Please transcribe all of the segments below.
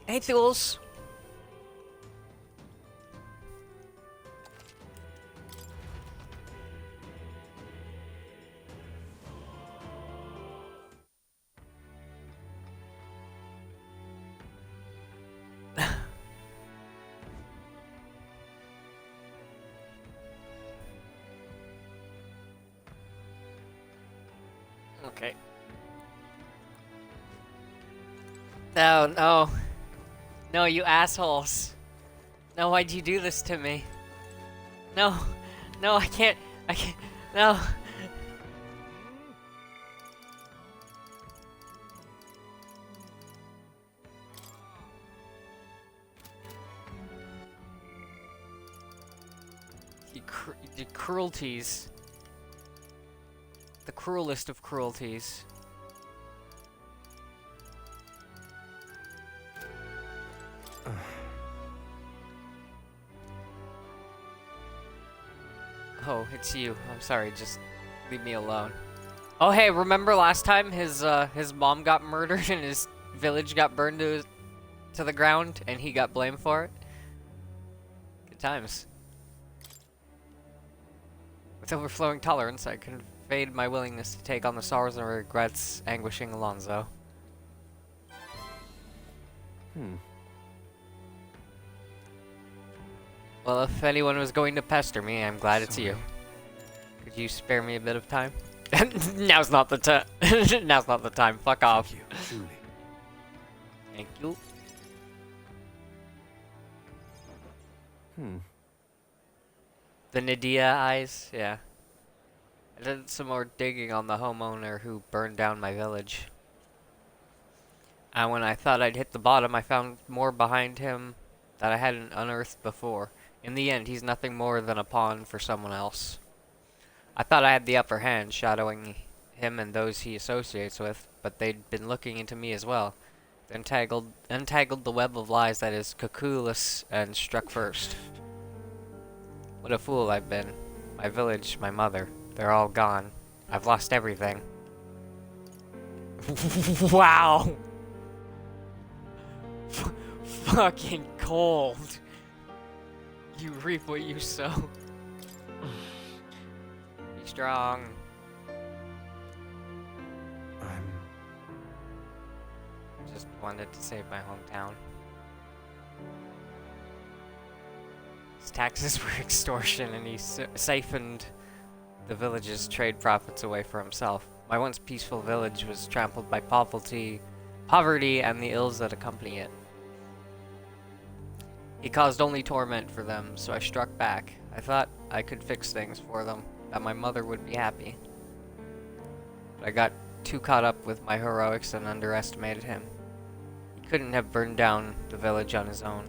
Hey, Tools. Okay. No, no. No, you assholes. No, why'd you do this to me? No. No, I can't. No. You did cruelties. The cruelest of cruelties. Oh, it's you. I'm sorry, just leave me alone. Oh, hey, remember last time his mom got murdered and his village got burned to the ground and he got blamed for it? Good times. With overflowing tolerance, I conveyed my willingness to take on the sorrows and regrets anguishing Alonzo. Well, if anyone was going to pester me, I'm glad it's you. Could you spare me a bit of time? Now's not the time. Now's not the time. Fuck off. Thank you, truly. Thank you. The Nadia eyes? Yeah. I did some more digging on the homeowner who burned down my village. And when I thought I'd hit the bottom, I found more behind him that I hadn't unearthed before. In the end, he's nothing more than a pawn for someone else. I thought I had the upper hand, shadowing him and those he associates with, but they'd been looking into me as well. They untangled the web of lies that is cuckoo-less and struck first. What a fool I've been. My village, my mother, they're all gone. I've lost everything. Wow! Fucking cold. You reap what you sow. Be strong. Just wanted to save my hometown. His taxes were extortion, and he siphoned the village's trade profits away for himself. My once peaceful village was trampled by poverty, and the ills that accompany it. He caused only torment for them, so I struck back. I thought I could fix things for them, that my mother would be happy. But I got too caught up with my heroics and underestimated him. He couldn't have burned down the village on his own.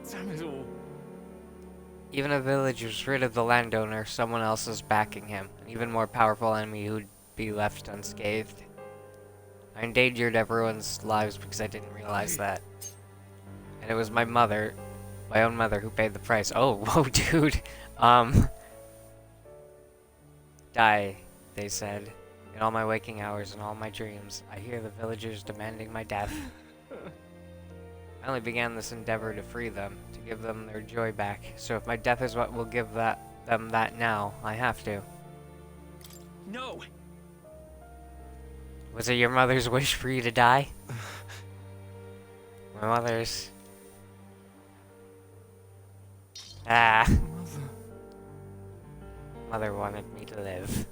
Damn it all. Even a village was rid of the landowner, someone else is backing him, an even more powerful enemy who'd be left unscathed. I endangered everyone's lives because I didn't realize that. And it was my mother, my own mother, who paid the price. Oh, whoa, dude. Die, they said. In all my waking hours and all my dreams, I hear the villagers demanding my death. I only began this endeavor to free them, to give them their joy back. So if my death is what will give them that now, I have to. No! Was it your mother's wish for you to die? My mother's... Ah. Mother wanted me to live.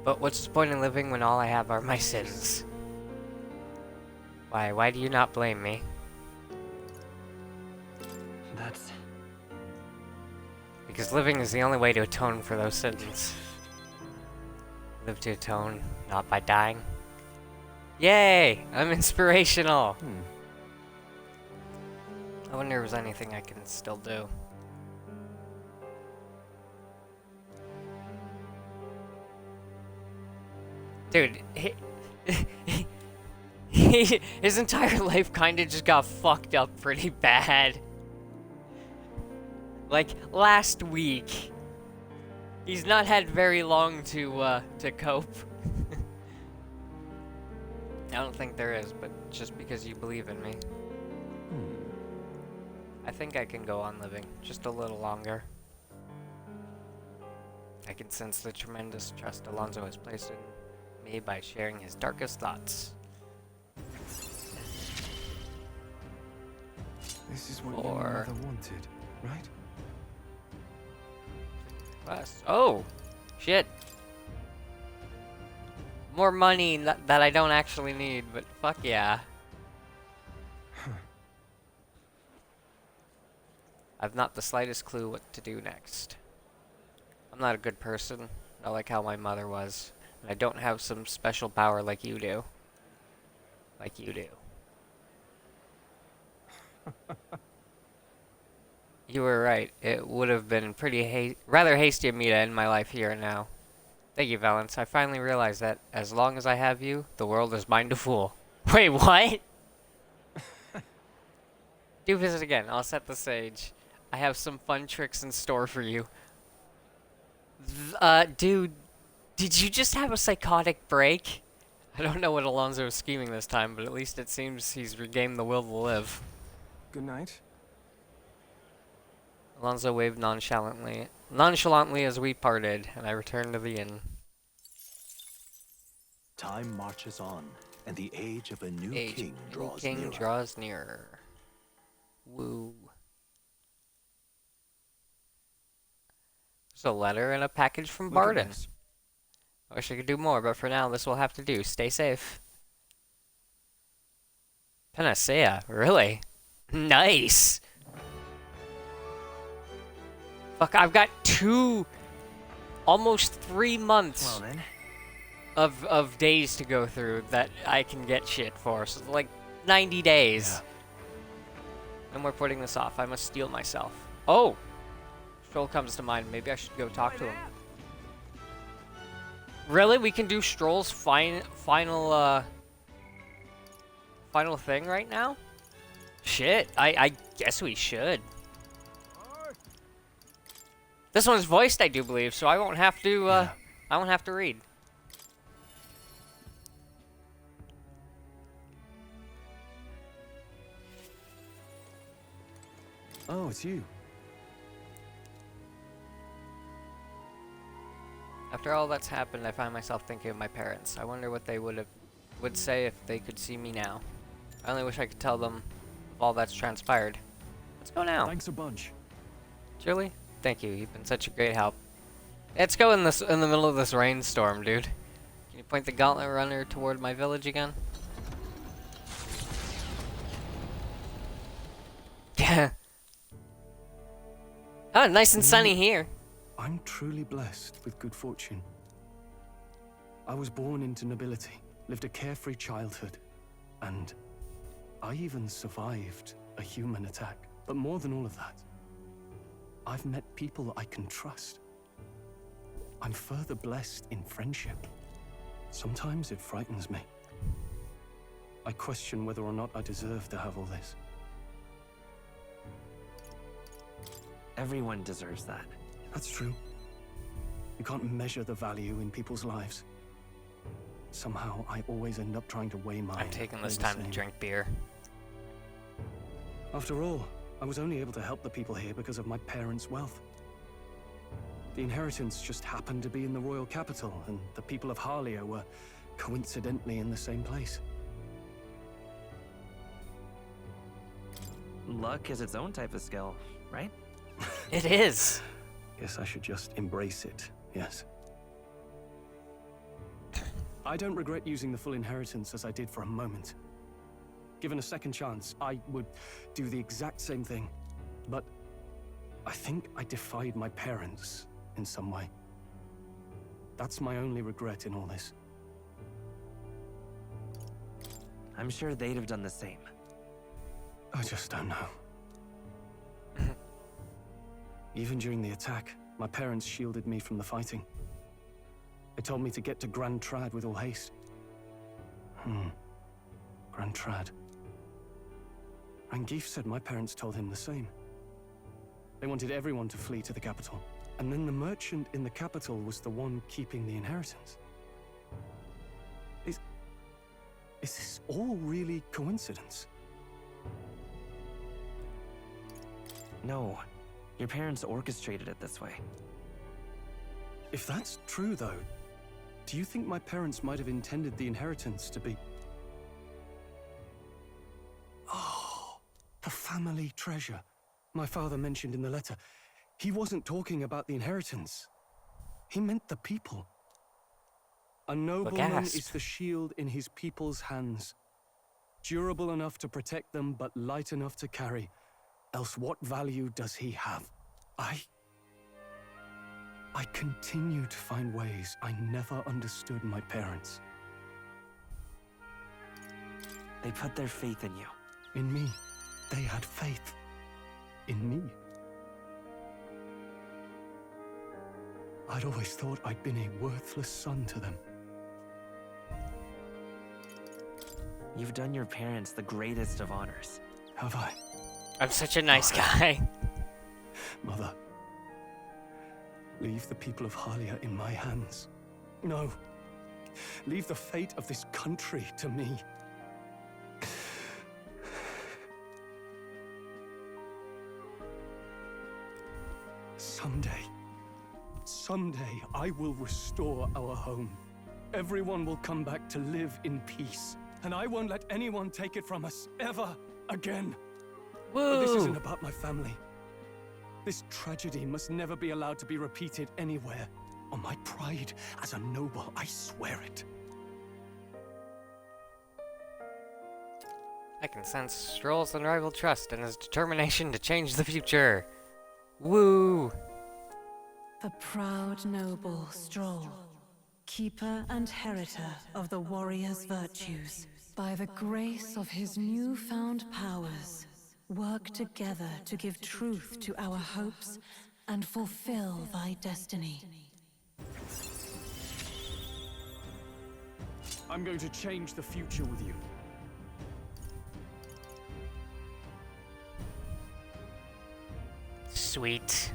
But what's the point in living when all I have are my sins? Why do you not blame me? That's... Because living is the only way to atone for those sins. Live to atone, not by dying. Yay! I'm inspirational! I wonder if there's anything I can still do. Dude, his entire life kinda just got fucked up pretty bad. Like, last week, He's not had very long to cope. I don't think there is, but just because you believe in me. I think I can go on living just a little longer. I can sense the tremendous trust Alonso has placed in me by sharing his darkest thoughts. This is what your mother wanted, right? Plus, oh, shit. More money that I don't actually need, but fuck yeah. I've not the slightest clue what to do next. I'm not a good person, not like how my mother was. And I don't have some special power like you do. Like you do. You were right. It would have been rather hasty of me to end my life here and now. Thank you, Valence. I finally realized that as long as I have you, the world is mine to fool. Wait, what? Do visit again. I'll set the stage. I have some fun tricks in store for you. Dude, did you just have a psychotic break? I don't know what Alonso is scheming this time, but at least it seems he's regained the will to live. Good night. Alonso waved nonchalantly as we parted, and I returned to the inn. Time marches on, and the age of a new king draws King nearer. draws nearer. Woo. There's a letter and a package from Look at Barton. this. I wish I could do more, but for now, this will have to do. Stay safe. Panacea, really? Nice! Fuck, I've got almost 3 months Well then. of days to go through that I can get shit for. So, like, 90 days. Yeah. No more putting this off. I must steel myself. Oh! Stroll comes to mind. Maybe I should go talk to him. Really? We can do Stroll's final thing right now? Shit. I guess we should. This one's voiced, I do believe, so I won't have to, I won't have to read. Oh, it's you. After all that's happened, I find myself thinking of my parents. I wonder what they would say if they could see me now. I only wish I could tell them of all that's transpired. Let's go now. Thanks a bunch. Julie, thank you. You've been such a great help. Let's go in the middle of this rainstorm, dude. Can you point the gauntlet runner toward my village again? Yeah. Oh, nice and sunny here. I'm truly blessed with good fortune. I was born into nobility, lived a carefree childhood, and I even survived a human attack. But more than all of that, I've met people I can trust. I'm further blessed in friendship. Sometimes it frightens me. I question whether or not I deserve to have all this. Everyone deserves that. That's true. You can't measure the value in people's lives. Somehow, I always end up trying to weigh mine. I'm taking this the time to same. drink beer. After all, I was only able to help the people here because of my parents' wealth. The inheritance just happened to be in the royal capital, and the people of Harlia were coincidentally in the same place. Luck is its own type of skill, right? It is. Guess I should just embrace it, yes. I don't regret using the full inheritance as I did for a moment. Given a second chance, I would do the exact same thing. But I think I defied my parents in some way. That's my only regret in all this. I'm sure they'd have done the same. I just don't know. Even during the attack, my parents shielded me from the fighting. They told me to get to Grand Trad with all haste. Grand Trad. Rangif said my parents told him the same. They wanted everyone to flee to the capital, And then the merchant in the capital was the one keeping the inheritance. Is this all really coincidence? No, your parents orchestrated it this way. If that's true, though, do you think my parents might have intended the inheritance to be... Oh, the family treasure my father mentioned in the letter. He wasn't talking about the inheritance. He meant the people. A nobleman is the shield in his people's hands. Durable enough to protect them, but light enough to carry. Else what value does he have? I continue to find ways I never understood my parents. They put their faith in you. In me. They had faith. In me. I'd always thought I'd been a worthless son to them. You've done your parents the greatest of honors. Have I? I'm such a nice guy. Mother, leave the people of Halia in my hands. No. Leave the fate of this country to me. Someday, I will restore our home. Everyone will come back to live in peace. And I won't let anyone take it from us, ever again. Woo! But this isn't about my family. This tragedy must never be allowed to be repeated anywhere. On my pride as a noble, I swear it. I can sense Stroll's unrivaled trust and his determination to change the future. Woo! The proud noble Stroll, keeper and heritor of the warrior's virtues, by the grace of his newfound powers, work together to give truth to our hopes and fulfill thy destiny. I'm going to change the future with you. Sweet.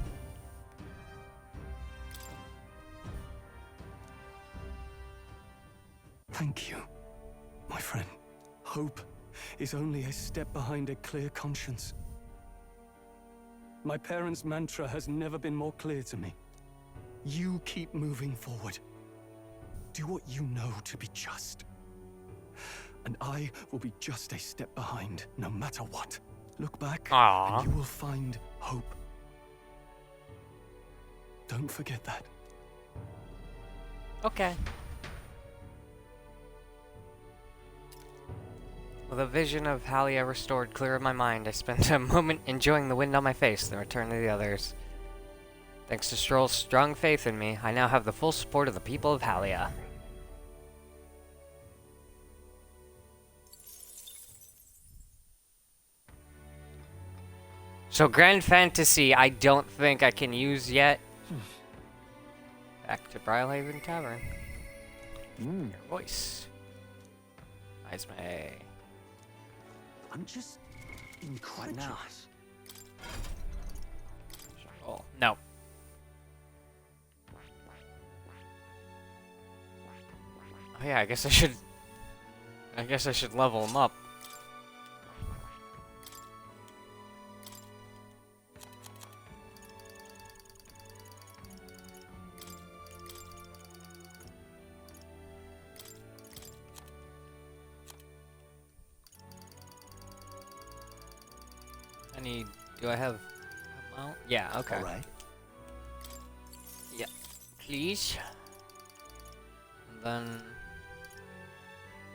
Thank you, my friend. Hope is only a step behind a clear conscience. My parents' mantra has never been more clear to me. You keep moving forward. Do what you know to be just. And I will be just a step behind, no matter what. Look back, Aww. and you will find hope. Don't forget that. Okay. With a vision of Halia restored clear in my mind, I spent a moment enjoying the wind on my face, then returned to the others. Thanks to Stroll's strong faith in me, I now have the full support of the people of Halia. So Grand Fantasy, I don't think I can use yet. Back to Brylehaven Tavern. Your voice. Nice, May. I'm just incredulous. Oh, no. Oh yeah, I guess I should level him up. Do I have a mount? Yeah, okay. All right. Yeah, please. And then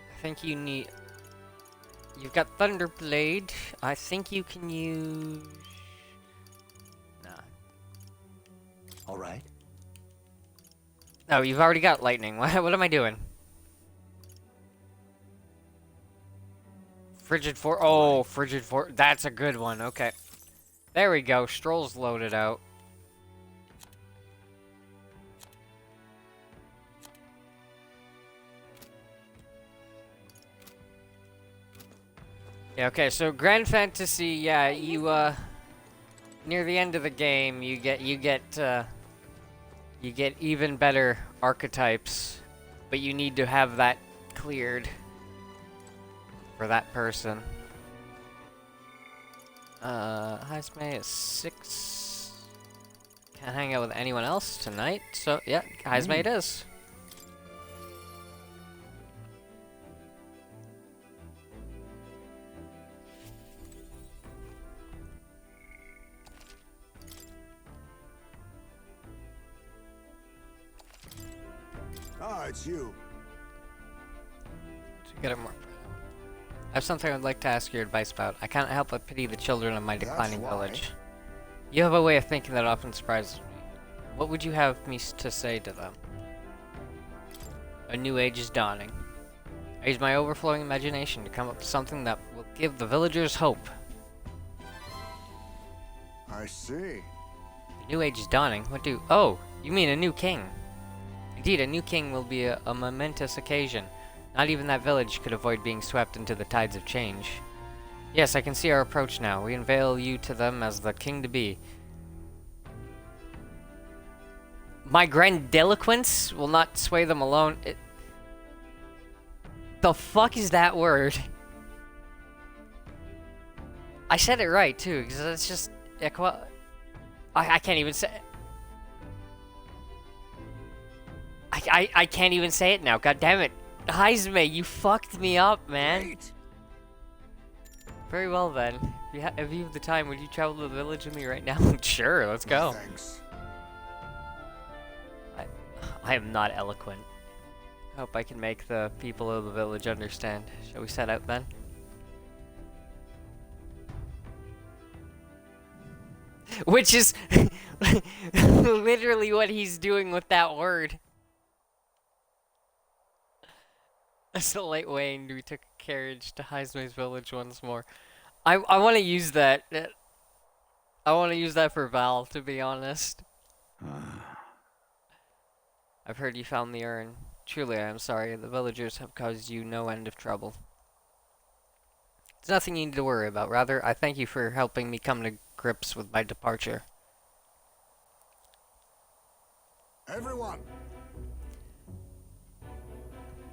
I think you need. You've got Thunderblade. I think you can use. Nah. All right. No, you've already got lightning. What am I doing? Frigid Force. Oh, Frigid Force. That's a good one. Okay. There we go. Stroll's loaded out. Yeah, okay, so Grand Fantasy, yeah, you, near the end of the game, you get, You get even better archetypes, but you need to have that cleared for that person. Heismay is 6. Can't hang out with anyone else tonight, so yeah, Heismay it is. Ah, it's you. To get it more. I have something I'd like to ask your advice about. I can't help but pity the children of my declining village. You have a way of thinking that often surprises me. What would you have me to say to them? A new age is dawning. I use my overflowing imagination to come up with something that will give the villagers hope. I see. The new age is dawning? What do... Oh, you mean a new king. Indeed, a new king will be a momentous occasion. Not even that village could avoid being swept into the tides of change. Yes, I can see our approach now. We unveil you to them as the king-to-be. My grandiloquence will not sway them alone. The fuck is that word? I said it right, too, because it's just... I can't even say... I can't even say it now, god damn it. Heismay, you fucked me up, man. Great. Very well then. If you have the time, would you travel to the village with me right now? Sure, let's go. Thanks. I am not eloquent. Hope I can make the people of the village understand. Shall we set out then? Which is literally what he's doing with that word. As the late waned, we took a carriage to Heismay's village once more. I want to use that. I want to use that for Val, to be honest. I've heard you found the urn. Truly, I am sorry. The villagers have caused you no end of trouble. It's nothing you need to worry about. Rather, I thank you for helping me come to grips with my departure. Everyone.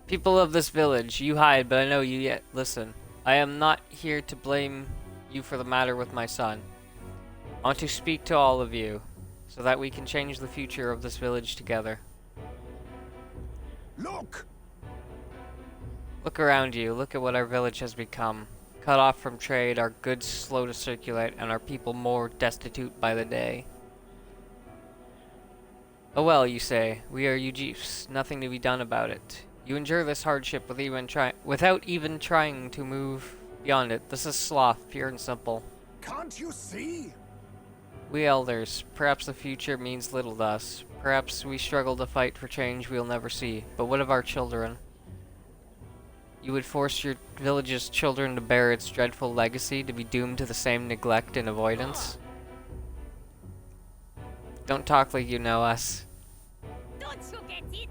People of this village, you hide, but I know you yet. Listen, I am not here to blame you for the matter with my son. I want to speak to all of you, so that we can change the future of this village together. Look. Look around you. Look at what our village has become. Cut off from trade, our goods slow to circulate, and our people more destitute by the day. Oh well, you say, we are Ujifs. Nothing to be done about it. You endure this hardship without even trying to move beyond it. This is sloth, pure and simple. Can't you see? We elders, perhaps the future means little to us. Perhaps we struggle to fight for change we'll never see. But what of our children? You would force your village's children to bear its dreadful legacy, to be doomed to the same neglect and avoidance? Don't talk like you know us. Don't you get it?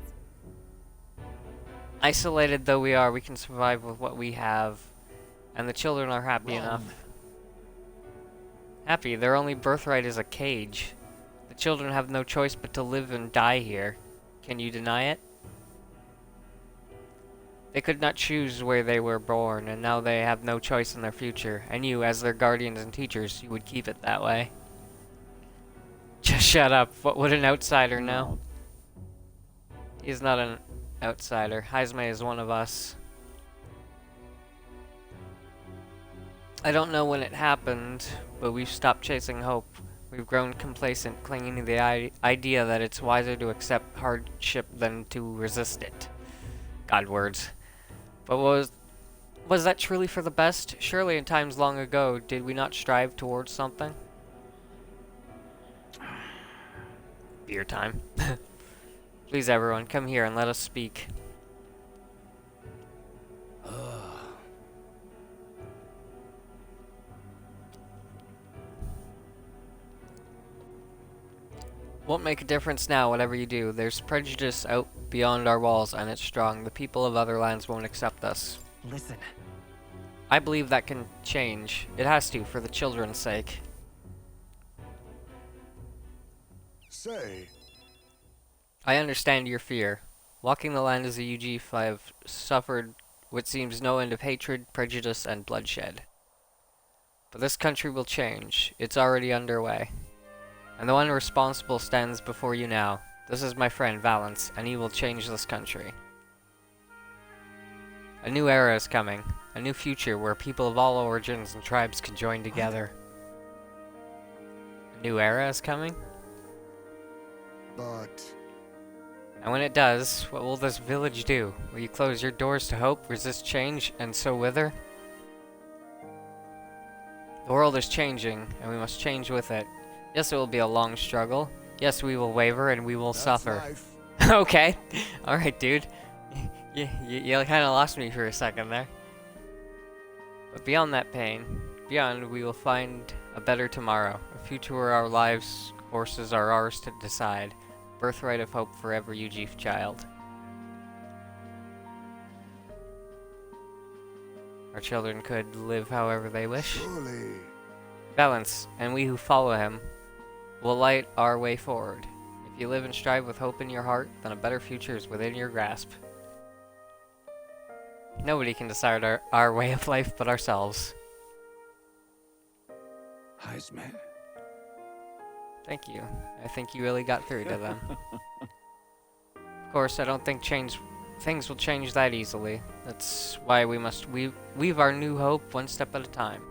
Isolated though we are, we can survive with what we have. And the children are happy enough. Happy, their only birthright is a cage. The children have no choice but to live and die here. Can you deny it? They could not choose where they were born, and now they have no choice in their future. And you, as their guardians and teachers, you would keep it that way. Just shut up. What would an outsider know? He's not an outsider. Heismay is one of us. I don't know when it happened, but we've stopped chasing hope. We've grown complacent, clinging to the idea that it's wiser to accept hardship than to resist it. God words. But was that truly for the best? Surely in times long ago, did we not strive towards something? Beer time. Please everyone, come here and let us speak. Won't make a difference now, whatever you do. There's prejudice out beyond our walls, and it's strong. The people of other lands won't accept us. Listen. I believe that can change. It has to, for the children's sake. Say, I understand your fear. Walking the land as a UG, I have suffered what seems no end of hatred, prejudice, and bloodshed. But this country will change. It's already underway. And the one responsible stands before you now. This is my friend, Valence, and he will change this country. A new era is coming. A new future where people of all origins and tribes can join together. A new era is coming? But And when it does, what will this village do? Will you close your doors to hope, resist change, and so wither? The world is changing, and we must change with it. Yes, it will be a long struggle. Yes, we will waver, and we will that's suffer. life. Okay. Alright, dude. You kind of lost me for a second there. But beyond that pain, beyond, we will find a better tomorrow. A future where our lives, courses are ours to decide. Birthright of hope for every UG child. Our children could live however they wish. Surely. Balance, and we who follow him will light our way forward. If you live and strive with hope in your heart, then a better future is within your grasp. Nobody can decide our way of life but ourselves. Heisme. Thank you. I think you really got through to them. Of course, I don't think things will change that easily. That's why we must weave our new hope one step at a time.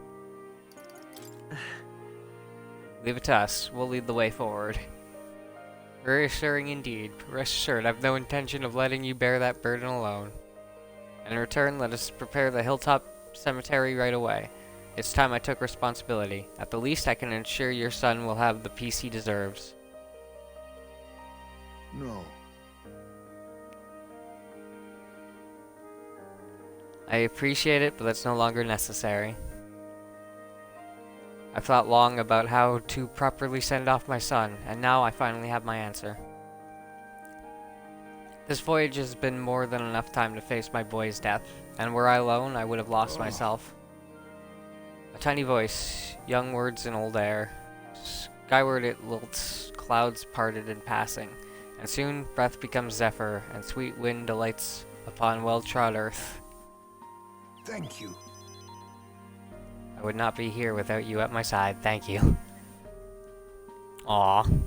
Leave it to us. We'll lead the way forward. Reassuring indeed. Rest assured, I've no intention of letting you bear that burden alone. And in return, let us prepare the hilltop cemetery right away. It's time I took responsibility. At the least, I can ensure your son will have the peace he deserves. No. I appreciate it, but that's no longer necessary. I've thought long about how to properly send off my son, and now I finally have my answer. This voyage has been more than enough time to face my boy's death, and were I alone, I would have lost myself. A tiny voice, young words in old air. Skyward it lilts, clouds parted in passing, and soon breath becomes zephyr, and sweet wind alights upon well-trod earth. Thank you. I would not be here without you at my side, thank you. Aww.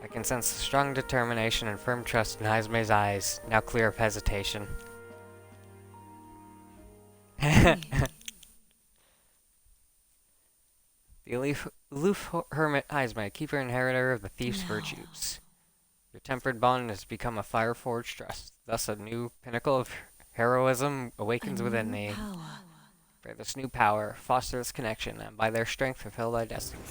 I can sense the strong determination and firm trust in Heisme's eyes, now clear of hesitation. The aloof hermit Heisme, keeper and inheritor of the thief's virtues. Your tempered bond has become a fire-forged trust. Thus a new pinnacle of heroism awakens within thee. Bear this new power, foster this connection, and by their strength fulfill thy destiny.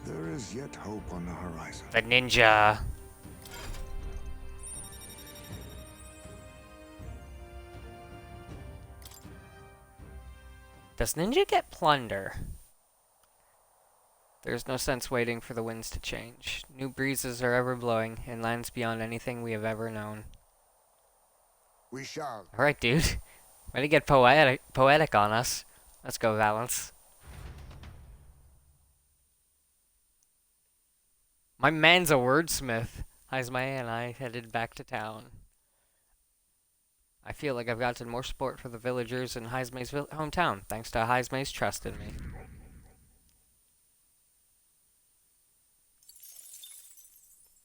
There is yet hope on the horizon. The ninja! Does ninja get plunder? There's no sense waiting for the winds to change. New breezes are ever blowing, in lands beyond anything we have ever known. We shall. Alright, dude. Ready to get poetic on us. Let's go, Valence. My man's a wordsmith. Heisme and I headed back to town. I feel like I've gotten more support for the villagers in Heisme's hometown, thanks to Heisme's trust in me.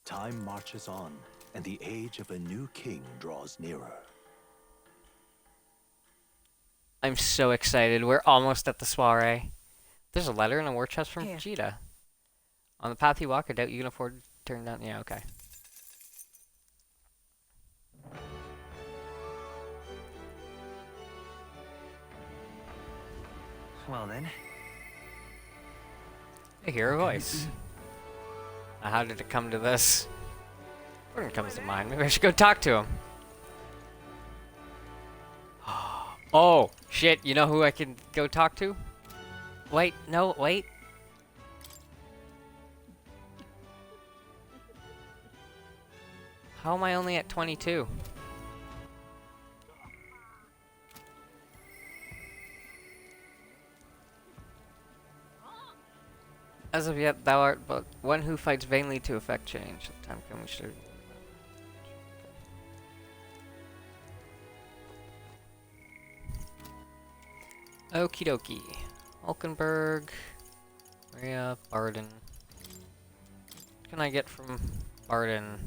Time marches on, and the age of a new king draws nearer. I'm so excited. We're almost at the soiree. There's a letter and a war chest from Vegeta. On the path you walk, I doubt you can afford to turn down. Yeah, okay. Well then. I hear a voice. Now, how did it come to this? Gordon comes to mind. Maybe I should go talk to him. Oh, shit. You know who I can go talk to? Wait, no, wait. How am I only at 22? As of yet, thou art but one who fights vainly to effect change. The time coming should. Okie dokie. Hulkenberg. Maria. Barden. What can I get from Barden?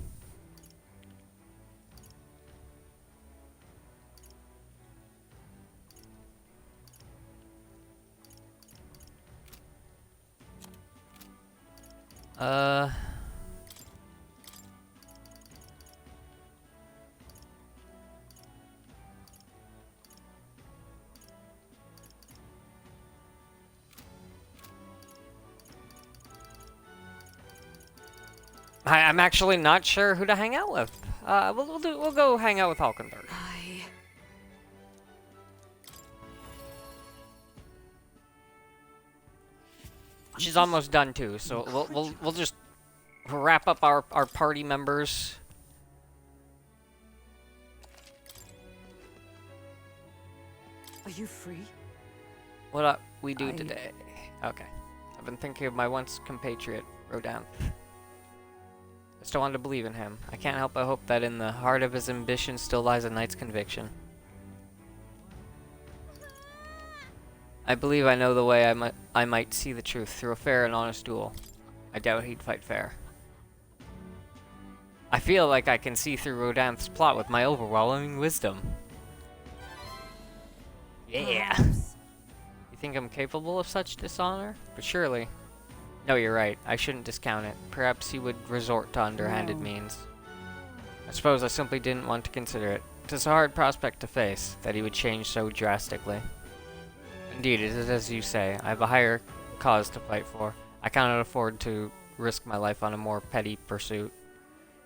I'm actually not sure who to hang out with. We'll go hang out with Hulkenberg. She's almost done too, so we'll just wrap up our party members. Are you free? What we do today? Okay, I've been thinking of my once compatriot Rodan. I still want to believe in him. I can't help but hope that in the heart of his ambition still lies a knight's conviction. I believe I know the way I might see the truth through a fair and honest duel. I doubt he'd fight fair. I feel like I can see through Rodan's plot with my overwhelming wisdom. Yeah! You think I'm capable of such dishonor? But surely... No, you're right. I shouldn't discount it. Perhaps he would resort to underhanded means. I suppose I simply didn't want to consider it. It is a hard prospect to face, that he would change so drastically. Indeed, it is as you say. I have a higher cause to fight for. I cannot afford to risk my life on a more petty pursuit.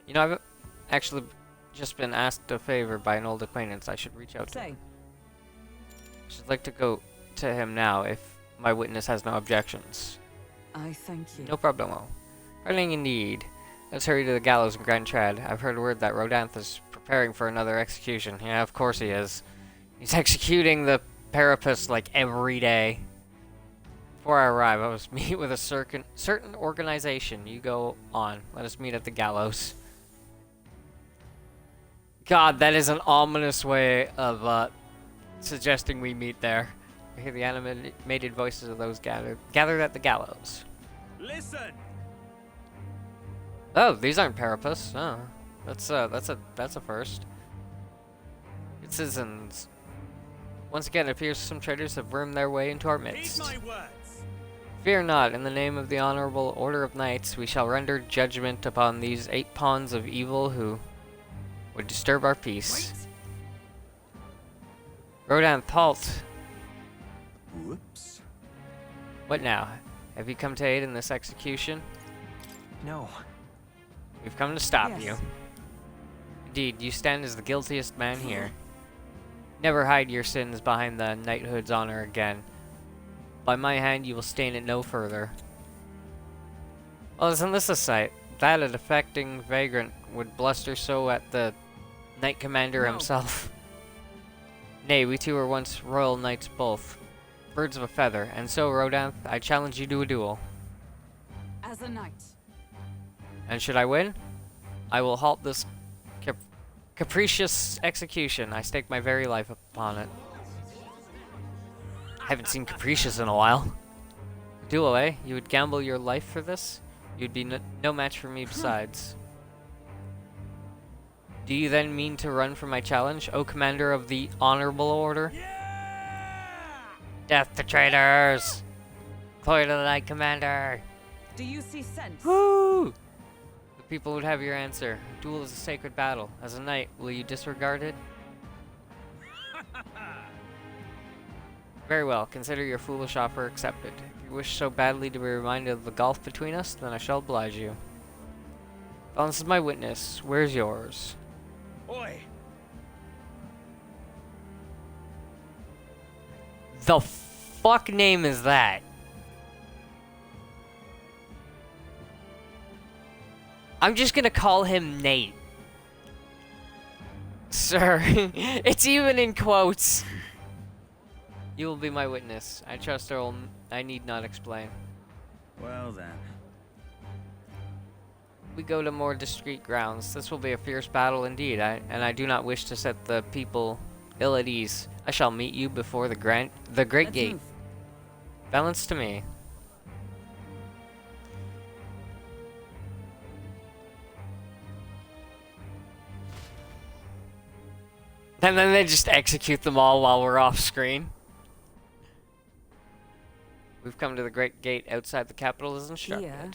You know, I've actually just been asked a favor by an old acquaintance. I should reach out to him. I should like to go to him now, if my witness has no objections. I thank you. No problemo. Hurling indeed. Let's hurry to the gallows in Grand Trad. I've heard word that Rodanth is preparing for another execution. Yeah, of course he is. He's executing the Parapus like every day. Before I arrive, I must meet with a certain organization. You go on. Let us meet at the gallows. God, that is an ominous way of suggesting we meet there. I hear the animated voices of those gathered at the gallows. Listen! Oh, these aren't Parapus. Oh, that's a first. Good citizens. Once again, it appears some traitors have wormed their way into our midst. Heed my words. Fear not, in the name of the honorable order of knights, we shall render judgment upon these 8 pawns of evil who would disturb our peace. Rodan, halt! Whoops. What now? Have you come to aid in this execution? No. We've come to stop Yes. you. Indeed, you stand as the guiltiest man here. Never hide your sins behind the knighthood's honor again. By my hand, you will stain it no further. Well, isn't this a sight? That a defecting vagrant would bluster so at the knight commander himself. Nay, we two were once royal knights both. Birds of a feather, and so, Rodan, I challenge you to a duel. As a knight. And should I win, I will halt this capricious execution. I stake my very life upon it. I haven't seen capricious in a while. Duel, eh? You would gamble your life for this? You'd be no match for me besides. Do you then mean to run from my challenge, O Commander of the Honorable Order? Death to traitors! Glory to the Knight Commander! Do you see sense? Woo! The people would have your answer. A duel is a sacred battle. As a knight, will you disregard it? Very well. Consider your foolish offer accepted. If you wish so badly to be reminded of the gulf between us, then I shall oblige you. Well, this is my witness. Where's yours? Oi! The fuck name is that? I'm just gonna call him Nate. Sir, it's even in quotes. You will be my witness. I trust I need not explain. Well then. We go to more discreet grounds. This will be a fierce battle indeed, and I do not wish to set the people ill at ease. I shall meet you before the great Let's gate. move. Balance to me. And then they just execute them all while we're off screen. We've come to the great gate outside the capital as instructed. Here.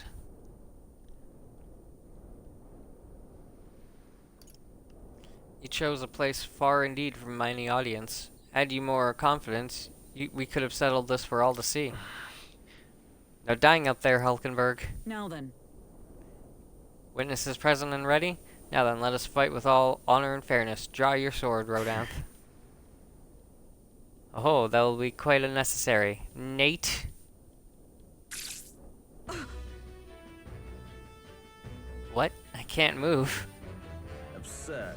You chose a place far indeed from any audience. Had you more confidence, we could have settled this for all to see. Now dying up there, Hulkenberg. Now then. Witnesses present and ready? Now then, let us fight with all honor and fairness. Draw your sword, Rodanth. Oh, that will be quite unnecessary. Nate? What? I can't move. Absurd.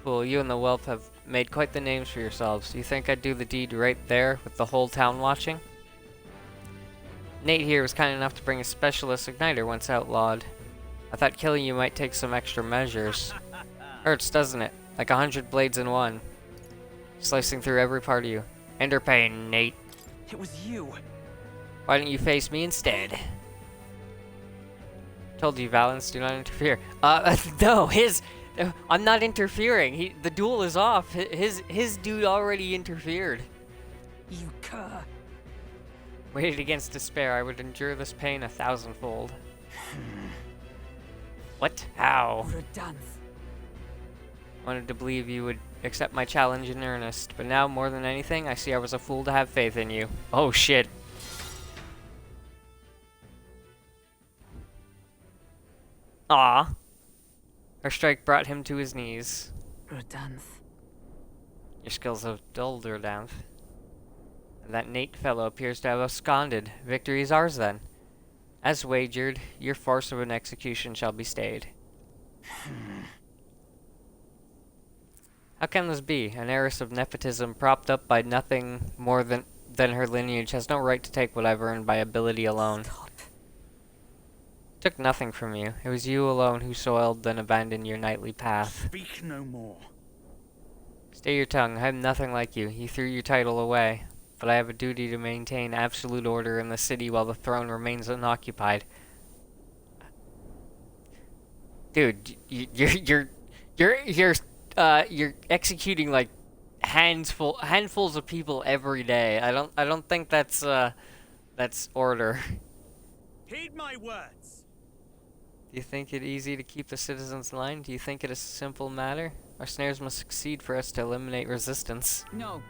Fool, you and the whelp have made quite the names for yourselves. You think I'd do the deed right there, with the whole town watching? Nate here was kind enough to bring a specialist igniter once outlawed. I thought killing you might take some extra measures. Hurts, doesn't it? Like 100 blades in one. Slicing through every part of you. Ender pain, Nate. It was you. Why don't you face me instead? Told you, Valence, do not interfere. No, I'm not interfering. The duel is off. His dude already interfered. You cur. Weighted against despair, I would endure this pain 1,000-fold. What? How? Rodanth. Wanted to believe you would accept my challenge in earnest, but now, more than anything, I see I was a fool to have faith in you. Oh, shit. Ah. Her strike brought him to his knees. Rodanth. Your skills have dulled, Rodanth. And that Nate fellow appears to have absconded. Victory is ours, then. As wagered, your farce of an execution shall be stayed. How can this be? An heiress of nepotism propped up by nothing more than her lineage has no right to take what I've earned by ability alone. Stop. Took nothing from you. It was you alone who soiled and abandoned your knightly path. Speak no more. Stay your tongue. I am nothing like you. You threw your title away. But I have a duty to maintain absolute order in the city while the throne remains unoccupied. Dude, you're executing like handfuls of people every day. I don't think that's order. Heed my words. Do you think it easy to keep the citizens in line? Do you think it a simple matter? Our snares must succeed for us to eliminate resistance. No.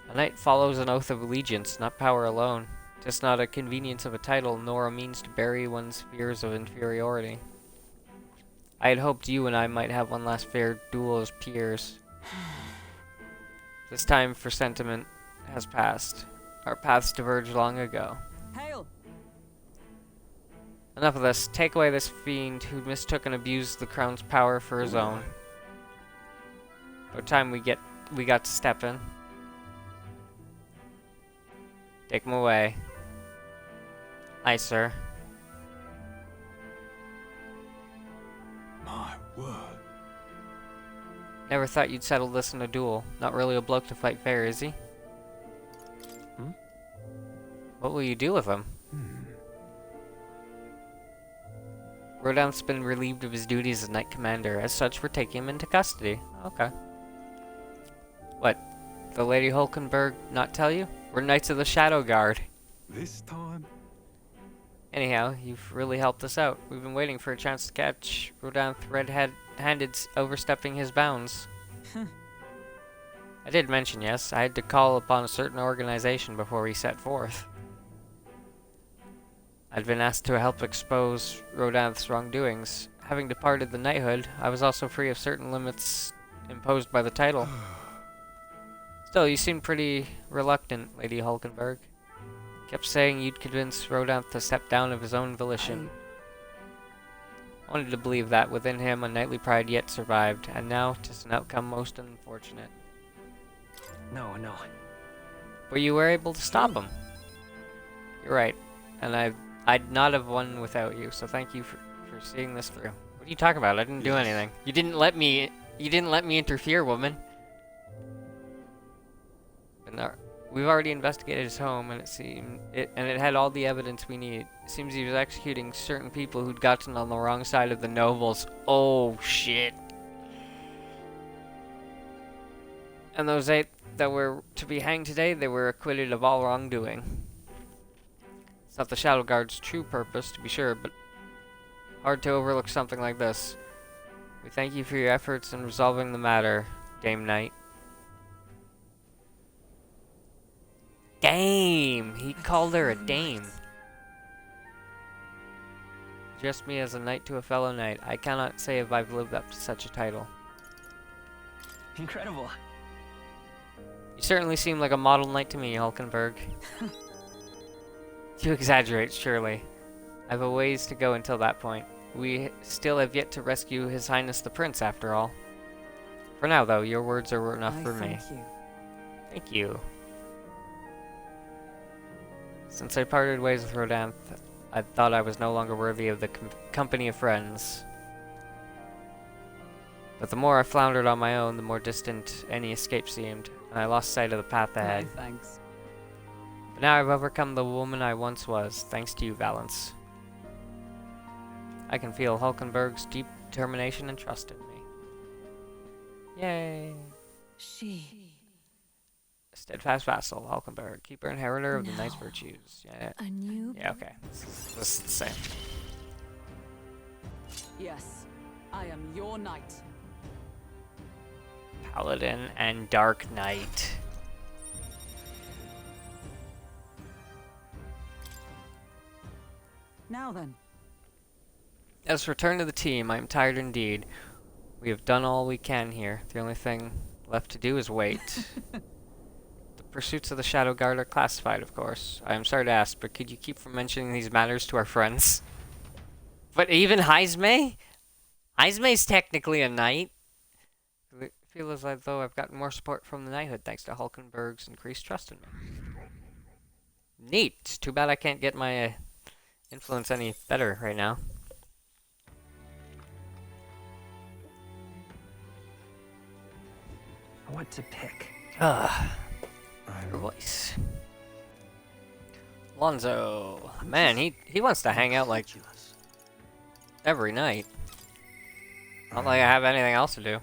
A knight follows an oath of allegiance, not power alone. 'Tis not a convenience of a title, nor a means to bury one's fears of inferiority. I had hoped you and I might have one last fair duel as peers. This time for sentiment has passed. Our paths diverged long ago. Hail! Enough of this. Take away this fiend who mistook and abused the crown's power for his own. About time we got to step in. Take him away. Aye, sir. My word. Never thought you'd settle this in a duel. Not really a bloke to fight fair, is he? What will you do with him? Rodanth's been relieved of his duties as Knight Commander. As such, we're taking him into custody. Okay. What? The Lady Hulkenberg not tell you? We're Knights of the Shadow Guard. This time? Anyhow, you've really helped us out. We've been waiting for a chance to catch Rodanth red-handed overstepping his bounds. I did mention, yes, I had to call upon a certain organization before we set forth. I'd been asked to help expose Rodanth's wrongdoings. Having departed the knighthood, I was also free of certain limits imposed by the title. Still, you seem pretty reluctant, Lady Hulkenberg. Kept saying you'd convince Rodanth to step down of his own volition. I wanted to believe that within him a knightly pride yet survived, and now 'tis an outcome most unfortunate. No. But you were able to stop him. You're right. And I'd not have won without you, so thank you for seeing this through. What are you talking about? I didn't do anything. You didn't let me interfere, woman. We've already investigated his home, and it had all the evidence we need. It seems he was executing certain people who'd gotten on the wrong side of the nobles. Oh shit. And those 8 that were to be hanged today, they were acquitted of all wrongdoing. It's not the Shadow Guard's true purpose, to be sure, but hard to overlook something like this. We thank you for your efforts in resolving the matter, Dame Knight. Dame! He called her a dame. Address me as a knight to a fellow knight. I cannot say if I've lived up to such a title. Incredible. You certainly seem like a model knight to me, Hulkenberg. You exaggerate, surely. I've a ways to go until that point. We still have yet to rescue His Highness the Prince, after all. For now, though, your words are enough for me. Thank you. Thank you. Since I parted ways with Rodin, I thought I was no longer worthy of the company of friends. But the more I floundered on my own, the more distant any escape seemed, and I lost sight of the path ahead. Thanks. But now I've overcome the woman I once was, thanks to you, Valence. I can feel Hulkenberg's deep determination and trust in me. Yay! She. Steadfast vassal, Hulkenberg, keeper and inheritor of the knight's virtues. Yeah, A new. yeah, okay. This is the same. Yes, I am your knight. Paladin and Dark Knight. Now then. Let us return to the team. I am tired indeed. We have done all we can here. The only thing left to do is wait. The pursuits of the Shadow Guard are classified, of course. I am sorry to ask, but could you keep from mentioning these matters to our friends? But even Heisme? Heisme's technically a knight. I feel as though I've gotten more support from the knighthood thanks to Hulkenberg's increased trust in me. Neat. It's too bad I can't get my influence any better right now. What to pick? Ugh. Your voice. Lonzo. Man, he wants to hang out like every night. Not like I have anything else to do.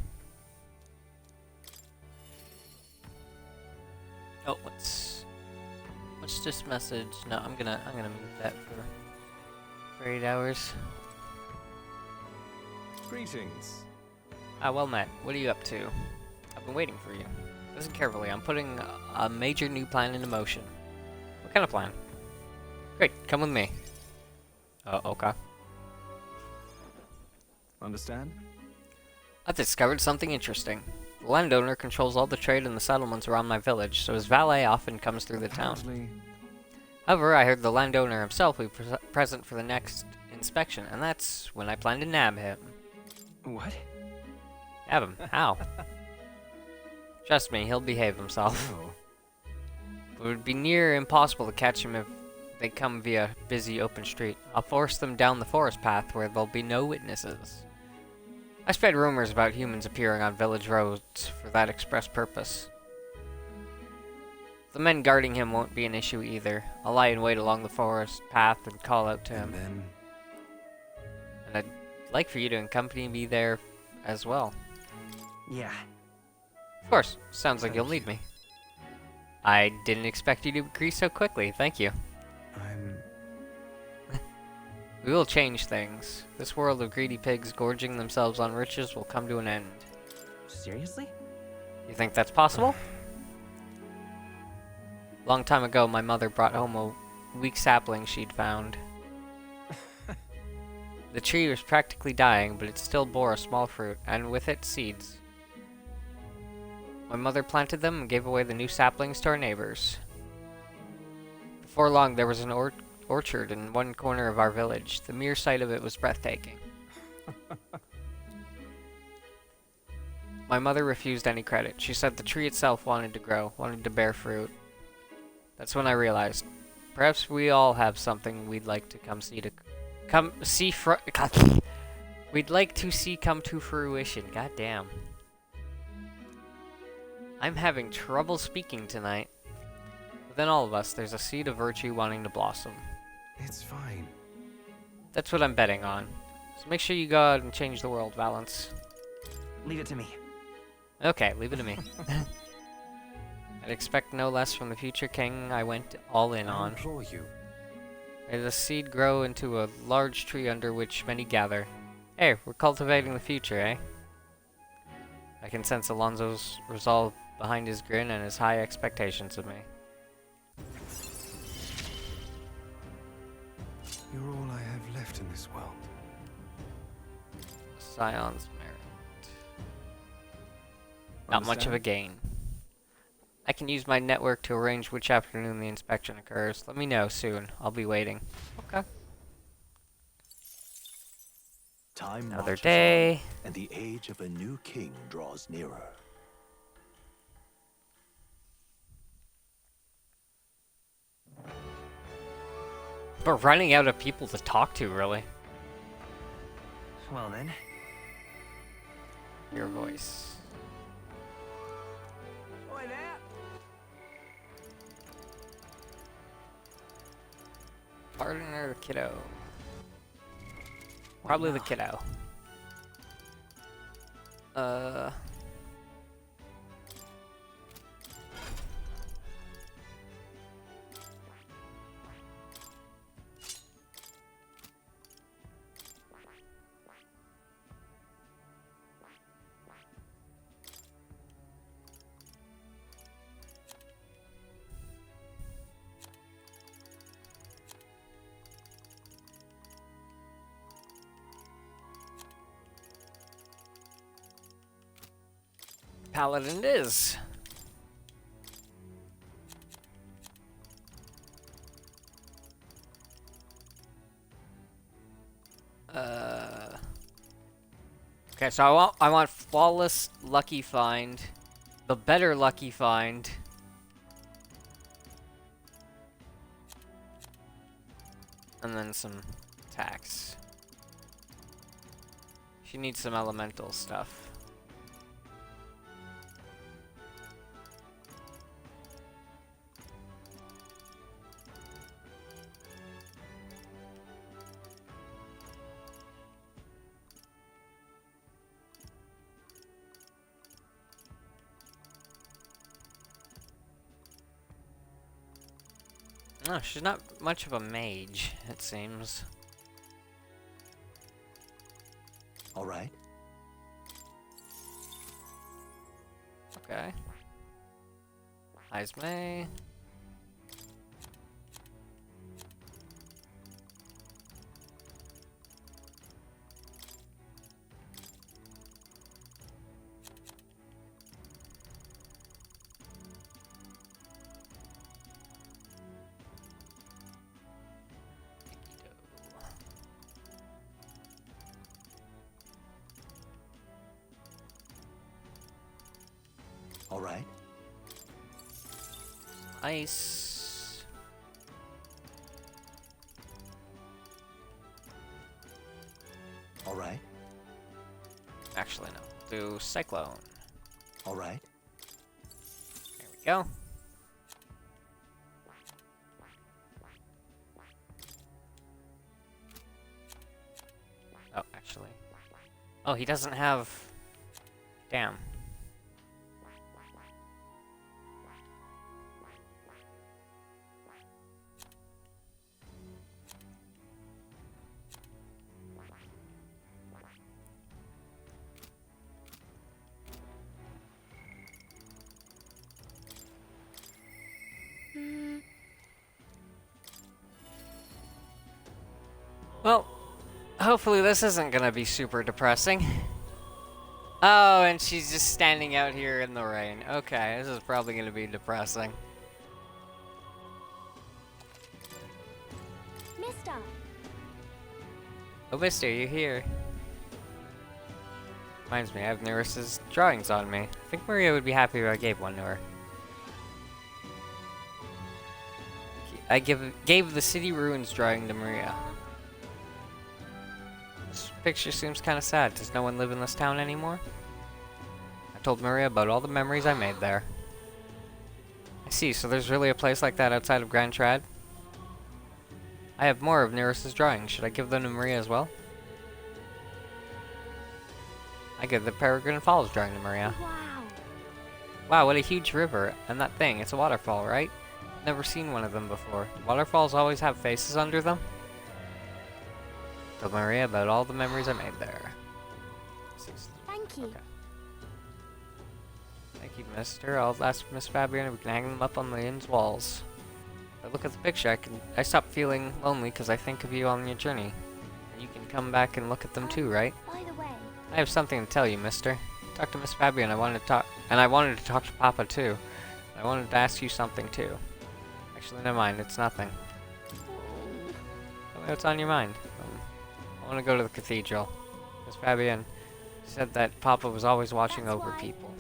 Oh, what's this message? No, I'm gonna mute that for 8 hours. Greetings. Ah, well met. What are you up to? I've been waiting for you. Listen carefully. I'm putting a major new plan into motion. What kind of plan? Great, come with me. Okay. Understand? I've discovered something interesting. The landowner controls all the trade in the settlements around my village, so his valet often comes through the town. However, I heard the landowner himself will be present for the next inspection, and that's when I plan to nab him. What? Nab him? How? Trust me, he'll behave himself. Oh. It would be near impossible to catch him if they come via busy open street. I'll force them down the forest path where there'll be no witnesses. I spread rumors about humans appearing on village roads for that express purpose. The men guarding him won't be an issue either. I'll lie in wait along the forest path and call out to him. And I'd like for you to accompany me there as well. Yeah. Of course. Sounds like you'll need me. I didn't expect you to agree so quickly. Thank you. We will change things. This world of greedy pigs gorging themselves on riches will come to an end. Seriously? You think that's possible? Long time ago, my mother brought home a weak sapling she'd found. The tree was practically dying, but it still bore a small fruit, and with it, seeds. My mother planted them and gave away the new saplings to our neighbors. Before long, there was an orchard in one corner of our village. The mere sight of it was breathtaking. My mother refused any credit. She said the tree itself wanted to grow, wanted to bear fruit. That's when I realized Perhaps we all have something we'd like to we'd like to see come to fruition. God damn. I'm having trouble speaking tonight. Within all of us, there's a seed of virtue wanting to blossom. It's fine. That's what I'm betting on. So make sure you go out and change the world, Valance. Leave it to me. Okay, leave it to me. I'd expect no less from the future king I went all in I on. implore you. May the seed grow into a large tree under which many gather. Hey, we're cultivating the future, eh? I can sense Alonso's resolve behind his grin and his high expectations of me. You're all I have left in this world. Scion's merit. Not much of a gain. I can use my network to arrange which afternoon the inspection occurs. Let me know soon. I'll be waiting. Okay. Time Another marches day. on, and the age of a new king draws nearer. We're running out of people to talk to, really. Well then. Your voice. Oi there. Partner or kiddo? Probably the kiddo. Paladin it is. Okay, so I want flawless lucky find, the better lucky find, and then some attacks. She needs some elemental stuff. No, she's not much of a mage, it seems. All right. Okay. Eyes May. All right. Ice. All right. Actually, no. Do Cyclone. All right. There we go. Oh, actually. Oh, he doesn't have... Damn. Well, hopefully this isn't gonna be super depressing. Oh, and she's just standing out here in the rain. Okay, this is probably gonna be depressing. Mister. Oh, mister, you're here. Reminds me, I have Neris's drawings on me. I think Maria would be happy if I gave one to her. I gave the city ruins drawing to Maria. This picture seems kind of sad. Does no one live in this town anymore? I told Maria about all the memories I made there. I see, so there's really a place like that outside of Grand Trad? I have more of Neris's drawings. Should I give them to Maria as well? I give the Peregrine Falls drawing to Maria. Wow. Wow, what a huge river. And that thing, it's a waterfall, right? Never seen one of them before. Do waterfalls always have faces under them? Tell Maria about all the memories I made there. Thank you. Okay. Thank you, mister. I'll ask Miss Fabian if we can hang them up on the inn's walls. If I look at the picture, I stop feeling lonely because I think of you on your journey. And you can come back and look at them too, right? By the way, I have something to tell you, mister. Talk to Miss Fabian. I wanted to talk to Papa too. I wanted to ask you something too. Actually, never mind. It's nothing. Tell me what's on your mind. I want to go to the cathedral. Miss Fabian said that Papa was always watching over people.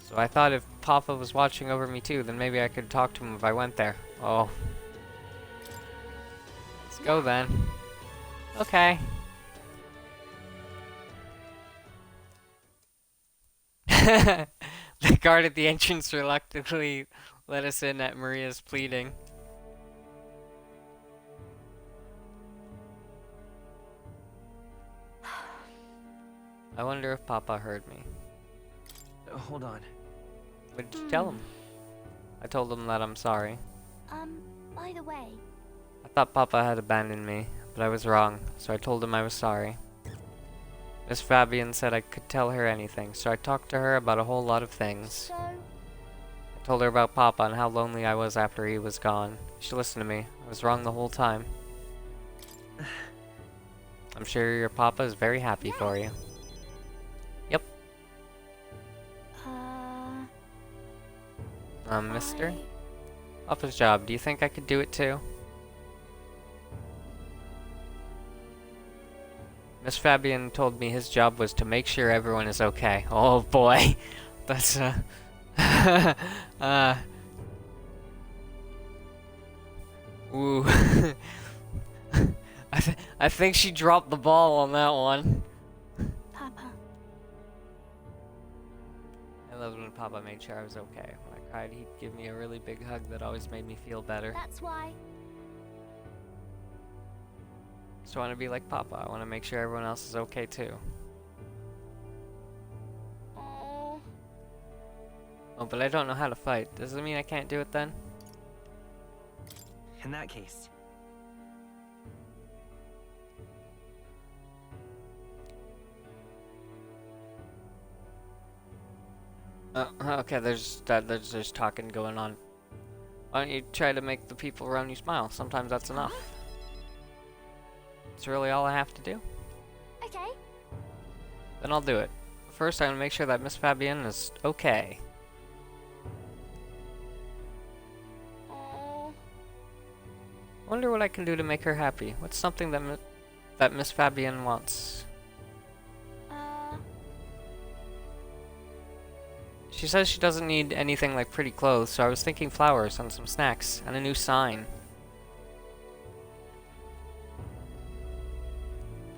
So I thought if Papa was watching over me too, then maybe I could talk to him if I went there. Oh. Let's go then. Okay. The guard at the entrance reluctantly let us in at Maria's pleading. I wonder if Papa heard me. Hold on. What did you tell him? I told him that I'm sorry. by the way, I thought Papa had abandoned me, but I was wrong, so I told him I was sorry. Miss Fabian said I could tell her anything, so I talked to her about a whole lot of things. so I told her about Papa and how lonely I was after he was gone. She listened to me. I was wrong the whole time. I'm sure your Papa is very happy for you. Yep. Mister? Papa's job. Do you think I could do it too? Miss Fabian told me his job was to make sure everyone is okay. Oh boy. That's ooh. I think she dropped the ball on that one. Papa. I loved when Papa made sure I was okay. When I cried, he'd give me a really big hug that always made me feel better. That's why. So I want to be like Papa. I want to make sure everyone else is okay too. Oh. Oh, but I don't know how to fight. Does it mean I can't do it then? In that case, Okay, there's talking going on. Why don't you try to make the people around you smile? Sometimes that's enough. It's really all I have to do. Okay. Then I'll do it. First, I'm gonna make sure that Miss Fabienne is okay. Oh. I wonder what I can do to make her happy. What's something that Miss Fabienne wants? She says she doesn't need anything like pretty clothes, so I was thinking flowers and some snacks and a new sign.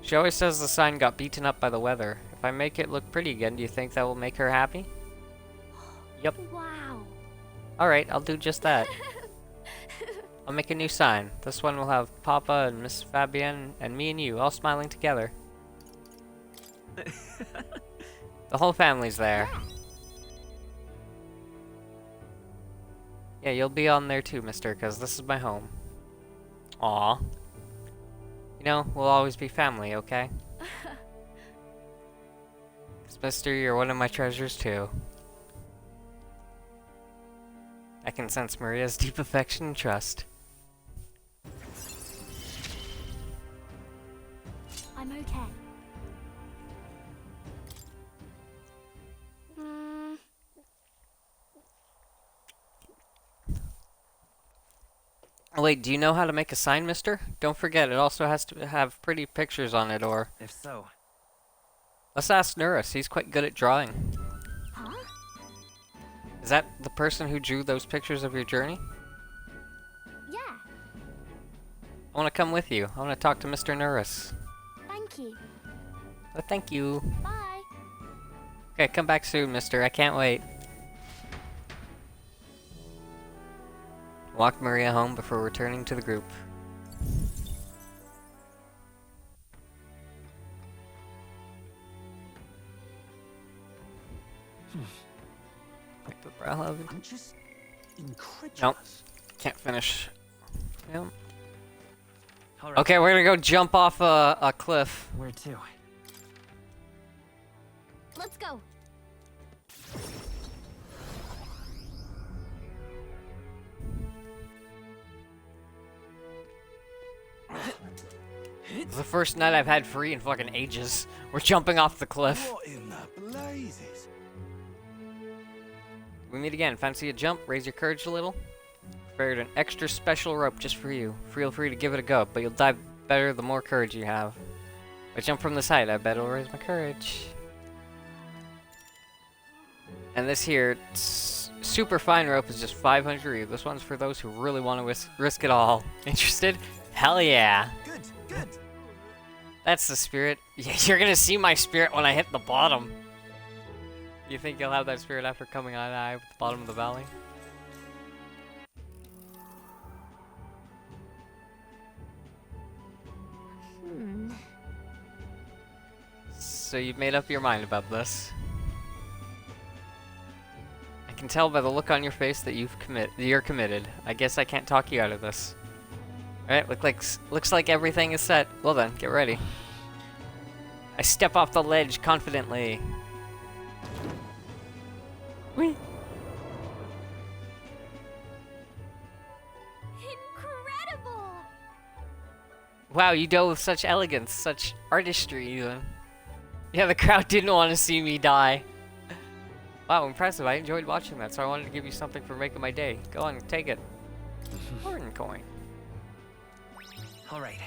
She always says the sign got beaten up by the weather. If I make it look pretty again, do you think that will make her happy? Yep. Wow. Alright, I'll do just that. I'll make a new sign. This one will have Papa and Miss Fabienne and me and you all smiling together. The whole family's there. Yeah, you'll be on there too, mister, because this is my home. Aw. You know, we'll always be family, okay? Because, mister, you're one of my treasures too. I can sense Maria's deep affection and trust. I'm okay. Wait, do you know how to make a sign, mister? Don't forget, it also has to have pretty pictures on it, or... if so, Let's ask Nurus, he's quite good at drawing. Huh? Is that the person who drew those pictures of your journey? I want to come with you. I want to talk to Mr. Norris. Thank you. Oh, thank you. Bye. Okay, come back soon, mister. I can't wait. Walk Maria home before returning to the group. Like the brow of it. I'm just incredulous. Nope. Can't finish. Yep. All right. Okay, we're gonna go jump off a cliff. Where to? Let's go. It's the first night I've had free in fucking ages. We're jumping off the cliff. What in the blazes? We meet again. Fancy a jump? Raise your courage a little? Prepared an extra special rope just for you. Feel free to give it a go, but you'll dive better the more courage you have. If I jump from this height, I bet it'll raise my courage. And this here super fine rope is just 500 This one's for those who really want to risk it all. Interested? Hell yeah. Good, good. That's the spirit. Yeah, you're gonna see my spirit when I hit the bottom. You think you'll have that spirit after coming eye to eye with the bottom of the valley? So you've made up your mind about this. I can tell by the look on your face that you're committed. I guess I can't talk you out of this. Alright, looks like everything is set. Well then, get ready. I step off the ledge confidently. Whee! Incredible! Wow, you dove with such elegance, such artistry even. Yeah, the crowd didn't want to see me die. Wow, impressive. I enjoyed watching that, so I wanted to give you something for making my day. Go on, take it. Horn coin. All right.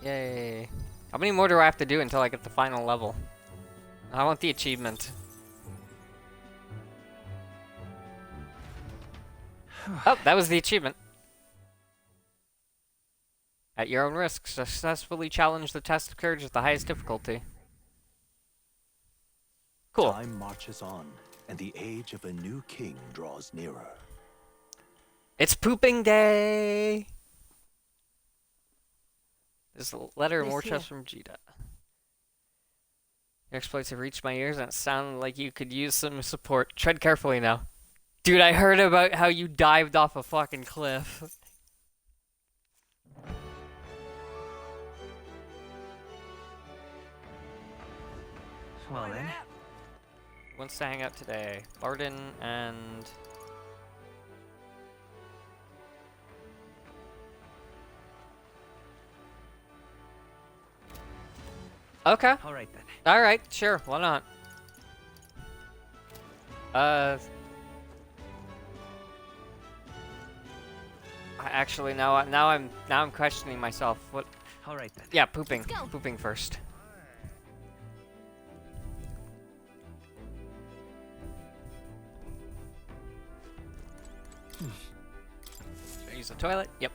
Yay. How many more do I have to do until I get the final level? I want the achievement. Oh, that was the achievement. At your own risk, successfully challenge the test of courage at the highest difficulty. Cool. Time marches on, and the age of a new king draws nearer. It's pooping day! There's a letter and This more here. chests from Jita. Your exploits have reached my ears and it sounded like you could use some support. Tread carefully now. Dude, I heard about how you dived off a fucking cliff. Well then. Wants to hang out today. Barden and... Okay. All right then. Alright, sure, why not? Actually, now I'm questioning myself. What? All right then. Yeah, pooping. Let's go. Pooping first. Should I use the toilet? Yep.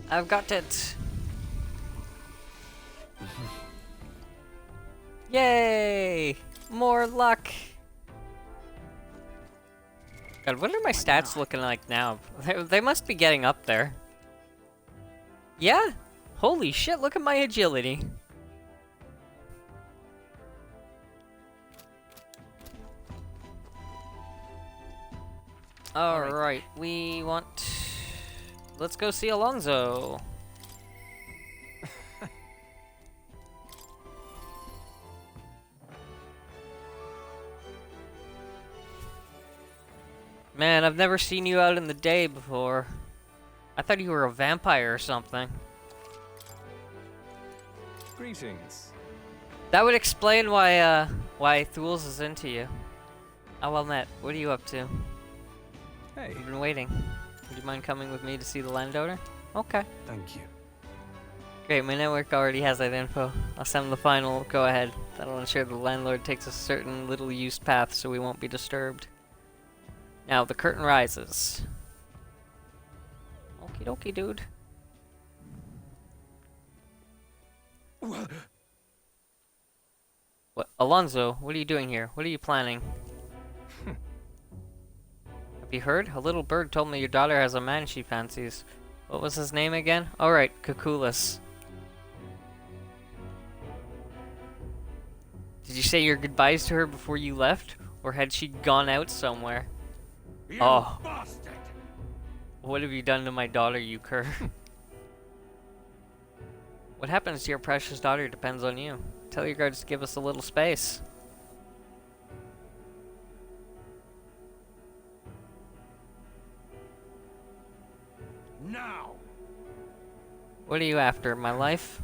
I've got it. Yay! More luck. God, what are my stats looking like now? They must be getting up there. Yeah? Holy shit, look at my agility. Alright, we want... Let's go see Alonso. Man, I've never seen you out in the day before. I thought you were a vampire or something. Greetings. That would explain why Thules is into you. Oh, well met. What are you up to? Hey, You've been waiting. Would you mind coming with me to see the landowner? Okay. thank you. Great, my network already has that info. I'll send the final go-ahead. That'll ensure the landlord takes a certain little-used path so we won't be disturbed. Now, the curtain rises. Okie dokie, dude. What, Alonso, what are you doing here? What are you planning? Have you heard? A little bird told me your daughter has a man she fancies. What was his name again? Alright, Kukulis. Did you say your goodbyes to her before you left? Or had she gone out somewhere? You Oh. bastard! What have you done to my daughter, you cur? What happens to your precious daughter depends on you. Tell your guards to give us a little space. Now! What are you after, my life?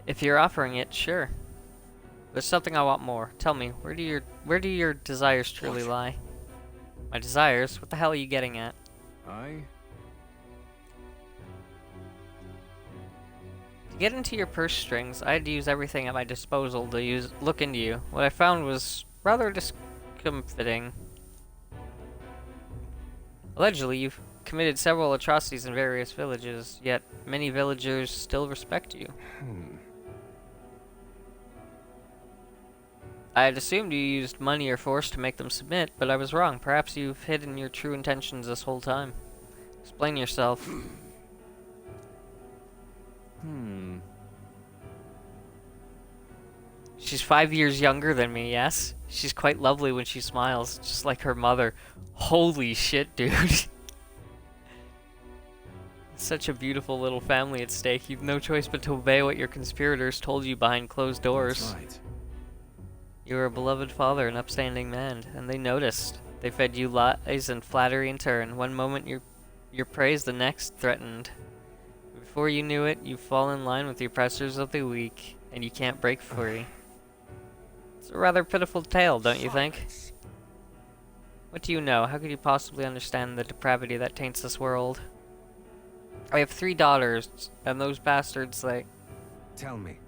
If you're offering it, sure. There's something I want more. Tell me, where do your desires truly lie? My desires? What the hell are you getting at? To get into your purse strings, I had to use everything at my disposal to look into you. What I found was rather discomfiting. Allegedly, you've committed several atrocities in various villages, yet many villagers still respect you. I had assumed you used money or force to make them submit, but I was wrong. Perhaps you've hidden your true intentions this whole time. Explain yourself. She's 5 years younger than me, yes? She's quite lovely when she smiles, just like her mother. Holy shit, dude. Such a beautiful little family at stake. You've no choice but to obey what your conspirators told you behind closed doors. That's right. You were a beloved father, an upstanding man, and they noticed. They fed you lies and flattery in turn. One moment you're praised, the next threatened. Before you knew it, you fall in line with the oppressors of the weak, and you can't break free. It's a rather pitiful tale, don't you think? What do you know? How could you possibly understand the depravity that taints this world? I have 3 daughters, and those bastards, like... Tell me.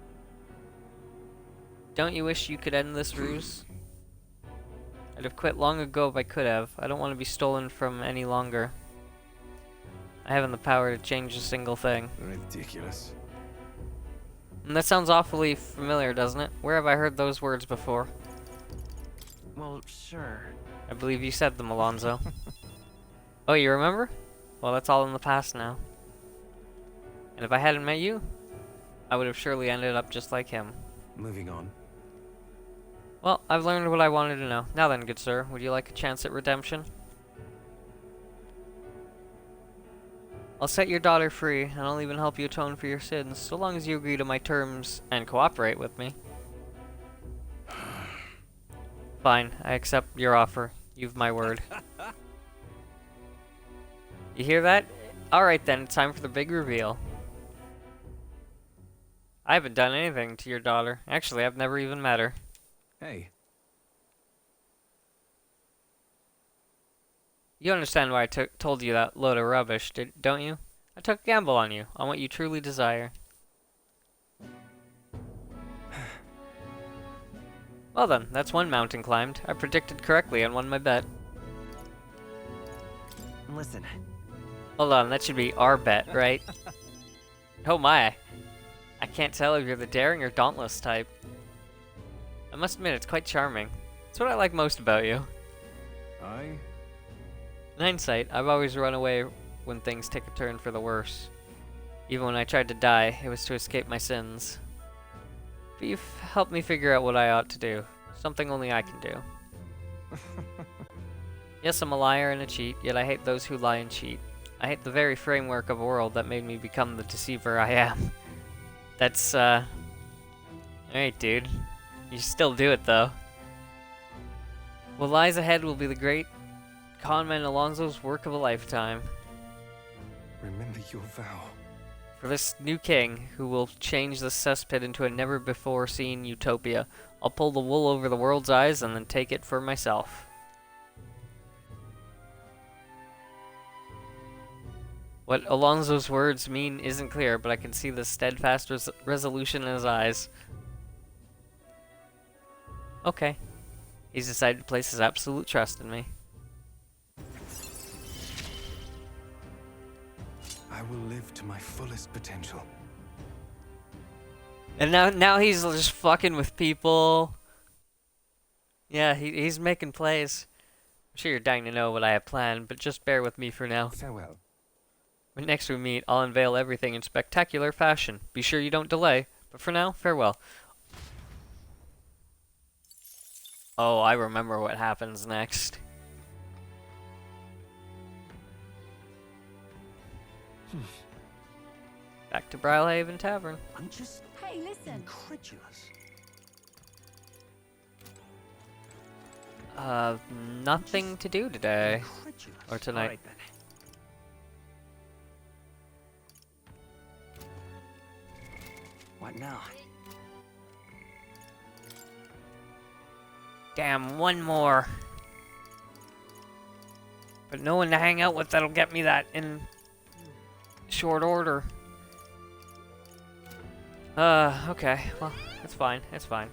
Don't you wish you could end this ruse? I'd have quit long ago if I could have. I don't want to be stolen from any longer. I haven't the power to change a single thing. Ridiculous. And that sounds awfully familiar, doesn't it? Where have I heard those words before? Well, sure. I believe you said them, Alonso. Oh, you remember? Well, that's all in the past now. And if I hadn't met you, I would have surely ended up just like him. Moving on. Well, I've learned what I wanted to know. Now then, good sir, would you like a chance at redemption? I'll set your daughter free, and I'll even help you atone for your sins, so long as you agree to my terms and cooperate with me. Fine, I accept your offer. You've my word. You hear that? Alright then, it's time for the big reveal. I haven't done anything to your daughter. Actually, I've never even met her. Hey. You understand why I told you that load of rubbish, don't you? I took a gamble on you, on what you truly desire. Well then, that's one mountain climbed. I predicted correctly and won my bet. Listen. Hold on, that should be our bet, right? Oh my. I can't tell if you're the daring or dauntless type. I must admit, it's quite charming. It's what I like most about you. In hindsight, I've always run away when things take a turn for the worse. Even when I tried to die, it was to escape my sins. But you've helped me figure out what I ought to do. Something only I can do. Yes, I'm a liar and a cheat, yet I hate those who lie and cheat. I hate the very framework of a world that made me become the deceiver I am. That's, Alright, dude. You still do it, though. What lies ahead will be the great conman Alonso's work of a lifetime. Remember your vow. For this new king, who will change the cesspit into a never-before-seen utopia, I'll pull the wool over the world's eyes and then take it for myself. What Alonso's words mean isn't clear, but I can see the steadfast resolution in his eyes. Okay. He's decided to place his absolute trust in me. I will live to my fullest potential. And now he's just fucking with people. Yeah, he's making plays. I'm sure you're dying to know what I have planned, but just bear with me for now. Farewell. When next we meet, I'll unveil everything in spectacular fashion. Be sure you don't delay. But for now, farewell. Oh, I remember what happens next. Back to Brylehaven Tavern. I'm just Hey, listen. incredulous. Nothing to do today. Incredulous. Or tonight. Alright then. What now? Damn, one more. But no one to hang out with that'll get me that in short order. Okay. Well, it's fine. It's fine.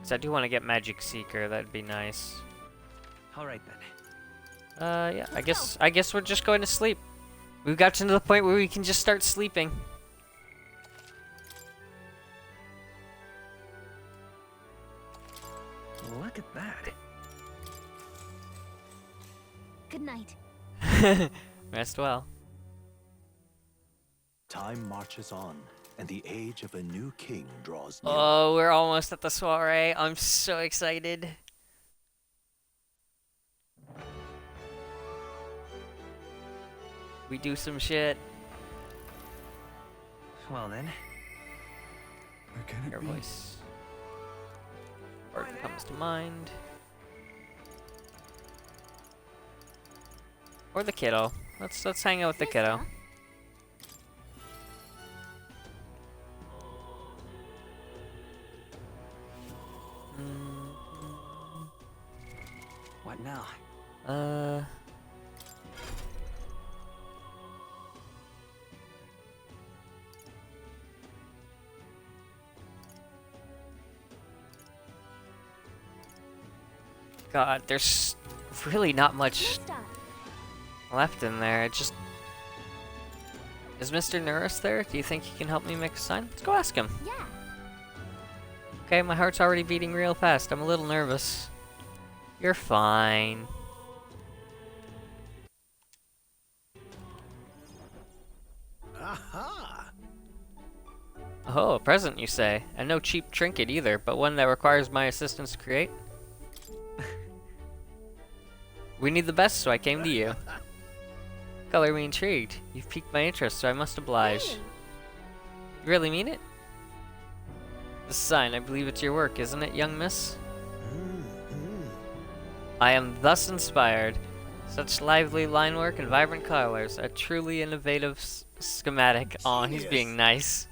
'Cause I do want to get Magic Seeker. That'd be nice. Alright then. Yeah. I guess we're just going to sleep. We've got to the point where we can just start sleeping. Look at that. Good night. Rest well. Time marches on, and the age of a new king draws near. Oh, we're almost at the soiree. I'm so excited. We do some shit. Well then. Where can it Your be? voice. Word comes to mind. Or the kiddo. Let's hang out with the kiddo. What now? God, there's really not much Mister, left in there. It just... Is Mr. Norris there? Do you think he can help me make a sign? Let's go ask him. yeah. Okay, my heart's already beating real fast. I'm a little nervous. You're fine. Aha! Oh, a present, you say? And no cheap trinket either, but one that requires my assistance to create? We need the best, so I came to you. Color me intrigued. You've piqued my interest, so I must oblige. Really? You really mean it? The sign, I believe it's your work, isn't it, young miss? I am thus inspired. Such lively line work and vibrant colors. A truly innovative schematic. Aw, he's being nice.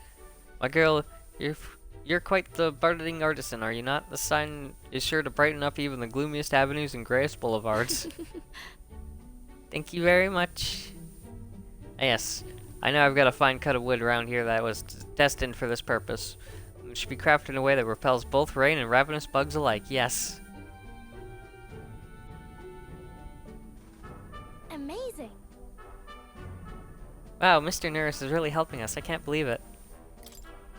My girl, you're quite the budding artisan, are you not? The sign is sure to brighten up even the gloomiest avenues and grayest boulevards. Thank you very much. Yes, I know I've got a fine cut of wood around here that was destined for this purpose. It should be crafted in a way that repels both rain and ravenous bugs alike. Yes. Amazing. Wow, Mr. Norris is really helping us. I can't believe it.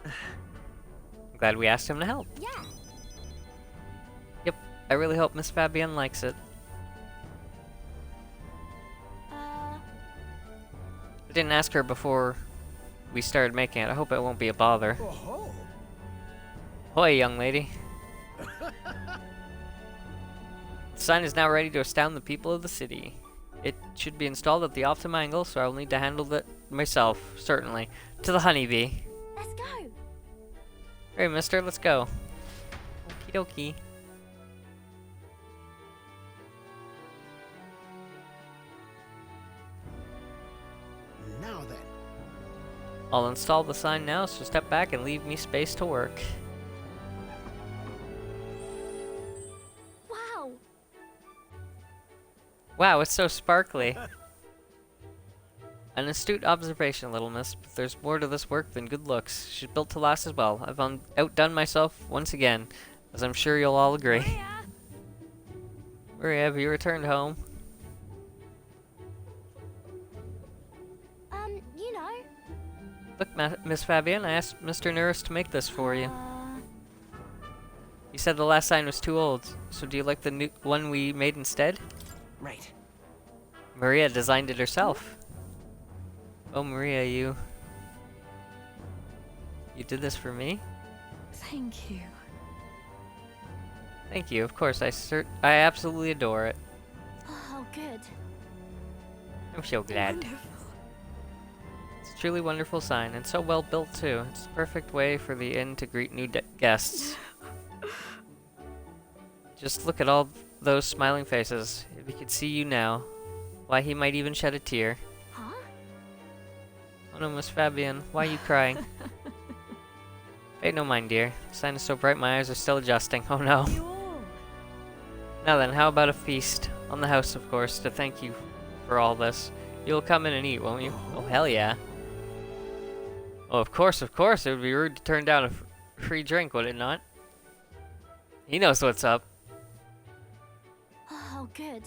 I'm glad we asked him to help. Yeah. Yep, I really hope Miss Fabienne likes it. I didn't ask her before we started making it. I hope it won't be a bother. Oh, Hoy, young lady. The sign is now ready to astound the people of the city. It should be installed at the optimum angle, so I'll need to handle it myself, certainly. To the honeybee. Let's go. Hey, mister, let's go. Okie dokie. now then. I'll install the sign now, so step back and leave me space to work. Wow. Wow, it's so sparkly. An astute observation, little miss, but there's more to this work than good looks. She's built to last as well. I've outdone myself once again, as I'm sure you'll all agree. Maria, have you returned home? Look, Miss Fabian, I asked Mr. Nurse to make this for you. You said the last sign was too old, so do you like the new one we made instead? Right. Maria designed it herself. Oh, Maria, you did this for me? Thank you. Thank you. Of course, I absolutely adore it. Oh, good. I'm so glad. Wonderful. It's a truly wonderful sign, and so well built too. It's the perfect way for the inn to greet new guests. Just look at all those smiling faces. If he could see you now, why, he might even shed a tear. Huh? Oh no, Miss Fabian, why are you crying? Pay no mind, dear. The sign is so bright my eyes are still adjusting. Oh no. Now then, how about a feast? On the house, of course, to thank you for all this. You'll come in and eat, won't you? Oh, hell yeah. Oh, of course, of course. It would be rude to turn down a free drink, would it not? He knows what's up. Oh, good.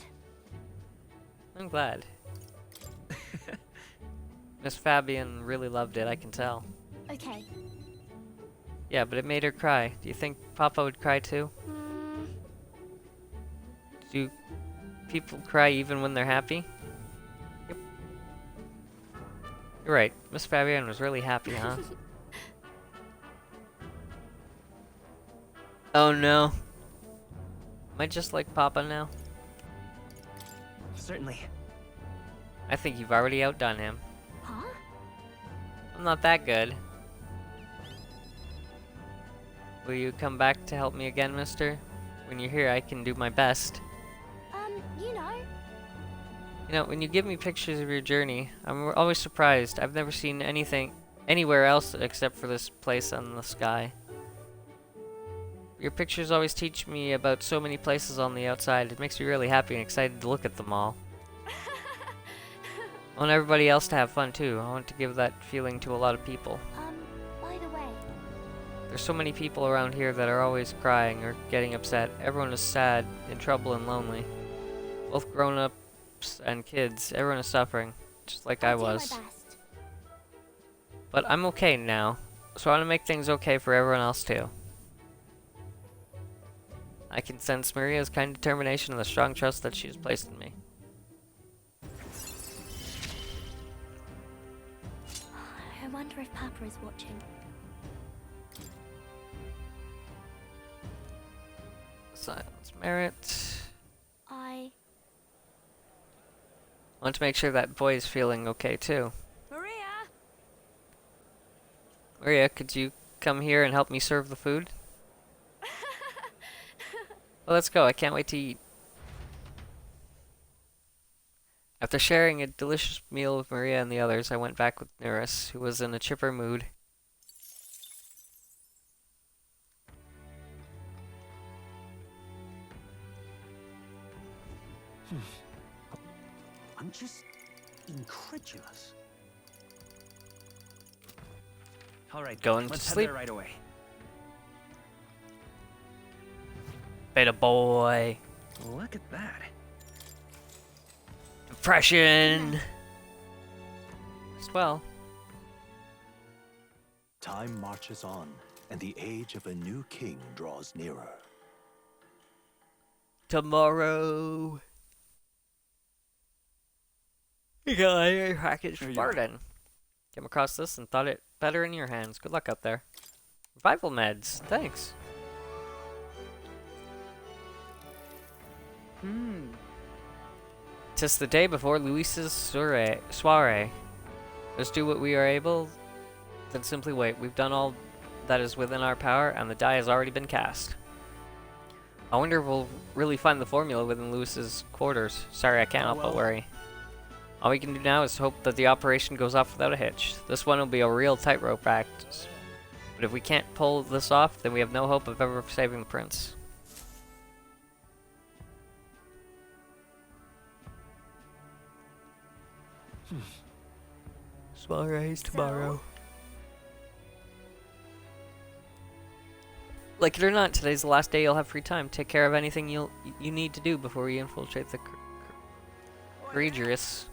I'm glad. Miss Fabian really loved it, I can tell. Okay. Yeah, but it made her cry. Do you think Papa would cry too? Do people cry even when they're happy? Yep. You're right. Miss Fabian was really happy, huh? Oh no. Am I just like Papa now? Certainly. I think you've already outdone him. Huh? I'm not that good. Will you come back to help me again, mister? When you're here, I can do my best. You know. You know, when you give me pictures of your journey, I'm always surprised. I've never seen anything anywhere else except for this place on the sky. Your pictures always teach me about so many places on the outside. It makes me really happy and excited to look at them all. I want everybody else to have fun too. I want to give that feeling to a lot of people. By the way. There's so many people around here that are always crying or getting upset. Everyone is sad, in trouble, and lonely. Both grown-ups and kids. Everyone is suffering, just like I was. Do my best. But I'm okay now, so I want to make things okay for everyone else too. I can sense Maria's kind determination and the strong trust that she has placed in me. I wonder if Papa is watching. Silence merit. I want to make sure that boy is feeling okay too. Maria! Maria, could you come here and help me serve the food? Well, let's go. I can't wait to eat. After sharing a delicious meal with Maria and the others, I went back with Neris, who was in a chipper mood. I'm just incredulous. All right, Going let's to head sleep there right away. Beta boy. Look at that. Depression. Well. Time marches on, and the age of a new king draws nearer. Tomorrow. You got a package There you Spartan. Came across this and thought it better in your hands. Good luck out there. Revival meds. Thanks. Tis the day before Luis's soiree. Let's do what we are able, then simply wait. We've done all that is within our power, and the die has already been cast. I wonder if we'll really find the formula within Luis's quarters. Sorry, I can't help but worry. All we can do now is hope that the operation goes off without a hitch. This one will be a real tightrope act. But if we can't pull this off, then we have no hope of ever saving the prince. Soiree's tomorrow. Like it or not, today's the last day you'll have free time. Take care of anything you need to do before we infiltrate the Egregious.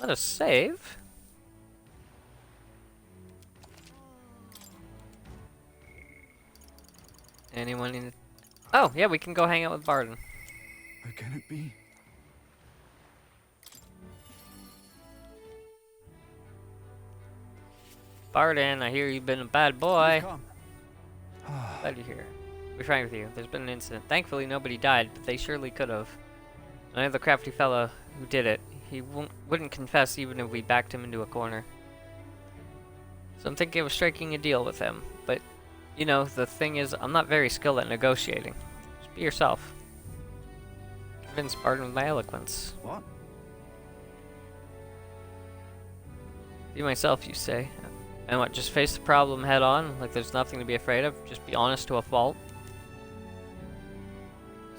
Let us save. Anyone in... Oh, yeah, we can go hang out with Barden. How can it be? Barden, I hear you've been a bad boy. Come. Glad you're here. We're trying with you. There's been an incident. Thankfully, nobody died, but they surely could have. I know the crafty fellow who did it. He wouldn't confess even if we backed him into a corner. So I'm thinking of striking a deal with him. But, you know, the thing is, I'm not very skilled at negotiating. Just be yourself. Convince Barden with my eloquence. What? Be myself, you say. And what, just face the problem head on, like there's nothing to be afraid of? Just be honest to a fault?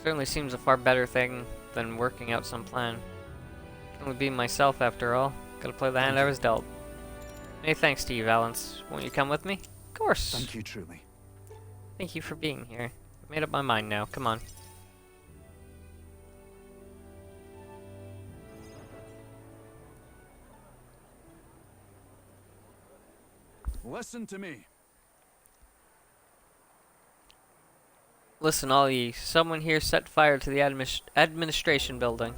Certainly seems a far better thing than working out some plan. Can only be myself after all. Gotta play the hand I was dealt. Many thanks to you, Valance. Won't you come with me? Of course. Thank you, truly. Thank you for being here. I've made up my mind now. Come on. Listen to me. Listen, all ye. Someone here set fire to the administration building.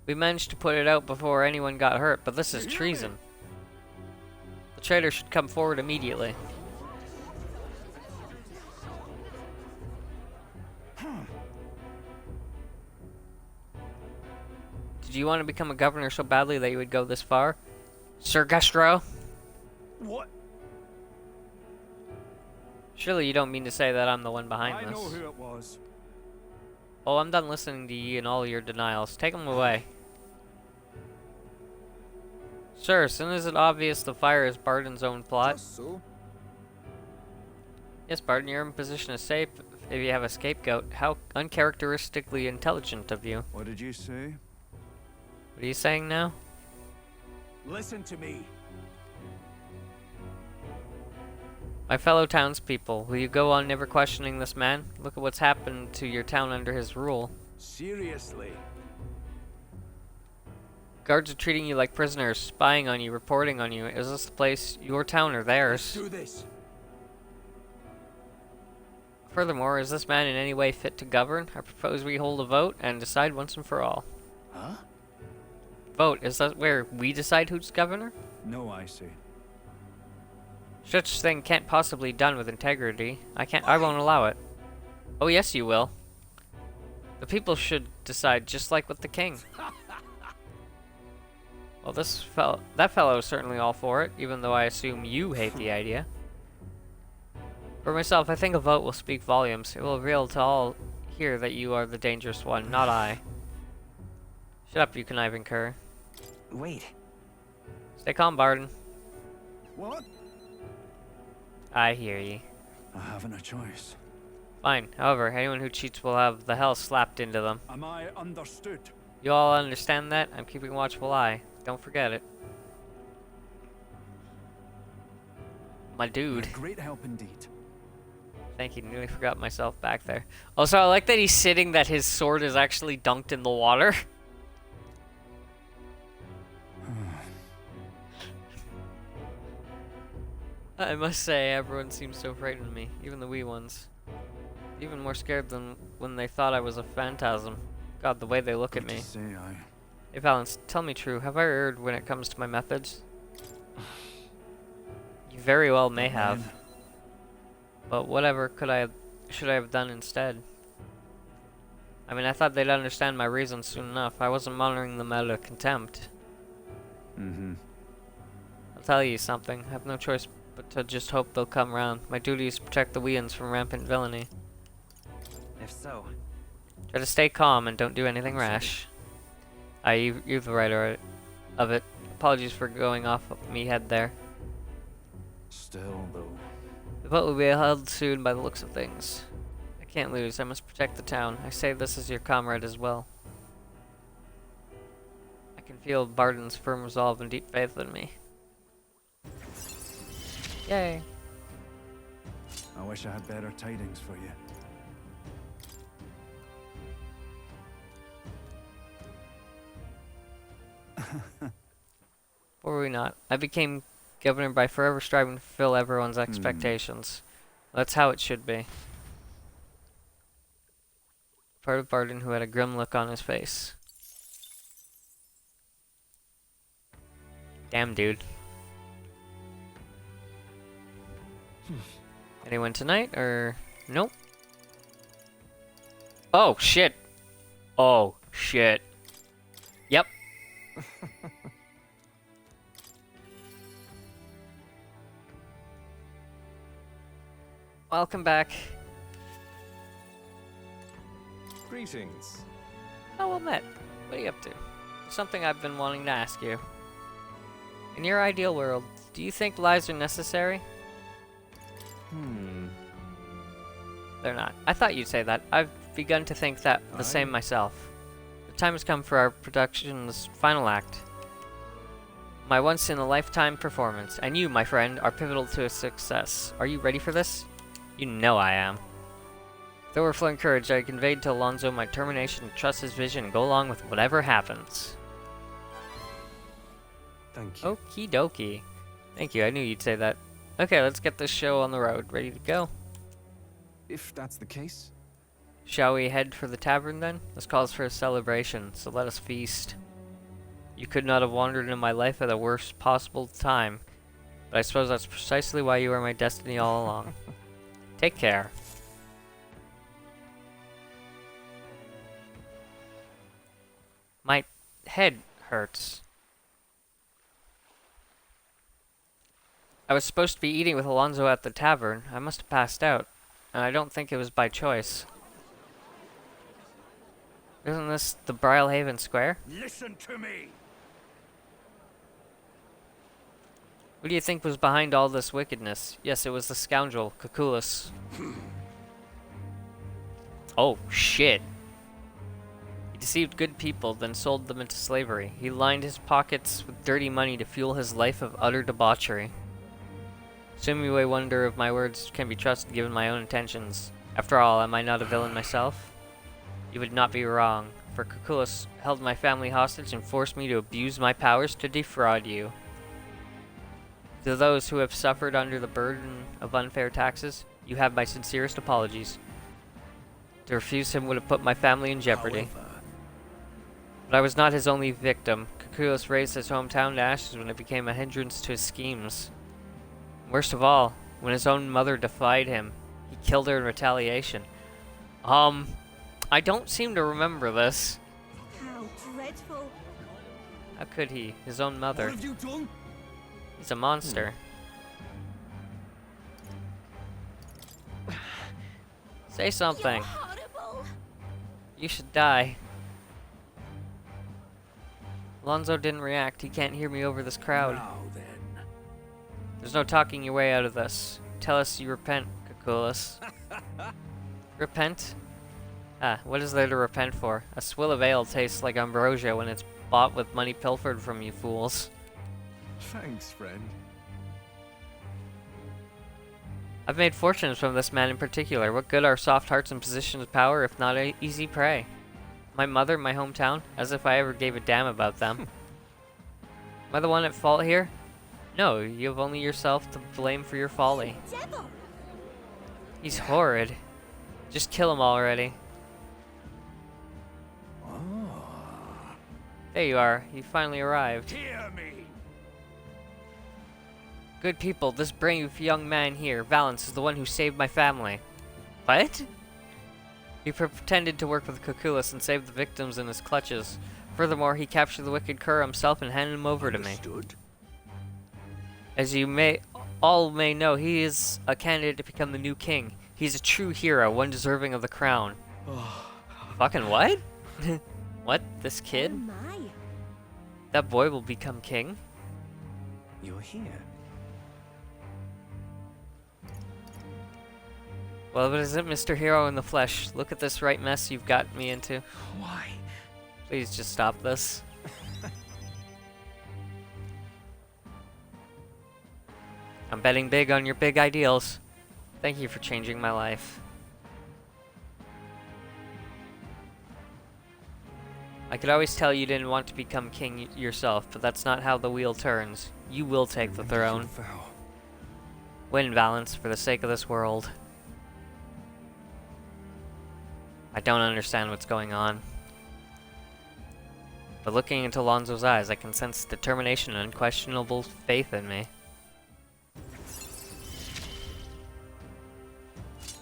We managed to put it out before anyone got hurt, but this is treason. The traitor should come forward immediately. Did you want to become a governor so badly that you would go this far? Sir Gastro? What? Surely you don't mean to say that I'm the one behind I this. know who it was. Oh, I'm done listening to ye and all your denials. Take them away. Sir, isn't it obvious the fire is Barden's own plot? Just so. Yes, Barden, you're in position to save if you have a scapegoat. How uncharacteristically intelligent of you. What did you say? What are you saying now? Listen to me. My fellow townspeople, will you go on never questioning this man? Look at what's happened to your town under his rule. Seriously. Guards are treating you like prisoners, spying on you, reporting on you. Is this the place, your town, or theirs? Do this. Furthermore, is this man in any way fit to govern? I propose we hold a vote and decide once and for all. Huh? Vote, is that where we decide who's governor? No, I see. Such thing can't possibly be done with integrity. I won't allow it. Oh yes, you will. The people should decide just like with the king. Well, that fellow is certainly all for it, even though I assume you hate the idea. For myself, I think a vote will speak volumes. It will reveal to all here that you are the dangerous one, not I. Shut up, you conniving cur. Wait. Stay calm, Barden. What? I hear ye. I haven't a choice. Fine. However, anyone who cheats will have the hell slapped into them. Am I understood? You all understand that? I'm keeping a watchful eye. Don't forget it. My dude. A great help indeed. Thank you. Nearly forgot myself back there. Also, I like that he's sitting that his sword is actually dunked in the water. I must say, everyone seems so frightened of me, even the wee ones. Even more scared than when they thought I was a phantasm. God, the way they look at me. Hey, Valance, tell me true, have I erred when it comes to my methods? You very well may have. But whatever should I have done instead? I mean, I thought they'd understand my reasons soon enough. I wasn't monitoring them out of contempt. Mm-hmm. I'll tell you something. I have no choice but to just hope they'll come round. My duty is to protect the Weans from rampant villainy. If so. Try to stay calm and don't do anything rash. You're the writer of it. Apologies for going off me head there. Still, though. The vote will be held soon by the looks of things. I can't lose. I must protect the town. I say this as your comrade as well. I can feel Barden's firm resolve and deep faith in me. Yay. I wish I had better tidings for you. Or we not. I became governor by forever striving to fulfill everyone's expectations. That's how it should be. Part of Barden who had a grim look on his face. Damn, dude. Anyone tonight, or... Nope. Oh, shit. Oh, shit. Yep. Welcome back. Greetings. Oh, well met. What are you up to? Something I've been wanting to ask you. In your ideal world, do you think lies are necessary? They're not. I thought you'd say that. I've begun to think that the same myself. The time has come for our production's final act. My once-in-a-lifetime performance. And you, my friend, are pivotal to its success. Are you ready for this? You know I am. With overflowing courage, I conveyed to Alonso my determination to trust his vision and go along with whatever happens. Thank you. Okie dokie. Thank you, I knew you'd say that. Okay, let's get this show on the road. Ready to go? If that's the case. Shall we head for the tavern then? This calls for a celebration, so let us feast. You could not have wandered into my life at the worst possible time, but I suppose that's precisely why you are my destiny all along. Take care. My head hurts. I was supposed to be eating with Alonso at the tavern. I must have passed out, and I don't think it was by choice. Isn't this the Brylehaven Square? Listen to me. What do you think was behind all this wickedness? Yes, it was the scoundrel, Cuculus. Oh, shit. He deceived good people, then sold them into slavery. He lined his pockets with dirty money to fuel his life of utter debauchery. Soon you may wonder if my words can be trusted given my own intentions. After all, am I not a villain myself? You would not be wrong, for Cuculus held my family hostage and forced me to abuse my powers to defraud you. To those who have suffered under the burden of unfair taxes, you have my sincerest apologies. To refuse him would have put my family in jeopardy. But I was not his only victim. Cuculus raised his hometown to ashes when it became a hindrance to his schemes. Worst of all, when his own mother defied him, he killed her in retaliation. I don't seem to remember this. How dreadful. How could he? His own mother. What have you done? He's a monster. Say something. You're horrible. You should die. Alonso didn't react. He can't hear me over this crowd. Now then. There's no talking your way out of this. Tell us you repent, Cuculus. Repent? Ah, what is there to repent for? A swill of ale tastes like ambrosia when it's bought with money pilfered from you fools. Thanks, friend. I've made fortunes from this man in particular. What good are soft hearts and positions of power if not a easy prey? My mother, my hometown, as if I ever gave a damn about them. Am I the one at fault here? No, you have only yourself to blame for your folly. Devil. He's horrid. Just kill him already. There you are. You finally arrived. Hear me. Good people, this brave young man here, Valence, is the one who saved my family. What? He pretended to work with Cuculus and saved the victims in his clutches. Furthermore, he captured the wicked cur himself and handed him over to me. Understood. As you all may know, he is a candidate to become the new king. He's a true hero, one deserving of the crown. Fucking what? What? This kid? Oh my. That boy will become king? You're here. Well, but isn't Mr. Hero in the flesh? Look at this right mess you've got me into. Why? Please just stop this. I'm betting big on your big ideals. Thank you for changing my life. I could always tell you didn't want to become king yourself, but that's not how the wheel turns. You will take the throne. Win, Valance, for the sake of this world. I don't understand what's going on. But looking into Alonso's eyes, I can sense determination and unquestionable faith in me.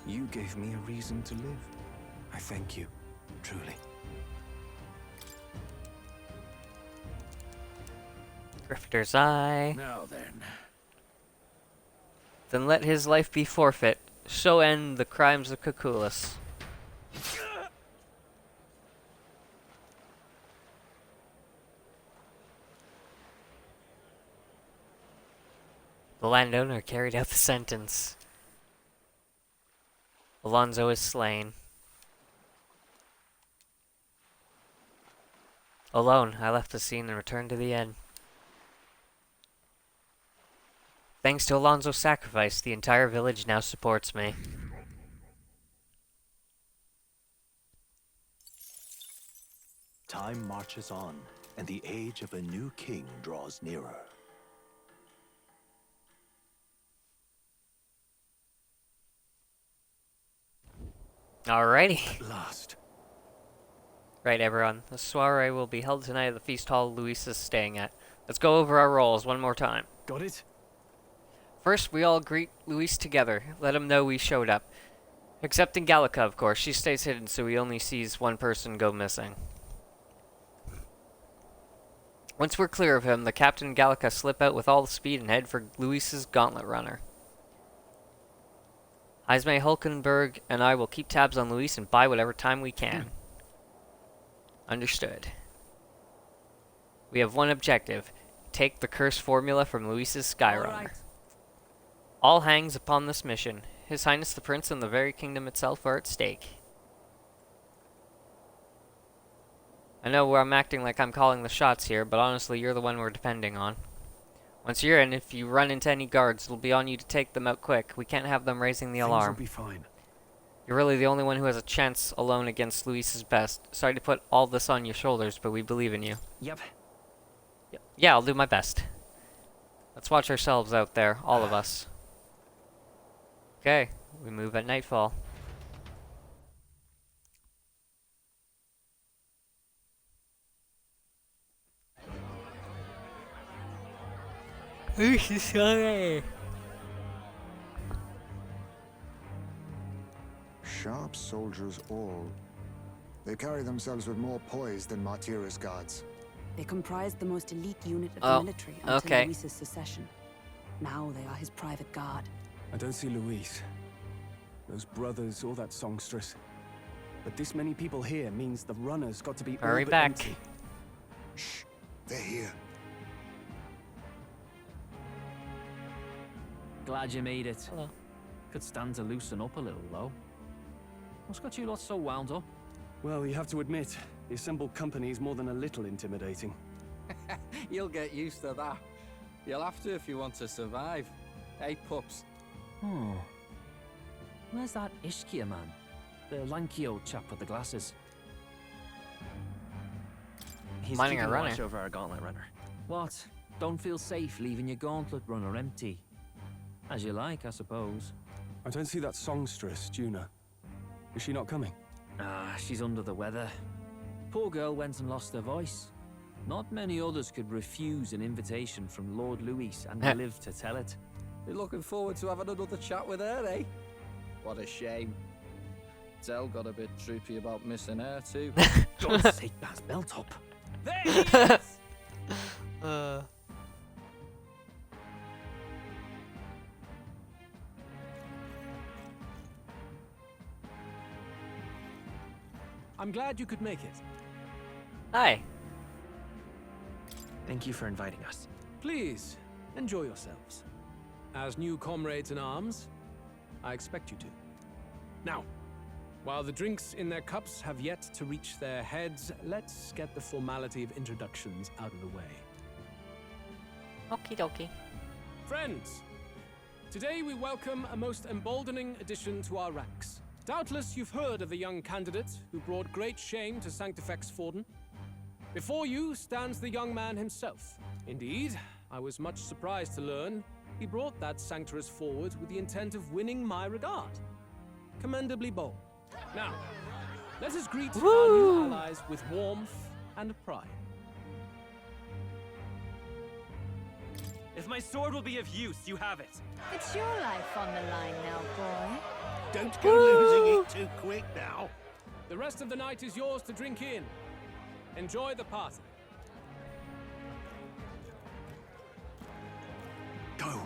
You gave me a reason to live. I thank you, truly. Grifter's eye. Now then. Then let his life be forfeit. So end the crimes of Cucullus. The landowner carried out the sentence. Alonso is slain. Alone, I left the scene and returned to the inn. Thanks to Alonso's sacrifice, the entire village now supports me. Time marches on, and the age of a new king draws nearer. Alrighty. At last. Right, everyone. The soiree will be held tonight at the feast hall Luis is staying at. Let's go over our roles one more time. Got it? First, we all greet Luis together. Let him know we showed up. Excepting Gallica, of course. She stays hidden, so he only sees one person go missing. Once we're clear of him, the captain and Gallica slip out with all the speed and head for Luis's gauntlet runner. Ismay Hulkenberg and I will keep tabs on Luis and buy whatever time we can. Understood. We have one objective. Take the curse formula from Luis's Skyrunner. All hangs upon this mission. His Highness the Prince and the very kingdom itself are at stake. I know where I'm acting like I'm calling the shots here, but honestly, you're the one we're depending on. Once you're in, if you run into any guards, it'll be on you to take them out quick. We can't have them raising the alarm. Things will be fine. You're really the only one who has a chance alone against Luis's best. Sorry to put all this on your shoulders, but we believe in you. Yep. Yeah, I'll do my best. Let's watch ourselves out there, all of us. Okay, we move at nightfall. Soiree. Sharp soldiers all. They carry themselves with more poise than Martira's guards. They comprised the most elite unit of Oh, the military until okay. Luis's secession. Now they are his private guard. I don't see Luis. Those brothers or that songstress. But this many people here means the runner's got to be all Hurry but back. empty. Shh, they're here. Glad you made it. Hello. Could stand to loosen up a little, though. What's got you lot so wound up? Well, you have to admit, the assembled company is more than a little intimidating. You'll get used to that. You'll have to if you want to survive. Hey, pups. Hmm. Where's that Ishkia man? The lanky old chap with the glasses. He's minding keeping our runner. watch over our gauntlet runner. What? Don't feel safe leaving your gauntlet runner empty? As you like, I suppose. I don't see that songstress, Juna. Is she not coming? Ah, she's under the weather. Poor girl went and lost her voice. Not many others could refuse an invitation from Lord Luis and live to tell it. You're looking forward to having another chat with her, eh? What a shame. Zell got a bit droopy about missing her, too. God's sake, that's belt up. There he is! I'm glad you could make it. Hi. Thank you for inviting us. Please, enjoy yourselves. As new comrades in arms, I expect you to. Now, while the drinks in their cups have yet to reach their heads, let's get the formality of introductions out of the way. Okie dokie. Friends, today we welcome a most emboldening addition to our ranks. Doubtless you've heard of the young candidate who brought great shame to Sanctifex Forden. Before you stands the young man himself. Indeed, I was much surprised to learn he brought that sanctuary forward with the intent of winning my regard. Commendably bold. Now, let us greet our new allies with warmth and pride. If my sword will be of use, you have it. It's your life on the line now, boy. Don't go losing it too quick now. The rest of the night is yours to drink in. Enjoy the party. Go.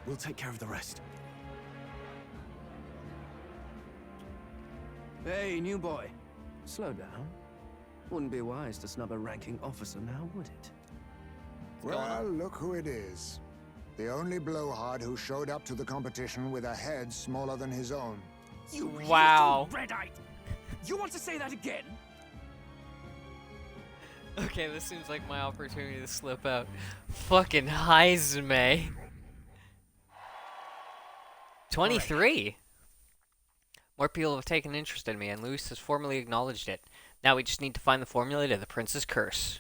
We'll take care of the rest. Hey, new boy. Slow down. Wouldn't be wise to snub a ranking officer now, would it? Well, look who it is. The only blowhard who showed up to the competition with a head smaller than his own. You Wow. little red-eyed! You want to say that again? Okay, this seems like my opportunity to slip out. Fucking Heisme. 23. More people have taken interest in me, and Luis has formally acknowledged it. Now we just need to find the formula to the Prince's Curse.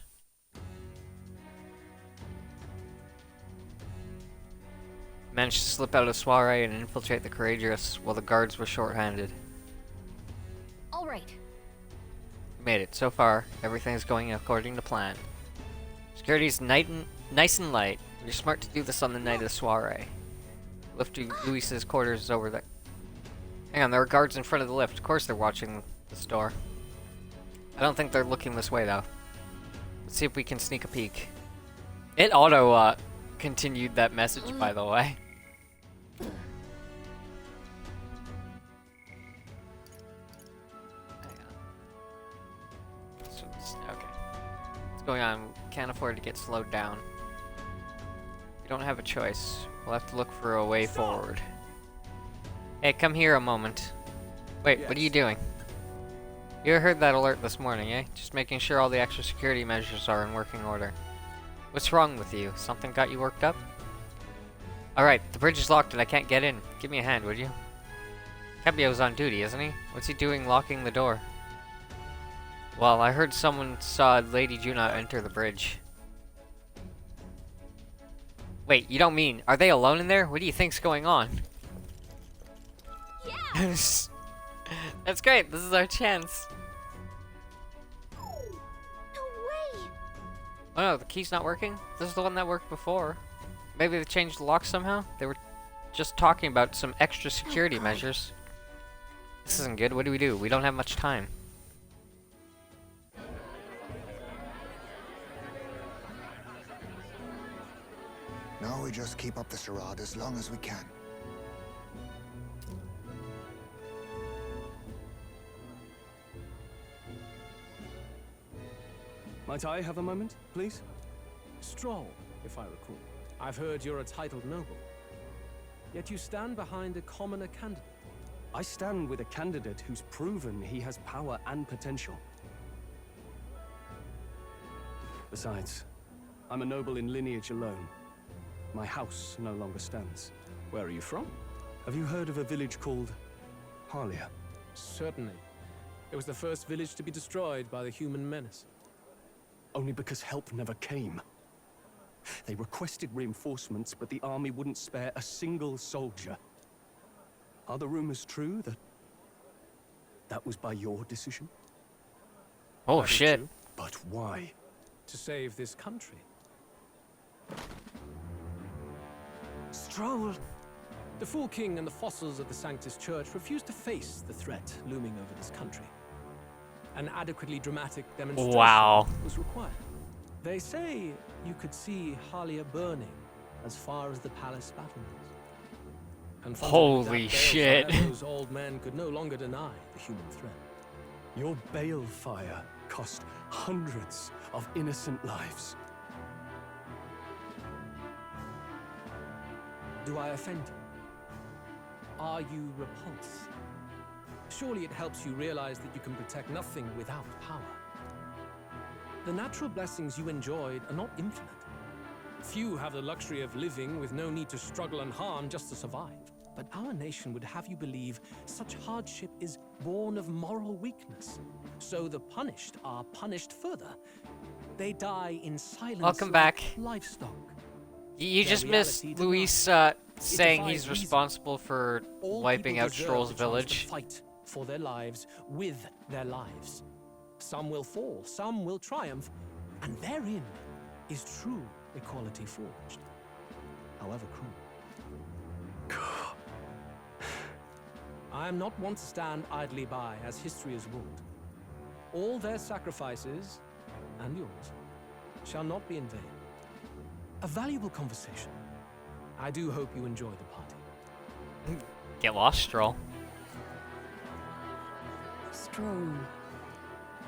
Managed to slip out of soiree and infiltrate the Courageous while the guards were short-handed. All right. We made it. So far, everything's going according to plan. Security's nice and light. You're smart to do this on the night of the soiree. Lift to Luis's quarters is over there. Hang on, there are guards in front of the lift. Of course they're watching the store. I don't think they're looking this way, though. Let's see if we can sneak a peek. It auto, continued that message, by the way. Okay. What's going on? Can't afford to get slowed down. We don't have a choice. We'll have to look for a way forward. Hey, come here a moment. Wait, what are you doing? You heard that alert this morning, eh? Just making sure all the extra security measures are in working order. What's wrong with you? Something got you worked up? Alright, the bridge is locked and I can't get in. Give me a hand, would you? Cabio's on duty, isn't he? What's he doing locking the door? Well, I heard someone saw Lady Juna enter the bridge. Wait, you don't mean, are they alone in there? What do you think's going on? Yeah! That's great, this is our chance. No way! Oh no, the key's not working? This is the one that worked before. Maybe they changed the lock somehow? They were just talking about some extra security measures. This isn't good, what do? We don't have much time. Now we just keep up the charade as long as we can. Might I have a moment, please? Stroll, if I recall. I've heard you're a titled noble. Yet you stand behind a commoner candidate. I stand with a candidate who's proven he has power and potential. Besides, I'm a noble in lineage alone. My house no longer stands. Where are you from? Have you heard of a village called Harlia? Certainly. It was the first village to be destroyed by the human menace. Only because help never came. They requested reinforcements, but the army wouldn't spare a single soldier. Are the rumors true that was by your decision? Oh shit. But why? To save this country. Stroll! The Fool King and the fossils of the Sanctus Church refused to face the threat looming over this country. An adequately dramatic demonstration was required. They say you could see Harlia burning as far as the palace battlements. Holy shit. Those old men could no longer deny the human threat. Your balefire cost hundreds of innocent lives. Do I offend you? Are you repulsed? Surely it helps you realize that you can protect nothing without power. The natural blessings you enjoyed are not infinite. Few have the luxury of living with no need to struggle and harm just to survive. But our nation would have you believe such hardship is born of moral weakness. So the punished are punished further. They die in silence. Welcome like back. livestock. You Their just missed reality Luis saying defies he's reason. responsible for All wiping people out deserve Stroll's the chance to village. fight for their lives with their lives. Some will fall, some will triumph, and therein is true equality forged, however cruel. I am not one to stand idly by as history is wrought. All their sacrifices, and yours, shall not be in vain. A valuable conversation. I do hope you enjoy the party. Get lost, Stroll. Stroll.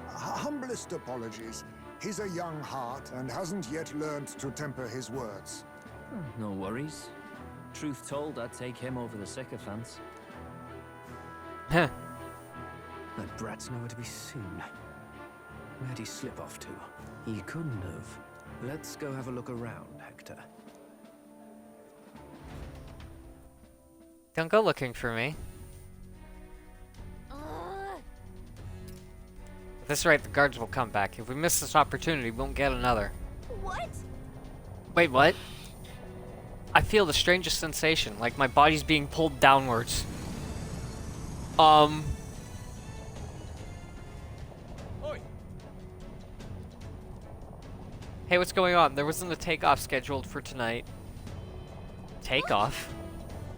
Humblest apologies. He's a young heart and hasn't yet learned to temper his words. No worries. Truth told, I'd take him over the sycophants. Huh. That brat's nowhere to be seen. Where'd he slip off to? He couldn't have. Let's go have a look around, Hector. Don't go looking for me. At this rate, the guards will come back. If we miss this opportunity, we won't get another. What? Wait, what? I feel the strangest sensation, like my body's being pulled downwards. Oi. Hey, what's going on? There wasn't a takeoff scheduled for tonight. Takeoff?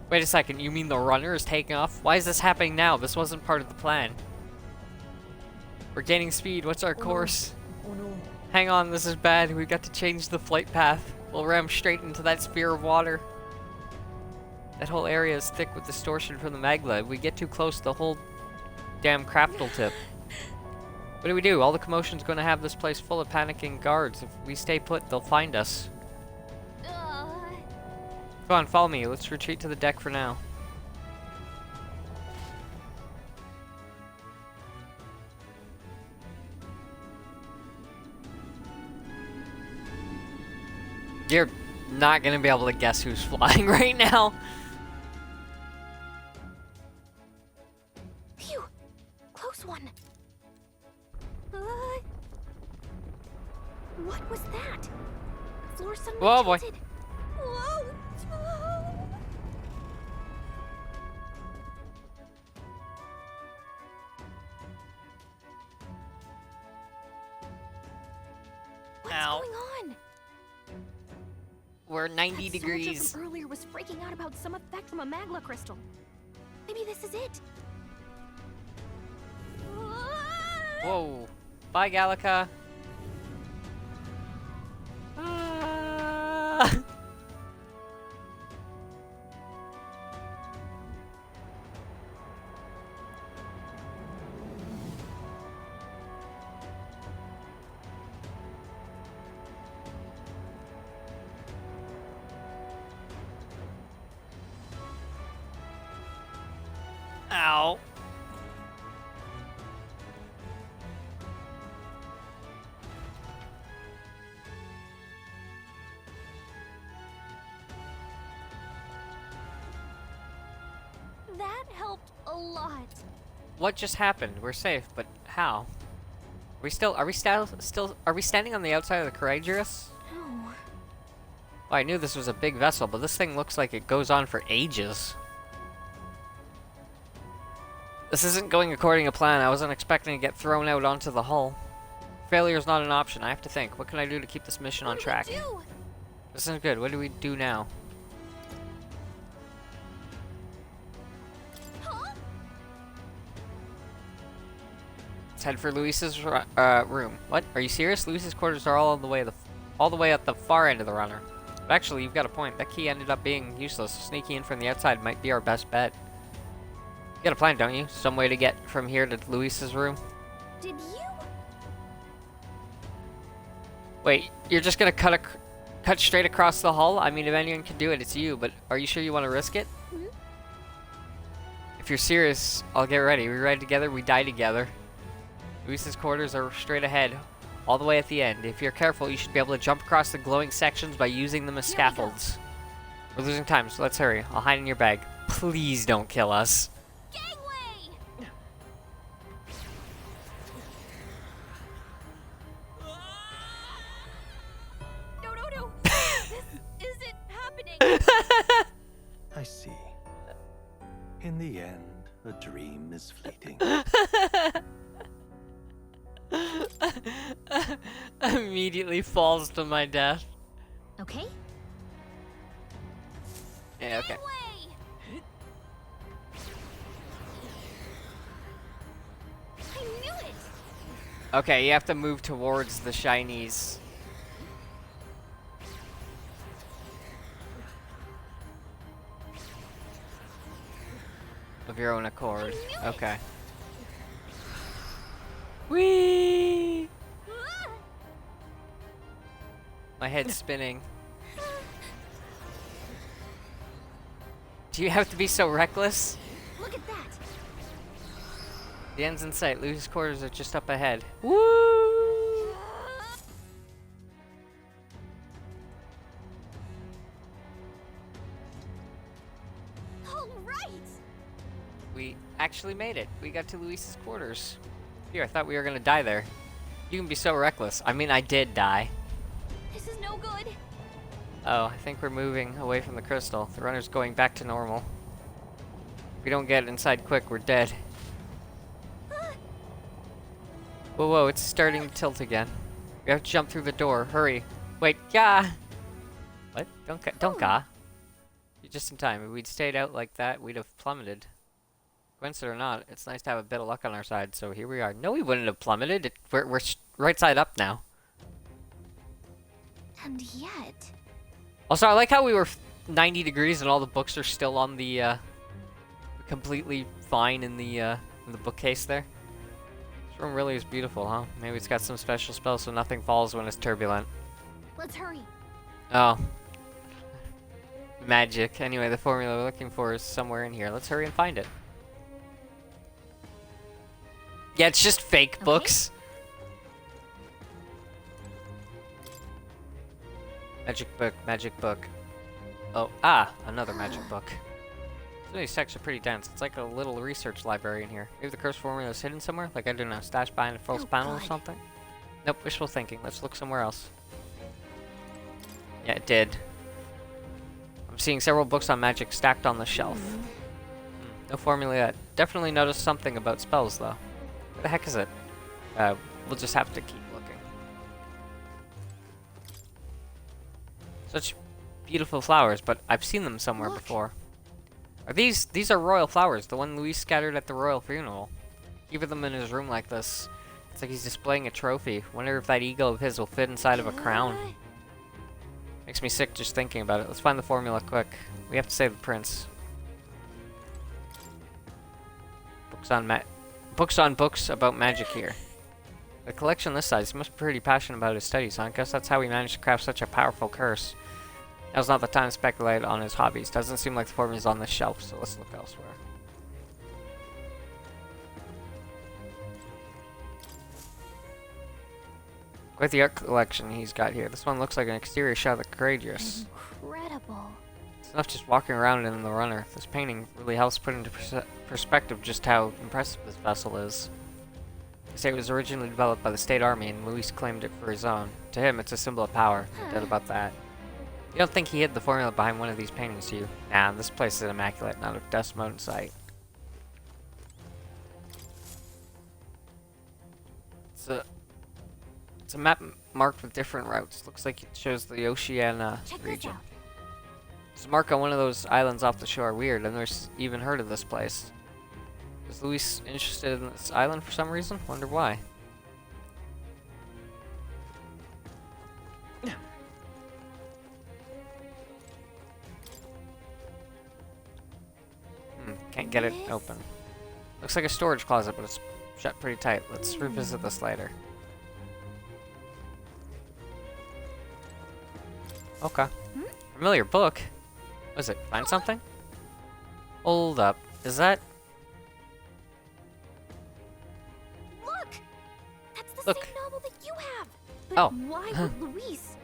Wait a second, you mean the runner is taking off? Why is this happening now? This wasn't part of the plan. We're gaining speed. What's our course? Oh no. Hang on, this is bad. We've got to change the flight path. We'll ram straight into that sphere of water. That whole area is thick with distortion from the magma. If we get too close, the whole damn craft will tip. What do we do? All the commotion's going to have this place full of panicking guards. If we stay put, they'll find us. Come on, follow me. Let's retreat to the deck for now. You're not going to be able to guess who's flying right now. Phew! Close one. What was that? Floor suddenly Whoa, boy. tilted. Whoa! What's Ow. going on? We're 90 That degrees. soldier from earlier was freaking out about some effect from a magma crystal. Maybe this is it. Whoa. Bye, Gallica. Ah. Ow. That helped a lot. What just happened? We're safe, but how? Are we standing on the outside of the Courageous? No. Well, I knew this was a big vessel, but this thing looks like it goes on for ages. This isn't going according to plan. I wasn't expecting to get thrown out onto the hull. Failure is not an option. I have to think. What can I do to keep this mission on track? What do we do? This isn't good. What do we do now? Huh? Let's head for Luis's room. What? Are you serious? Luis's quarters are all the way at the far end of the runner. But actually, you've got a point. That key ended up being useless. Sneaking in from the outside might be our best bet. You got a plan, don't you? Some way to get from here to Luis's room? Did you? Wait, you're just gonna cut straight across the hull? I mean, if anyone can do it, it's you, but are you sure you want to risk it? Hmm? If you're serious, I'll get ready. We ride together, we die together. Luis's quarters are straight ahead, all the way at the end. If you're careful, you should be able to jump across the glowing sections by using them as scaffolds. We're losing time, so let's hurry. I'll hide in your bag. Please don't kill us. Gangway! I see. In the end, a dream is fleeting. Immediately falls to my death. Okay? Yeah, okay. I knew it! Okay, you have to move towards the shinies. Of your own accord. Okay. Whee! My head's spinning. Do you have to be so reckless? Look at that! The end's in sight. Lucy's quarters are just up ahead. Woo! All right! We actually made it. We got to Luis's quarters. Here, I thought we were gonna die there. You can be so reckless. I mean, I did die. This is no good. Oh, I think we're moving away from the crystal. The runner's going back to normal. If we don't get inside quick, we're dead. Whoa, whoa, it's starting to tilt again. We have to jump through the door. Hurry. Wait, gah! What? Don't gah. You're just in time. If we'd stayed out like that, we'd have plummeted. Coincidence or not, it's nice to have a bit of luck on our side, so here we are. No, we wouldn't have plummeted. We're right side up now. And yet... Also, I like how we were 90 degrees and all the books are still on the, completely fine in the bookcase there. This room really is beautiful, huh? Maybe it's got some special spell so nothing falls when it's turbulent. Let's hurry. Oh. Magic. Anyway, the formula we're looking for is somewhere in here. Let's hurry and find it. Yeah, it's just fake books. Magic book, magic book. Oh, another magic book. Some of these texts are pretty dense. It's like a little research library in here. Maybe the curse formula is hidden somewhere? Like, I don't know, stashed behind a false panel or something? Nope, wishful thinking. Let's look somewhere else. Yeah, it did. I'm seeing several books on magic stacked on the shelf. No formula yet. Definitely noticed something about spells, though. Where the heck is it? We'll just have to keep looking. Such beautiful flowers, but I've seen them somewhere before. Are these are royal flowers, the one Luis scattered at the royal funeral. Keeping them in his room like this. It's like he's displaying a trophy. Wonder if that eagle of his will fit inside of a crown. Makes me sick just thinking about it. Let's find the formula quick. We have to save the prince. Books on books about magic here. A collection this size, he must be pretty passionate about his studies, huh? I guess that's how he managed to craft such a powerful curse. Now's not the time to speculate on his hobbies. Doesn't seem like the formula's on this shelf, so let's look elsewhere. Quite the art collection he's got here. This one looks like an exterior shot of the Courageous. Incredible. It's enough just walking around in the runner. This painting really helps put into perspective just how impressive this vessel is. They say it was originally developed by the state army and Luis claimed it for his own. To him, it's a symbol of power. No doubt about that. You don't think he hid the formula behind one of these paintings, do you? Nah, this place is immaculate, not a dust mote in sight. It's a map marked with different routes. Looks like it shows the Oceania region. It's a mark on one of those islands off the shore. Weird, I've never even heard of this place. Is Luis interested in this island for some reason? Wonder why. Can't get it open. Looks like a storage closet, but it's shut pretty tight. Let's revisit this later. Okay. Familiar book? What is it? Find something? Hold up. Is that... Look! That's the same novel that you have! But Oh. why would Luis?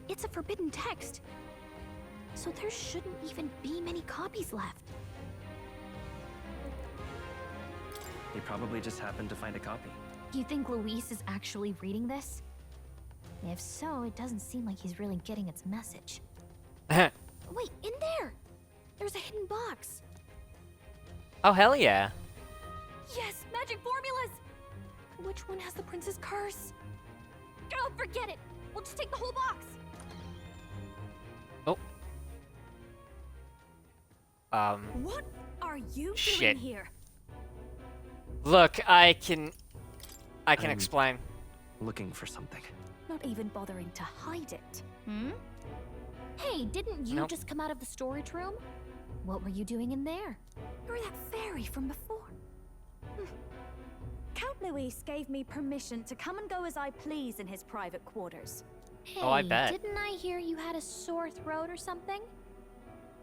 It's a forbidden text. So there shouldn't even be many copies left. They probably just happened to find a copy. You think Luis is actually reading this? If so, it doesn't seem like he's really getting its message. Wait, in there! There's a hidden box. Oh, hell yeah. Yes, magic formulas! Which one has the prince's curse? Oh, forget it! We'll just take the whole box! Oh. What are you Shit. doing here? Look, I can explain. Looking for something. Not even bothering to hide it. Hmm? Hey, didn't you just come out of the storage room? What were you doing in there? You're that fairy from before. Count Luis gave me permission to come and go as I please in his private quarters. Hey, Oh, I bet. didn't I hear you had a sore throat or something?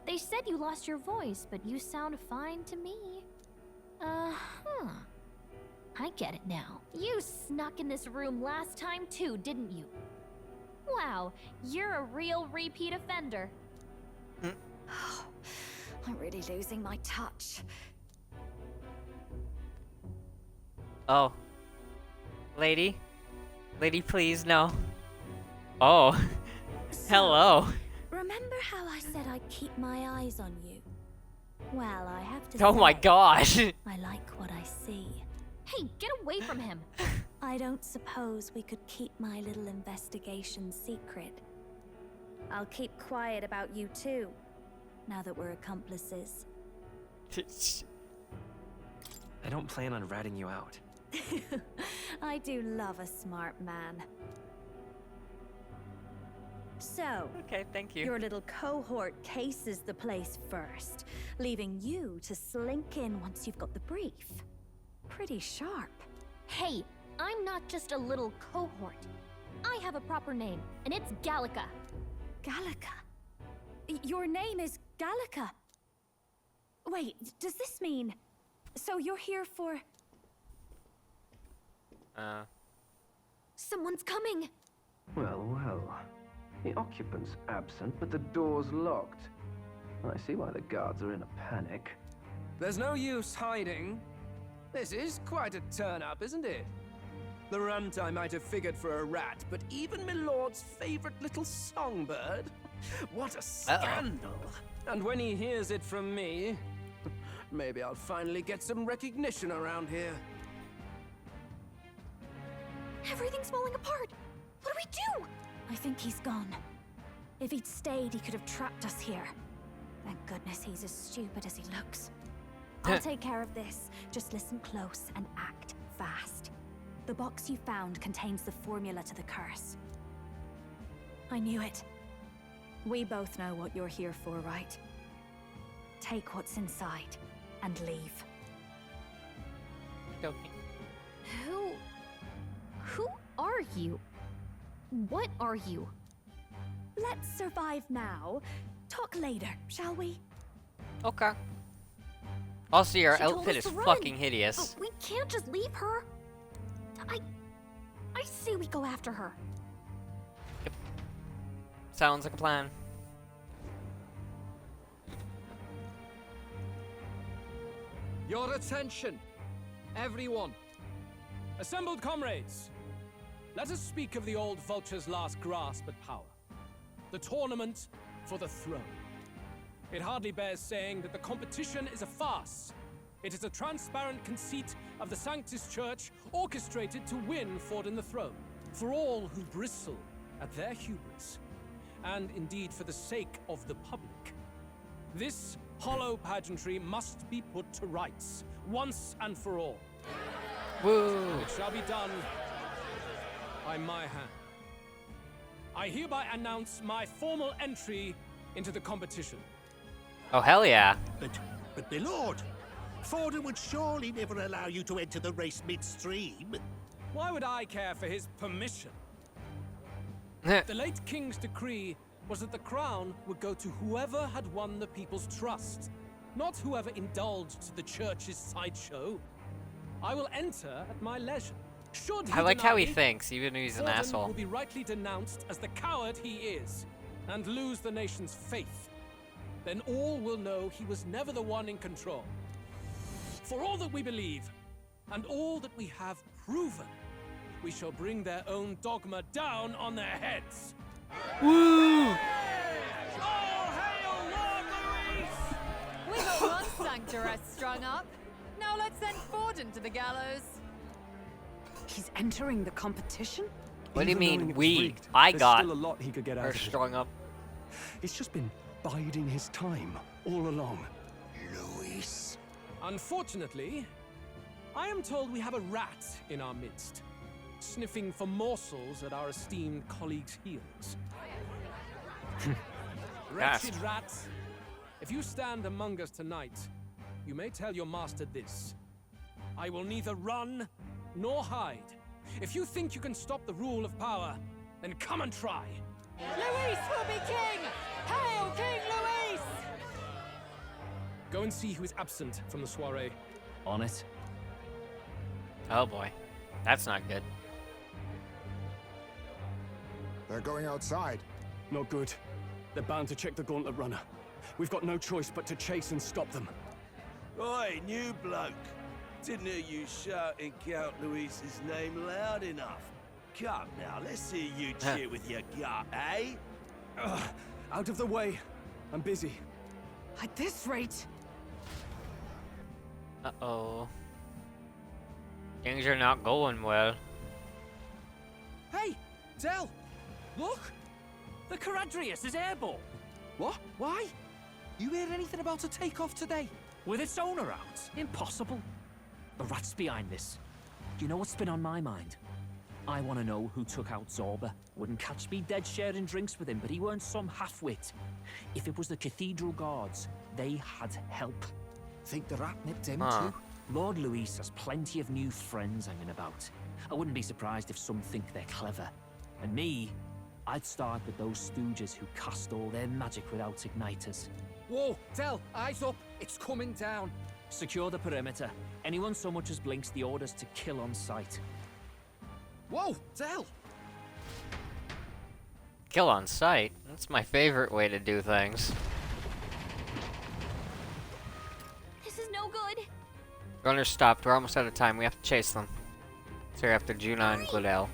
They said you lost your voice, but you sound fine to me. Uh-huh. I get it now. You snuck in this room last time too, didn't you? Wow, you're a real repeat offender. I'm really losing my touch. Oh. Lady? Lady, please, no. Oh. Hello. Remember how I said I'd keep my eyes on you? Well, I have to Oh say, my gosh. I like what I see. Hey, get away from him. I don't suppose we could keep my little investigation secret. I'll keep quiet about you too, now that we're accomplices. I don't plan on ratting you out. I do love a smart man. So, Okay, thank you. your little cohort cases the place first, leaving you to slink in once you've got the brief. Pretty sharp. Hey, I'm not just a little cohort. I have a proper name, and it's Gallica. Gallica? Your name is Gallica? Wait, does this mean... So you're here for... Someone's coming! Well, well. The occupant's absent, but the door's locked. I see why the guards are in a panic. There's no use hiding. This is quite a turn-up, isn't it? The runt I might have figured for a rat, but even my lord's favorite little songbird? What a scandal! And when he hears it from me, maybe I'll finally get some recognition around here. Everything's falling apart! What do we do? I think he's gone. If he'd stayed, he could have trapped us here. Thank goodness he's as stupid as he looks. I'll take care of this. Just listen close and act fast. The box you found contains the formula to the curse. I knew it. We both know what you're here for, right? Take what's inside and leave. Okay. Who are you? What are you? Let's survive now. Talk later, shall we? Okay. Also, your She told outfit us is to run. fucking hideous. But we can't just leave her. I say we go after her. Sounds like a plan. Your attention, everyone. Assembled comrades, let us speak of the old vulture's last grasp at power. The tournament for the throne. It hardly bears saying that the competition is a farce. It is a transparent conceit of the Sanctus Church orchestrated to win Ford in the throne. For all who bristle at their hubris, and indeed for the sake of the public. This hollow pageantry must be put to rights, once and for all. Woo! It shall be done by my hand. I hereby announce my formal entry into the competition. Oh, hell yeah. But my lord, Forden would surely never allow you to enter the race midstream. Why would I care for his permission? The late king's decree was that the crown would go to whoever had won the people's trust, not whoever indulged the church's sideshow. I will enter at my leisure. Should he I like deny how he me, thinks, even though he's an Forden asshole. will be rightly denounced as the coward he is, and lose the nation's faith. Then all will know he was never the one in control. For all that we believe, and all that we have proven, we shall bring their own dogma down on their heads. Woo! All hail sanctuary strung up. Now let's send Forden to the gallows. He's entering the competition? What do you Even knowing mean it was we? rigged, I there's got still a lot he could get out her of it. strung up. He's just been biding his time all along. Luis. Unfortunately, I am told we have a rat in our midst, sniffing for morsels at our esteemed colleagues' heels. Wretched rat, if you stand among us tonight, you may tell your master this. I will neither run nor hide. If you think you can stop the rule of power, then come and try. Luis will be king! Hail King Luis! Go and see who is absent from the soiree. On it. Oh boy, that's not good. They're going outside. Not good. They're bound to check the gauntlet runner. We've got no choice but to chase and stop them. Oi, new bloke. Didn't hear you shouting Count Luis's name loud enough. Come now, let's hear you cheer with your gut, eh? Out of the way. I'm busy. At this rate... Uh-oh. Things are not going well. Hey, Del! Look! The Caradrius is airborne! What? Why? You heard anything about a takeoff today? With its owner out? Impossible. The rat's behind this. Do you know what's been on my mind? I want to know who took out Zorba. Wouldn't catch me dead sharing drinks with him, but he weren't some half-wit. If it was the Cathedral Guards, they had help. Think the rat nipped him too? Lord Luis has plenty of new friends hanging about. I wouldn't be surprised if some think they're clever. And me, I'd start with those stooges who cast all their magic without igniters. Whoa, Del, eyes up, it's coming down. Secure the perimeter. Anyone so much as blinks, the orders to kill on sight. Whoa, Del! Kill on sight? That's my favorite way to do things. This is no good. Runners stopped. We're almost out of time. We have to chase them. So you're after Juna and Glidell.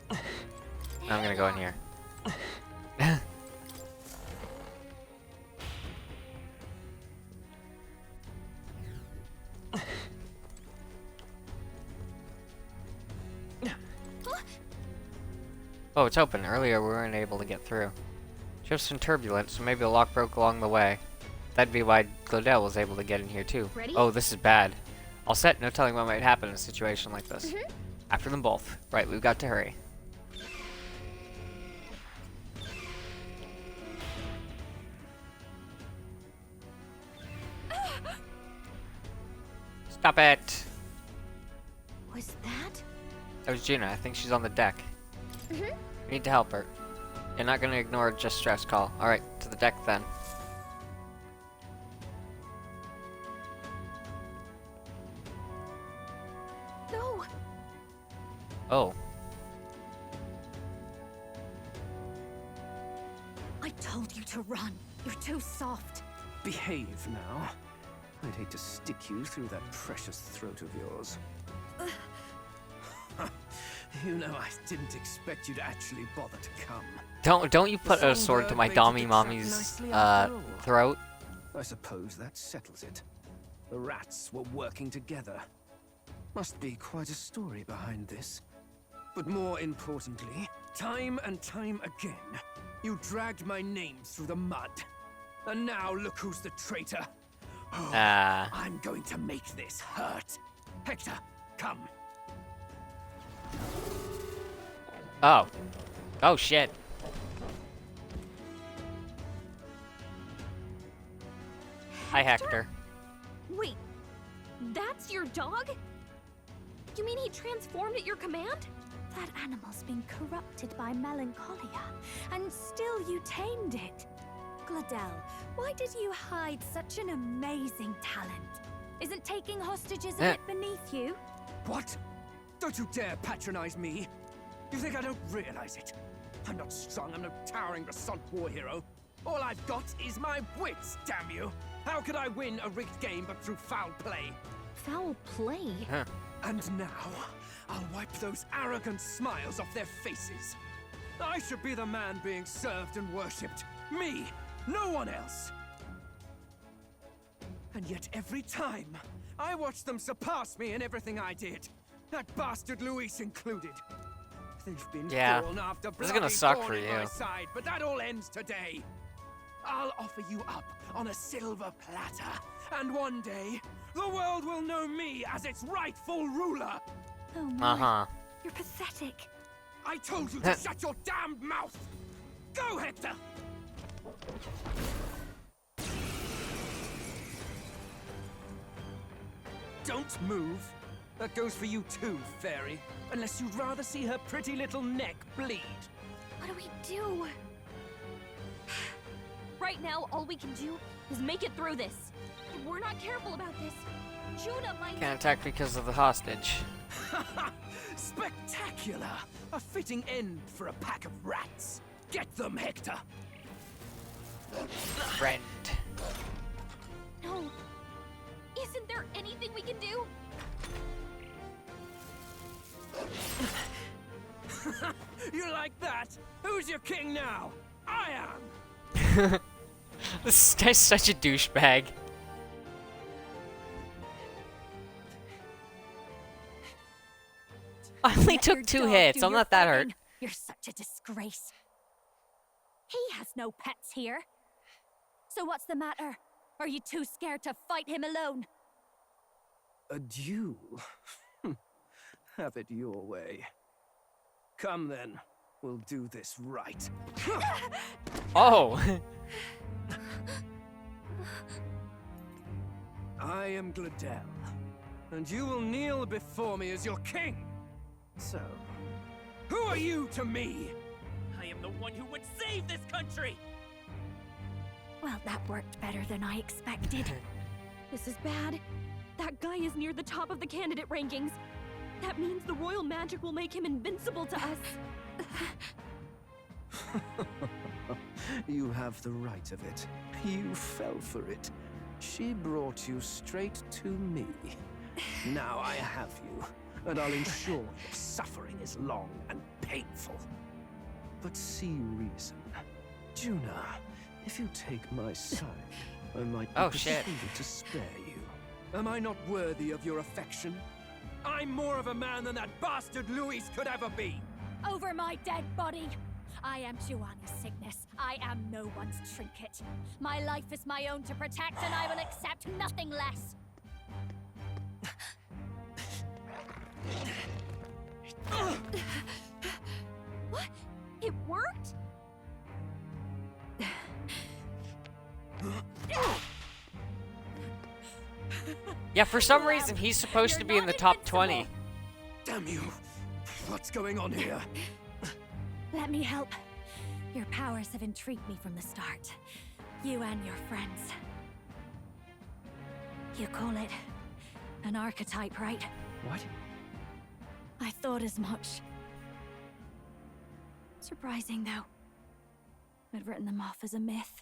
I'm gonna go in here. Oh, it's open. Earlier we weren't able to get through. Just some turbulence, so maybe the lock broke along the way. That'd be why Glidell was able to get in here too. Ready? Oh, this is bad. All set, no telling what might happen in a situation like this. After them both. Right, we've got to hurry. Stop it! Was that? That was Gina. I think she's on the deck. We need to help her. You're not gonna ignore just stress call. Alright, to the deck then. No. Oh. I told you to run. You're too soft. Behave now. I'd hate to stick you through that precious throat of yours. You know, I didn't expect you to actually bother to come. Don't you put a sword to my Dommy Mommy's throat. I suppose that settles it. The rats were working together. Must be quite a story behind this. But more importantly, time and time again, you dragged my name through the mud. And now look who's the traitor. Oh, I'm going to make this hurt. Hector, come. Oh. Oh shit. Hi, Hector. Wait, that's your dog? You mean he transformed at your command? That animal's been corrupted by melancholia, and still you tamed it. Glidell, why did you hide such an amazing talent? Isn't taking hostages a bit beneath you? What? Don't you dare patronize me! You think I don't realize it? I'm not strong, I'm no towering Rassant war hero. All I've got is my wits, damn you! How could I win a rigged game but through foul play? Foul play? And now, I'll wipe those arrogant smiles off their faces. I should be the man being served and worshipped. Me, no one else. And yet every time, I watch them surpass me in everything I did. That bastard Luis included. They've been thorn after this is gonna suck for bloody thorn in my you. side, but that all ends today. I'll offer you up on a silver platter, and one day, the world will know me as its rightful ruler. Oh my. Uh-huh. You're pathetic. I told you to shut your damned mouth! Go, Hector! Don't move. That goes for you too, fairy. Unless you'd rather see her pretty little neck bleed. What do we do? Right now, all we can do is make it through this. If we're not careful about this, Juna might... Can't attack because of the hostage. Spectacular! A fitting end for a pack of rats. Get them, Hector! Friend. No. Isn't there anything we can do? You like that? Who's your king now? I am! This guy's such a douchebag. I only took 2 hits. I'm not that hurt. You're such a disgrace. He has no pets here. So what's the matter? Are you too scared to fight him alone? A duel? Have it your way. Come then, we'll do this right. Oh! I am Gladel, and you will kneel before me as your king. So, who are you to me? I am the one who would save this country! Well, that worked better than I expected. This is bad. That guy is near the top of the candidate rankings. That means the royal magic will make him invincible to us. You have the right of it. You fell for it. She brought you straight to me. Now I have you, and I'll ensure your suffering is long and painful. But see reason. Juna, if you take my side, I might be persuaded to spare you. Am I not worthy of your affection? I'm more of a man than that bastard Luis could ever be! Over my dead body! I am Juani's sickness. I am no one's trinket. My life is my own to protect, and I will accept nothing less. What? It worked? Yeah, for some reason he's supposed to be in the top 20. Damn you! What's going on here? Let me help. Your powers have intrigued me from the start. You and your friends. You call it an archetype, right? What? I thought as much. Surprising, though. I'd written them off as a myth.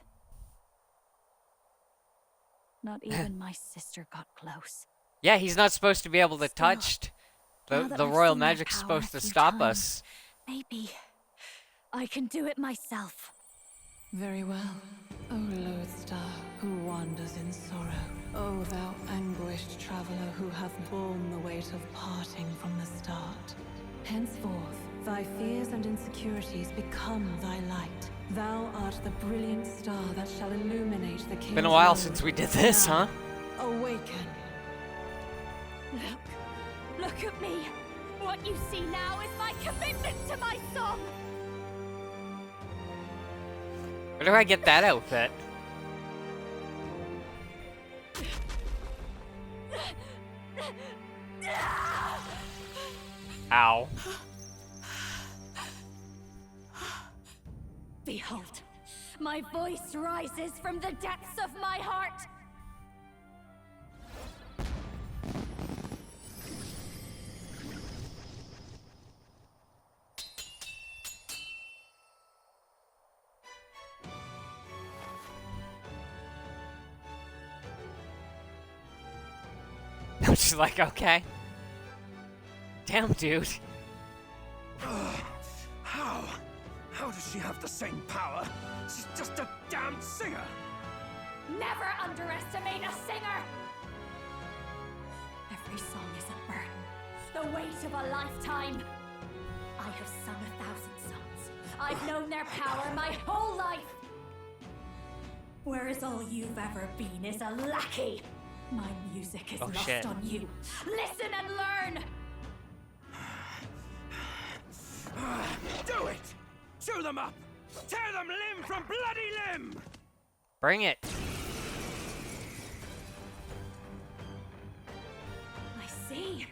Not even my sister got close. Yeah, he's not supposed to be able to touch. now that The I've royal seen their magic's power supposed a to few stop times, us. Maybe I can do it myself. Very well. O lodestar, who wanders in sorrow. O thou anguished traveler who hath borne the weight of parting from the start. Henceforth, thy fears and insecurities become thy light. Thou art the brilliant star that shall illuminate the king's Been a while road. since we did this, Now, huh? Awaken. Look at me. What you see now is my commitment to my song. Where do I get that outfit? Ow. Behold, my voice rises from the depths of my heart. I'm just like, okay. Damn, dude. How does she have the same power? She's just a damned singer! Never underestimate a singer! Every song is a burden, the weight of a lifetime. I have sung 1,000 songs. I've known their power my whole life. Whereas all you've ever been is a lackey. My music is lost shit. on you. Listen and learn! Do it! Chew them up! Tear them limb from bloody limb! Bring it. I see.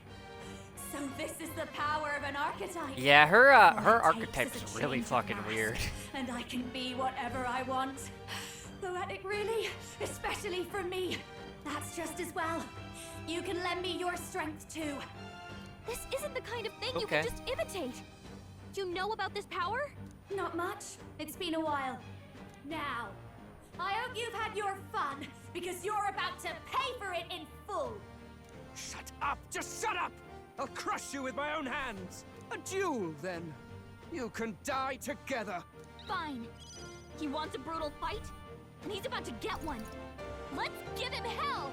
So this is the power of an archetype. Yeah, her All it her takes archetype's is a really change of fucking mask, weird. And I can be whatever I want. Poetic, really? Especially for me. That's just as well. You can lend me your strength too. This isn't the kind of thing you Okay. can just imitate. Do you know about this power? Not much. It's been a while. Now, I hope you've had your fun, because you're about to pay for it in full. Shut up! Just shut up! I'll crush you with my own hands. A duel, then. You can die together. Fine. He wants a brutal fight, and he's about to get one. Let's give him hell!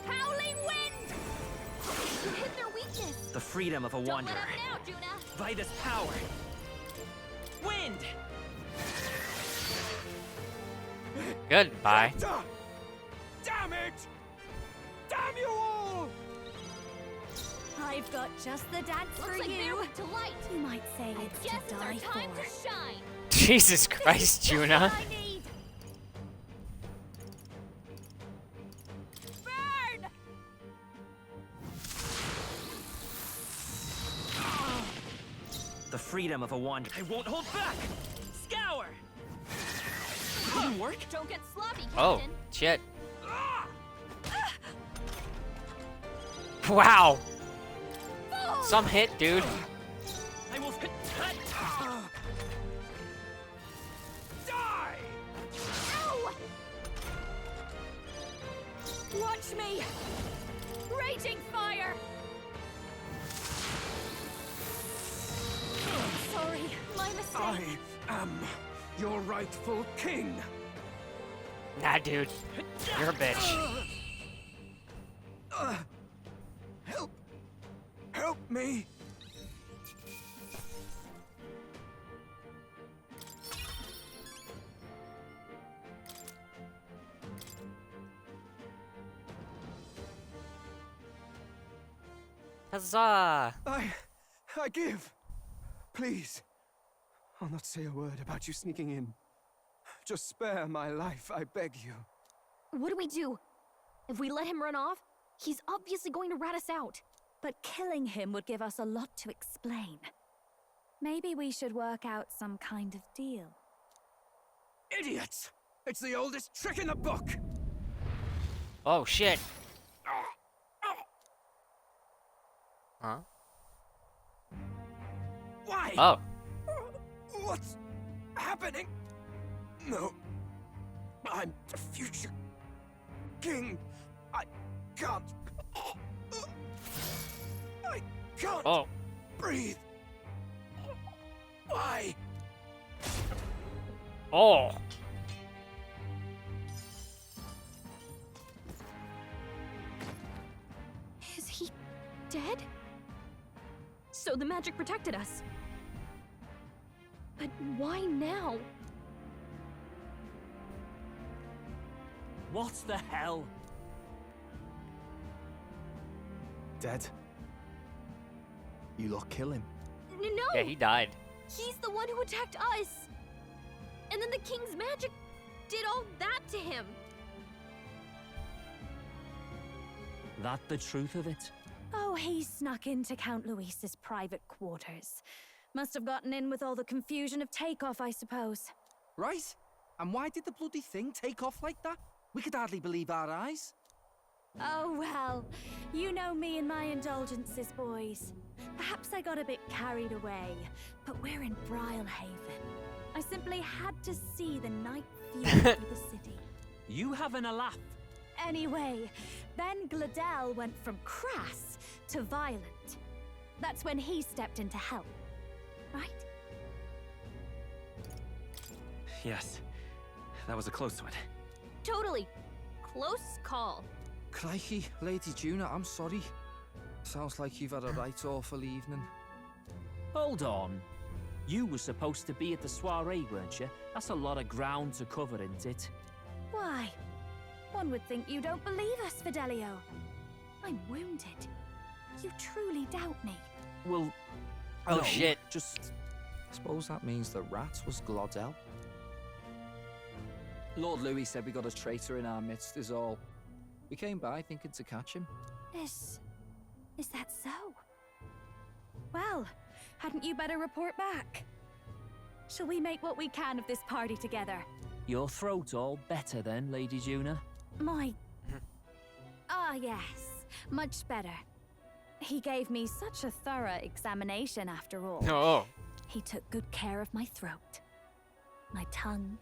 Howling wind! You hit their weakness. The freedom of a Don't wanderer. let up now, Juna. Vitus power. Wind! Goodbye. Damn it! Damn you all! I've got just the dance Looks for like you. they're weak to light. You might say I it's guess to it's our die time for. to shine. Jesus Christ, Just what Juna. I need. Burn! The freedom of a wanderer. I won't hold back! Scour! Didn't work? Don't get sloppy, Oh, Captain. shit. Wow. Some hit, dude. I will hit. Die! Ow! Watch me! Raging fire! Sorry, my mistake. I am your rightful king. Nah, dude. You're a bitch. Help me! Huzzah! I give. Please. I'll not say a word about you sneaking in. Just spare my life, I beg you. What do we do? If we let him run off, he's obviously going to rat us out. But killing him would give us a lot to explain. Maybe we should work out some kind of deal. Idiots! It's the oldest trick in the book! Oh, shit. Huh? Why? Oh. What's happening? No. I'm the future king. I can't. I can't Oh. breathe. Why? Oh. Is he dead? So the magic protected us. But why now? What the hell? Dead? You lot kill him. No! Yeah, he died. He's the one who attacked us! And then the king's magic did all that to him! That the truth of it? Oh, he snuck into Count Luis's private quarters. Must have gotten in with all the confusion of takeoff, I suppose. Right? And why did the bloody thing take off like that? We could hardly believe our eyes. Oh, well. You know me and my indulgences, boys. Perhaps I got a bit carried away, but we're in Brilhaven. I simply had to see the night view through the city. You having a laugh? Anyway, Ben Gladell went from crass to violent. That's when he stepped in to help, right? Yes. That was a close one. Totally. Close call. Crikey, Lady Juna, I'm sorry. Sounds like you've had a right awful evening. Hold on. You were supposed to be at the soiree, weren't you? That's a lot of ground to cover, isn't it? Why? One would think you don't believe us, Fidelio. I'm wounded. You truly doubt me. Well, Oh no, shit. Just Suppose that means the rat was Glodell. Lord Louis said we got a traitor in our midst is all. We came by thinking to catch him. Is that so? Well, hadn't you better report back? Shall we make what we can of this party together? your throat all better then, Lady Juna? My... Ah, yes. Much better. He gave me such a thorough examination after all. Oh. He took good care of my throat. My tongue.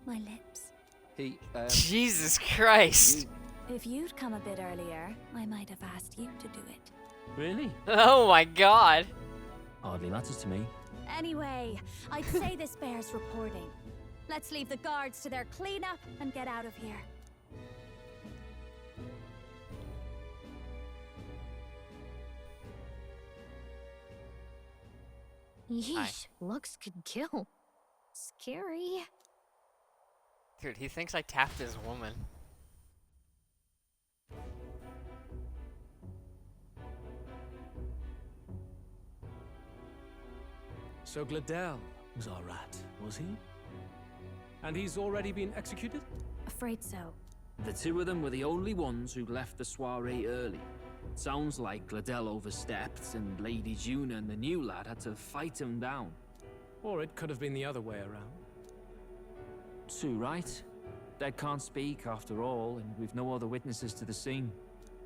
My lips. He, Jesus Christ. If you'd come a bit earlier, I might have asked you to do it. Really? Oh my god. Hardly matters to me. Anyway, I'd say this bears reporting. Let's leave the guards to their cleanup and get out of here. Yeesh, looks could kill. Scary. Dude, he thinks I tapped his woman. So Gladel was our rat, was he? And he's already been executed? Afraid so. The two of them were the only ones who left the soiree early. Sounds like Gladel overstepped, and Lady Juna and the new lad had to fight him down. Or it could have been the other way around. Too right. Dead can't speak, after all, and we've no other witnesses to the scene.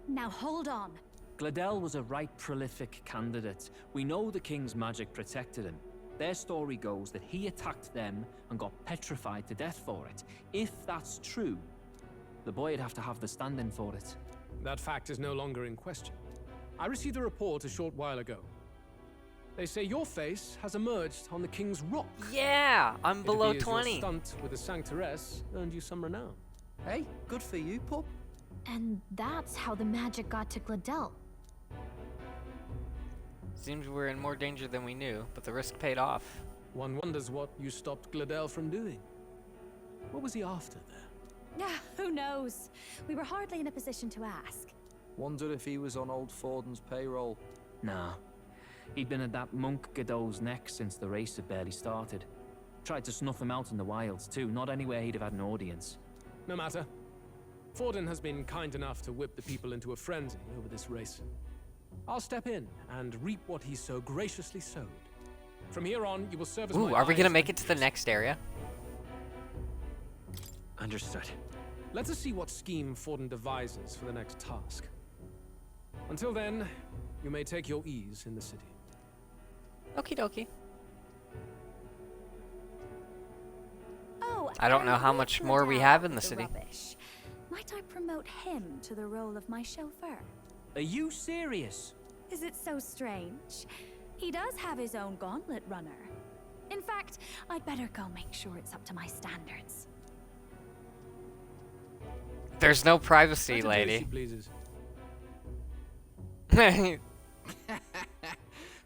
Now hold on. Gladel was a right prolific candidate. We know the king's magic protected him. Their story goes that he attacked them and got petrified to death for it. If that's true, the boy'd have to have the stand-in for it. That fact is no longer in question. I received a report a short while ago. They say your face has emerged on the King's Rock. Yeah, I'm It below appears 20. Your stunt with the Sanctoress earned you some renown. Hey, good for you, pup. And that's how the magic got to Gladel. Seems we're in more danger than we knew, but the risk paid off. One wonders what you stopped Gladel from doing. What was he after there? Yeah, who knows? We were hardly in a position to ask. Wonder if he was on old Forden's payroll. Nah. He'd been at that monk Godot's neck since the race had barely started. Tried to snuff him out in the wilds too, not anywhere he'd have had an audience. No matter. Forden has been kind enough to whip the people into a frenzy over this race. I'll step in and reap what he so graciously sowed. From here on, you will serve as Ooh, my are we gonna eyes make and it to the ears. next area? Understood. Let us see what scheme Forden devises for the next task. Until then, you may take your ease in the city. Okie dokie. Oh, I don't know how and much with more we Gladel have in the with city. Rubbish, might I promote him to the role of my chauffeur? Are you serious? Is it so strange? He does have his own gauntlet runner. In fact, I'd better go make sure it's up to my standards. There's no privacy, Let her do as she lady. pleases.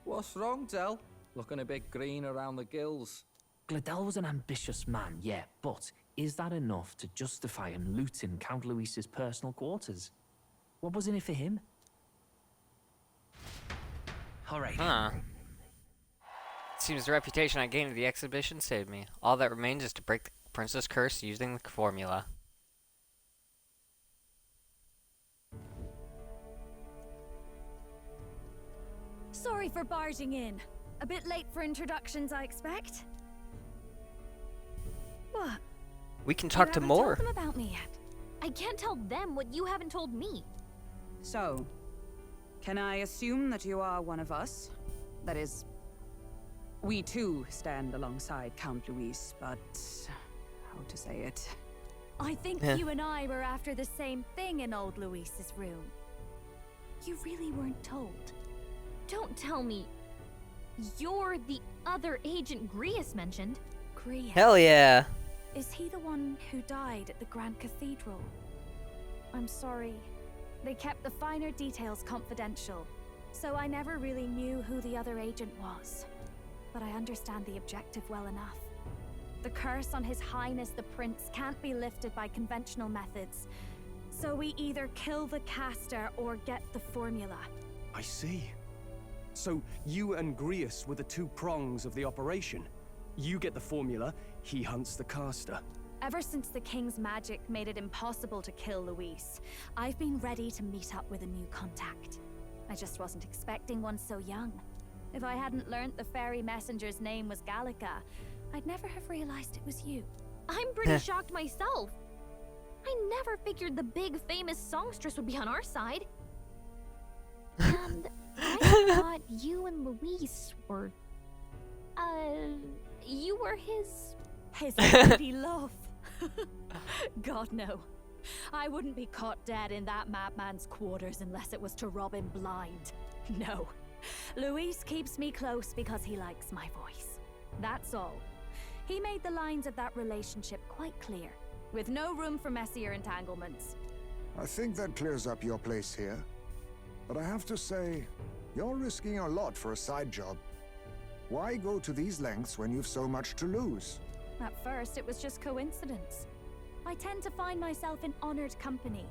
What's wrong, Del? Looking a bit green around the gills. Gladel was an ambitious man, yeah, but is that enough to justify him looting Count Luis's personal quarters? What was in it for him? All right. Huh. Seems the reputation I gained at the exhibition saved me. All that remains is to break the princess curse using the formula. Sorry for barging in. A bit late for introductions, I expect. What? We can talk to You haven't more. told them about me yet. I can't tell them what you haven't told me. So, can I assume that you are one of us? That is, we too stand alongside Count Luis, but how to say it? I think Yeah. you and I were after the same thing in old Luis's room. You really weren't told. Don't tell me you're the other agent Grius mentioned. Grius. Hell yeah. Is he the one who died at the Grand Cathedral? I'm sorry. They kept the finer details confidential, so I never really knew who the other agent was. But I understand the objective well enough. The curse on His Highness the Prince can't be lifted by conventional methods, so we either kill the caster or get the formula. I see. So you and Grius were the two prongs of the operation. You get the formula, he hunts the caster. Ever since the King's magic made it impossible to kill Luis, I've been ready to meet up with a new contact. I just wasn't expecting one so young. If I hadn't learnt the fairy messenger's name was Gallica, I'd never have realized it was you. I'm pretty shocked myself. I never figured the big famous songstress would be on our side. And I thought you and Luis were... you were his lady love. God, no. I wouldn't be caught dead in that madman's quarters unless it was to rob him blind. No. Luis keeps me close because he likes my voice. That's all. He made the lines of that relationship quite clear, with no room for messier entanglements. I think that clears up your place here. But I have to say, you're risking a lot for a side job. Why go to these lengths when you've so much to lose? At first, it was just coincidence. I tend to find myself in honored company,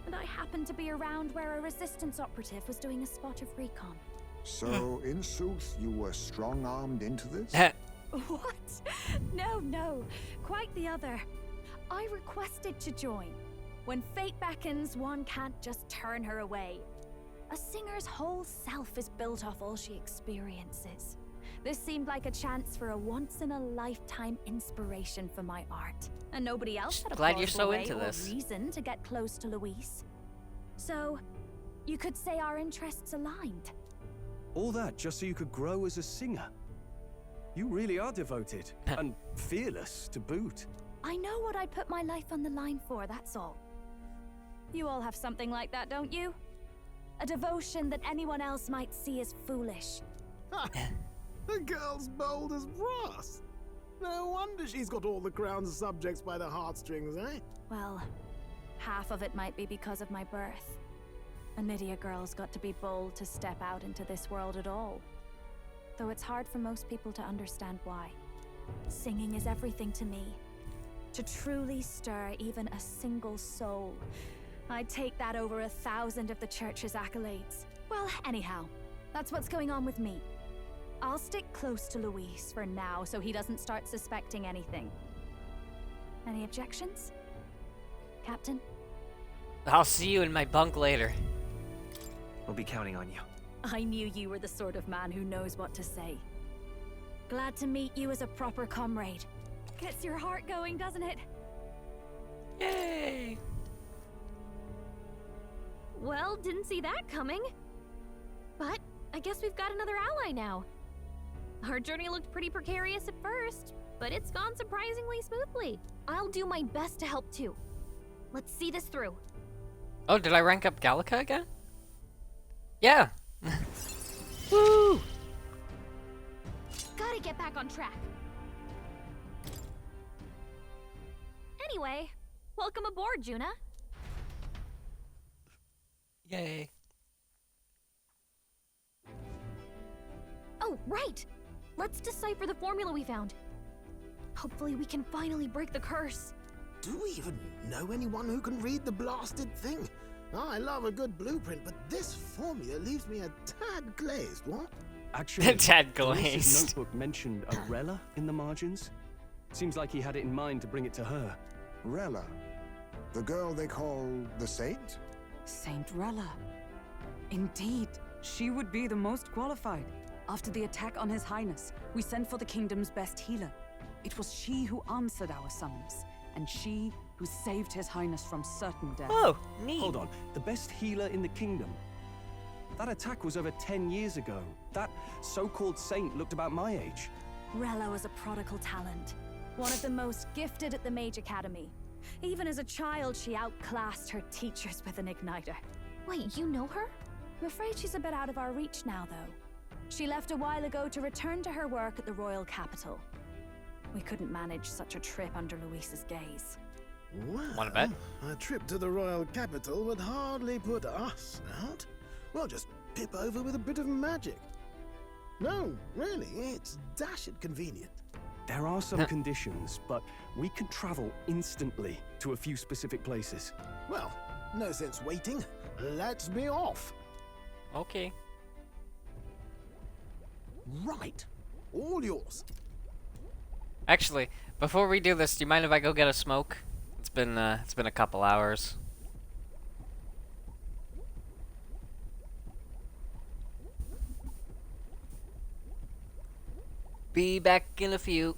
and I happened to be around where a resistance operative was doing a spot of recon. So, in sooth, you were strong-armed into this? What? No. Quite the other. I requested to join. When fate beckons, one can't just turn her away. A singer's whole self is built off all she experiences. This seemed like a chance for a once-in-a-lifetime inspiration for my art. And nobody else had a Glad you're so plausible way into or this. reason to get close to Luis. So, you could say our interests aligned. All that just so you could grow as a singer. You really are devoted, and fearless to boot. I know what I'd put my life on the line for, that's all. You all have something like that, don't you? A devotion that anyone else might see as foolish. The girl's bold as brass. No wonder she's got all the crown's subjects by the heartstrings, eh? Well, half of it might be because of my birth. A Nydia girl's got to be bold to step out into this world at all. Though it's hard for most people to understand why. Singing is everything to me. To truly stir even a single soul, I'd take that over 1,000 of the church's accolades. Well, anyhow, that's what's going on with me. I'll stick close to Luis for now so he doesn't start suspecting anything. Any objections? Captain? I'll see you in my bunk later. We'll be counting on you. I knew you were the sort of man who knows what to say. Glad to meet you as a proper comrade. Gets your heart going, doesn't it? Yay! Well, didn't see that coming. But I guess we've got another ally now. Our journey looked pretty precarious at first, but it's gone surprisingly smoothly. I'll do my best to help too. Let's see this through. Oh, did I rank up Gallica again? Yeah! Woo! Gotta get back on track. Anyway, welcome aboard, Juna. Yay. Oh, right! Let's decipher the formula we found. Hopefully we can finally break the curse. Do we even know anyone who can read the blasted thing? I love a good blueprint, but this formula leaves me a tad glazed, what? Actually, Tad Luis's glazed. notebook mentioned a Rella in the margins. Seems like he had it in mind to bring it to her. Rella? The girl they call the Saint? Saint Rella. Indeed, she would be the most qualified. After the attack on His Highness, we sent for the kingdom's best healer. It was she who answered our summons, and she who saved His Highness from certain death. Oh, neat. Hold on, the best healer in the kingdom? That attack was over 10 years ago. That so-called saint looked about my age. Rella was a prodigal talent. One of the most gifted at the Mage Academy. Even as a child, she outclassed her teachers with an igniter. Wait, you know her? I'm afraid she's a bit out of our reach now, though. She left a while ago to return to her work at the royal capital. We couldn't manage such a trip under Luis's gaze. Well, Wanna bet? a trip to the royal capital would hardly put us out. We'll just pip over with a bit of magic. No, really, it's dashed convenient. There are some conditions, but we can travel instantly to a few specific places. Well, no sense waiting. Let's be off. Okay. Right. All yours. Actually, before we do this, do you mind if I go get a smoke? It's been a couple hours. Be back in a few.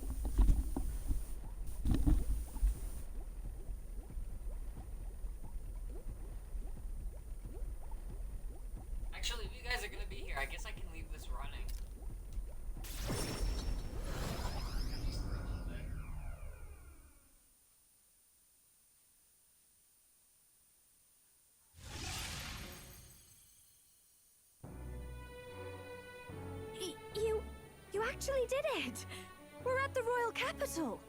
Actually, if you guys are gonna be here, I guess I can leave this running. You actually did it! We're at the royal capital!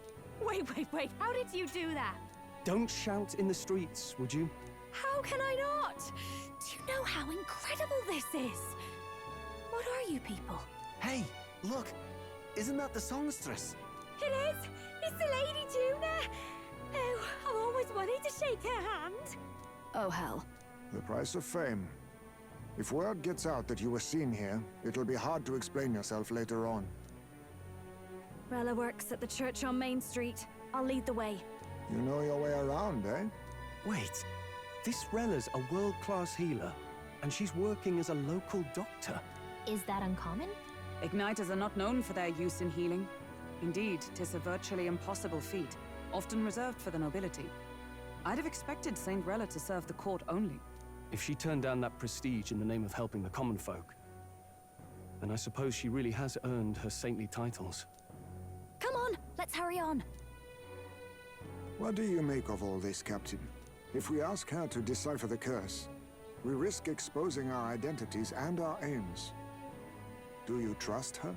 Wait, how did you do that? Don't shout in the streets, would you? How can I not? Do you know how incredible this is? What are you people? Hey, look! Isn't that the songstress? It is! It's the Lady Juna! Oh, I've always wanted to shake her hand. Oh, hell. The price of fame. If word gets out that you were seen here, it'll be hard to explain yourself later on. Rella works at the church on Main Street. I'll lead the way. You know your way around, eh? Wait, this Rella's a world-class healer, and she's working as a local doctor. Is that uncommon? Igniters are not known for their use in healing. Indeed, 'tis a virtually impossible feat, often reserved for the nobility. I'd have expected Saint Rella to serve the court only. If she turned down that prestige in the name of helping the common folk, then I suppose she really has earned her saintly titles. Come on, let's hurry on. What do you make of all this, Captain? If we ask her to decipher the curse, we risk exposing our identities and our aims. Do you trust her?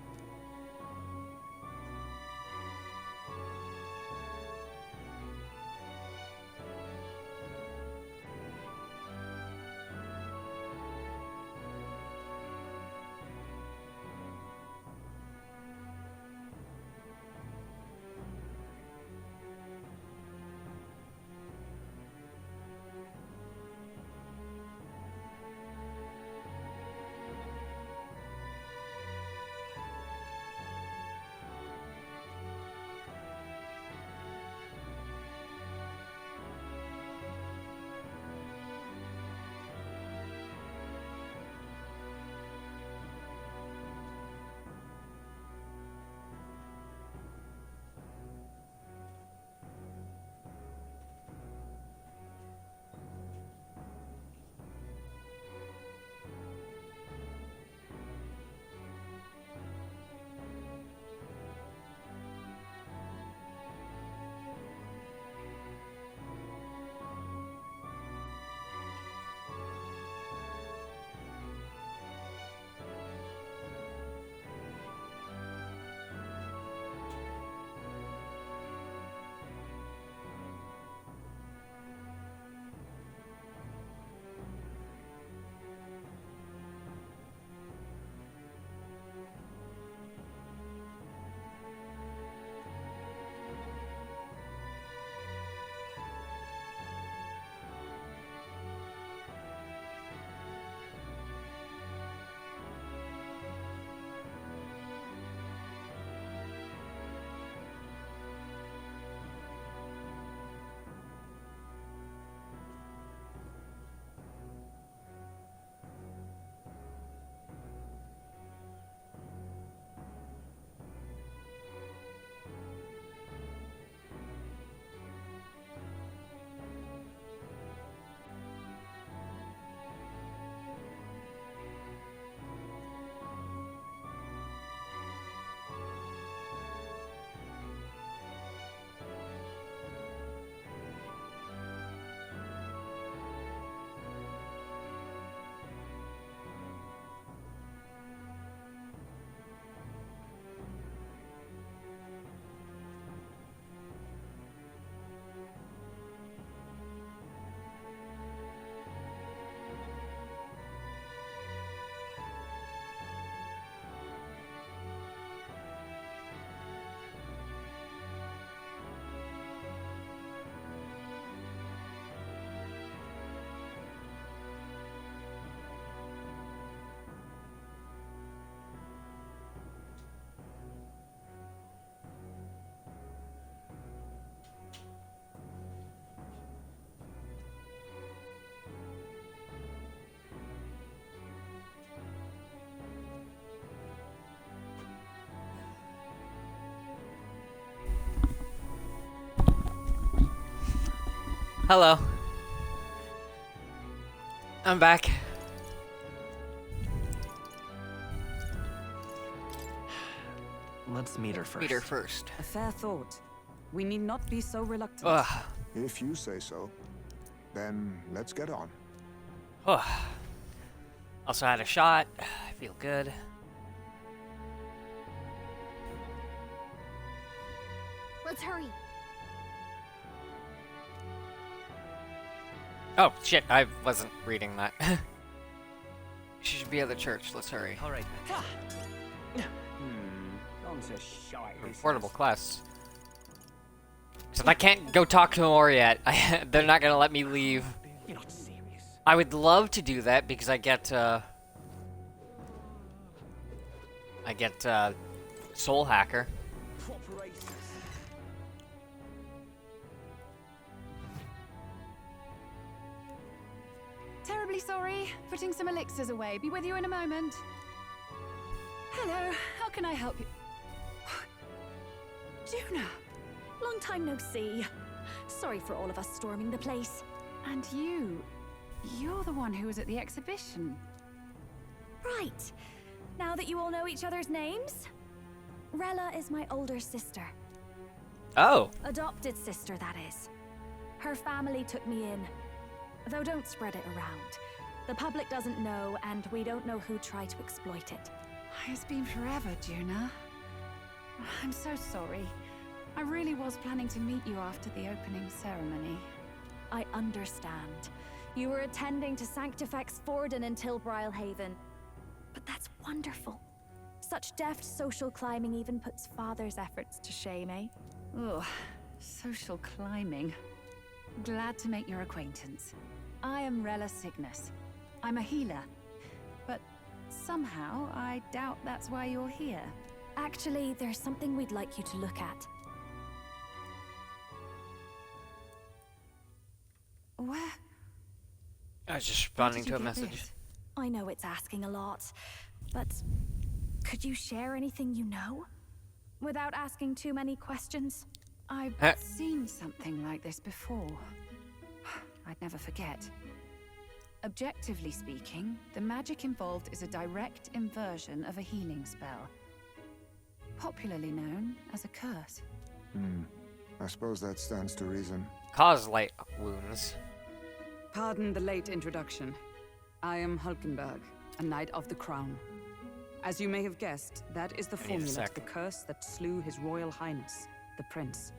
Hello. I'm back. Let's meet her first. Meet her first. A fair thought. We need not be so reluctant. Ugh. If you say so, then let's get on. Also had a shot. I feel good. Let's hurry. Oh, shit. I wasn't reading that. She should be at the church. Let's hurry. All right. Affordable class. So I can't go talk to Mor yet. They're not gonna let me leave. You're not serious. I would love to do that because I get Soul Hacker. Terribly sorry. Putting some elixirs away. Be with you in a moment. Hello. How can I help you? Juna! Long time no see. Sorry for all of us storming the place. And you're the one who was at the exhibition. Right. Now that you all know each other's names, Rella is my older sister. Oh. Adopted sister, that is. Her family took me in. Though don't spread it around. The public doesn't know, and we don't know who tried to exploit it. It's been forever, Juna. I'm so sorry. I really was planning to meet you after the opening ceremony. I understand. You were attending to Sanctifex Forden in Tilbrile-Haven. But that's wonderful. Such deft social climbing even puts Father's efforts to shame, eh? Ugh, social climbing. Glad to make your acquaintance. I am Rella Cygnus. I'm a healer. But somehow, I doubt that's why you're here. Actually, there's something we'd like you to look at. Where? I was just responding to a message. I know it's asking a lot, but could you share anything you know? Without asking too many questions? I've seen something like this before. I'd never forget. Objectively speaking, the magic involved is a direct inversion of a healing spell. Popularly known as a curse. I suppose that stands to reason. Cause light wounds. Pardon the late introduction. I am Hulkenberg, a Knight of the Crown. As you may have guessed, that is the formula to the curse that slew His Royal Highness, the Prince.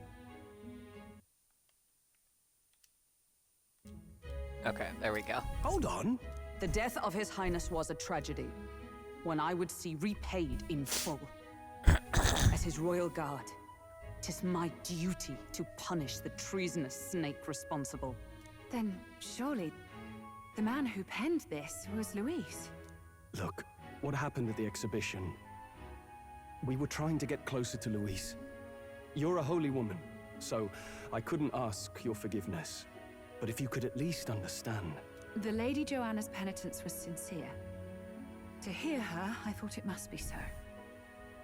Okay, there we go. Hold on. The death of His Highness was a tragedy, one I would see repaid in full. As His Royal Guard, 'tis my duty to punish the treasonous snake responsible. Then surely the man who penned this was Luis. Look, what happened at the exhibition? We were trying to get closer to Luis. You're a holy woman, so I couldn't ask your forgiveness. But if you could at least understand. The Lady Joanna's penitence was sincere. To hear her, I thought it must be so.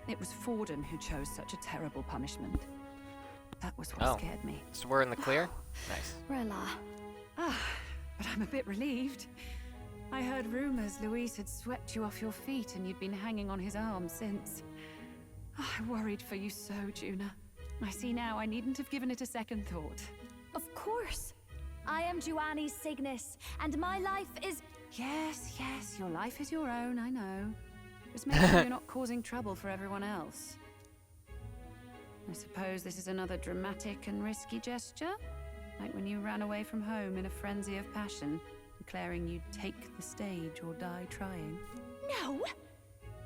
It was Forden who chose such a terrible punishment. That was what scared me. So we're in the clear? Nice. Rella. But I'm a bit relieved. I heard rumors Luis had swept you off your feet and you'd been hanging on his arm since. I worried for you so, Juna. I see now I needn't have given it a second thought. Of course. I am Juani's Cygnus, and my life is... Yes, your life is your own, I know. Just make sure you're not causing trouble for everyone else. I suppose this is another dramatic and risky gesture? Like when you ran away from home in a frenzy of passion, declaring you'd take the stage or die trying. No!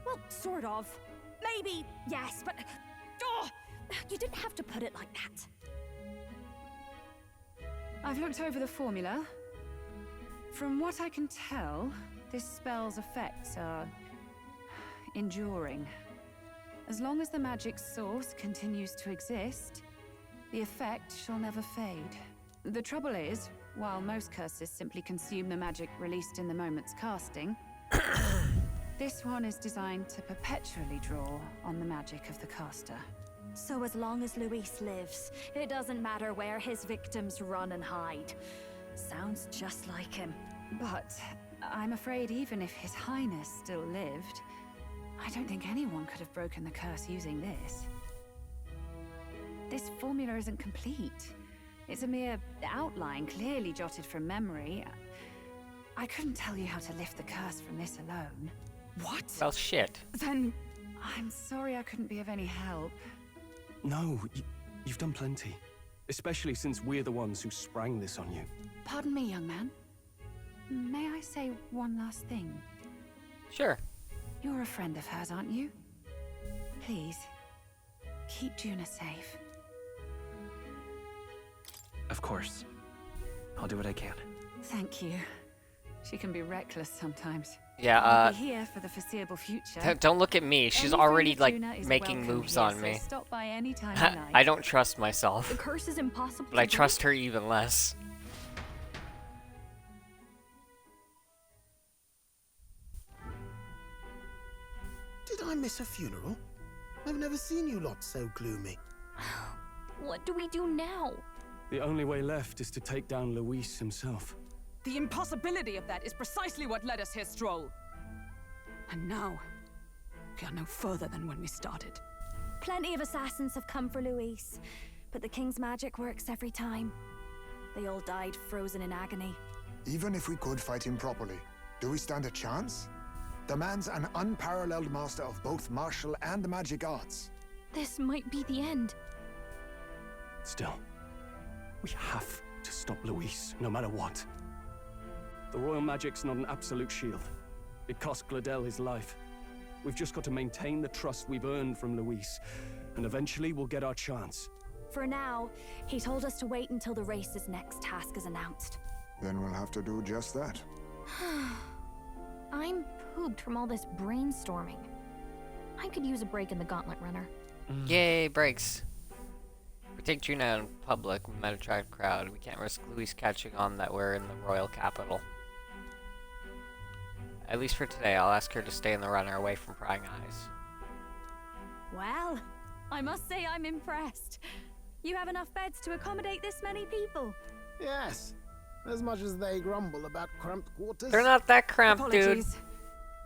Well, sort of. Maybe, yes, but... Oh, you didn't have to put it like that. I've looked over the formula. From what I can tell, this spell's effects are... enduring. As long as the magic's source continues to exist, the effect shall never fade. The trouble is, while most curses simply consume the magic released in the moment's casting, this one is designed to perpetually draw on the magic of the caster. So as long as Luis lives, it doesn't matter where his victims run and hide. Sounds just like him. But I'm afraid even if His Highness still lived, I don't think anyone could have broken the curse using this. This formula isn't complete. It's a mere outline, clearly jotted from memory. I couldn't tell you how to lift the curse from this alone. What? Well, shit. Then I'm sorry I couldn't be of any help. No, you've done plenty. Especially since we're the ones who sprang this on you. Pardon me, young man. May I say one last thing? Sure. You're a friend of hers, aren't you? Please, keep Juna safe. Of course. I'll do what I can. Thank you. She can be reckless sometimes. Yeah, I'll be here for the foreseeable future. Don't look at me. She's Anything already, with like, Juna is making welcome moves here, on so me. stop by any time you like. I don't trust myself. The curse is impossible But I to trust her even less. Did I miss a funeral? I've never seen you lot so gloomy. What do we do now? The only way left is to take down Luis himself. The impossibility of that is precisely what led us here, Stroll. And now, we are no further than when we started. Plenty of assassins have come for Luis, but the king's magic works every time. They all died frozen in agony. Even if we could fight him properly, do we stand a chance? The man's an unparalleled master of both martial and magic arts. This might be the end. Still, we have to stop Luis, no matter what. The royal magic's not an absolute shield. It cost Gladel his life. We've just got to maintain the trust we've earned from Luis, and eventually we'll get our chance. For now, he told us to wait until the race's next task is announced. Then we'll have to do just that. I'm pooped from all this brainstorming. I could use a break in the gauntlet runner. Yay, breaks. We take Juna in public, we might attract a crowd. We can't risk Luis catching on that we're in the royal capital. At least for today, I'll ask her to stay in the runner away from prying eyes. Well, I must say I'm impressed. You have enough beds to accommodate this many people. Yes, as much as they grumble about cramped quarters. They're not that cramped, dude. Apologies.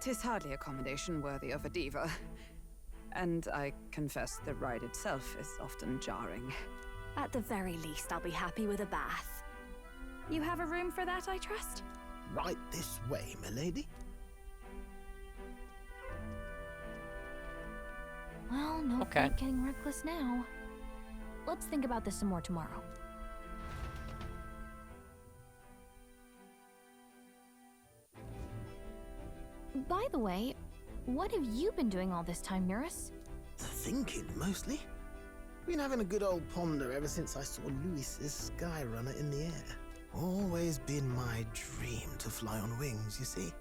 'Tis hardly accommodation worthy of a diva. And I confess the ride itself is often jarring. At the very least, I'll be happy with a bath. You have a room for that, I trust? Right this way, milady. Well, no Okay. point getting reckless now. Let's think about this some more tomorrow. By the way, what have you been doing all this time, Eurus? Thinking, mostly. Been having a good old ponder ever since I saw Luis's Skyrunner in the air. Always been my dream to fly on wings, you see.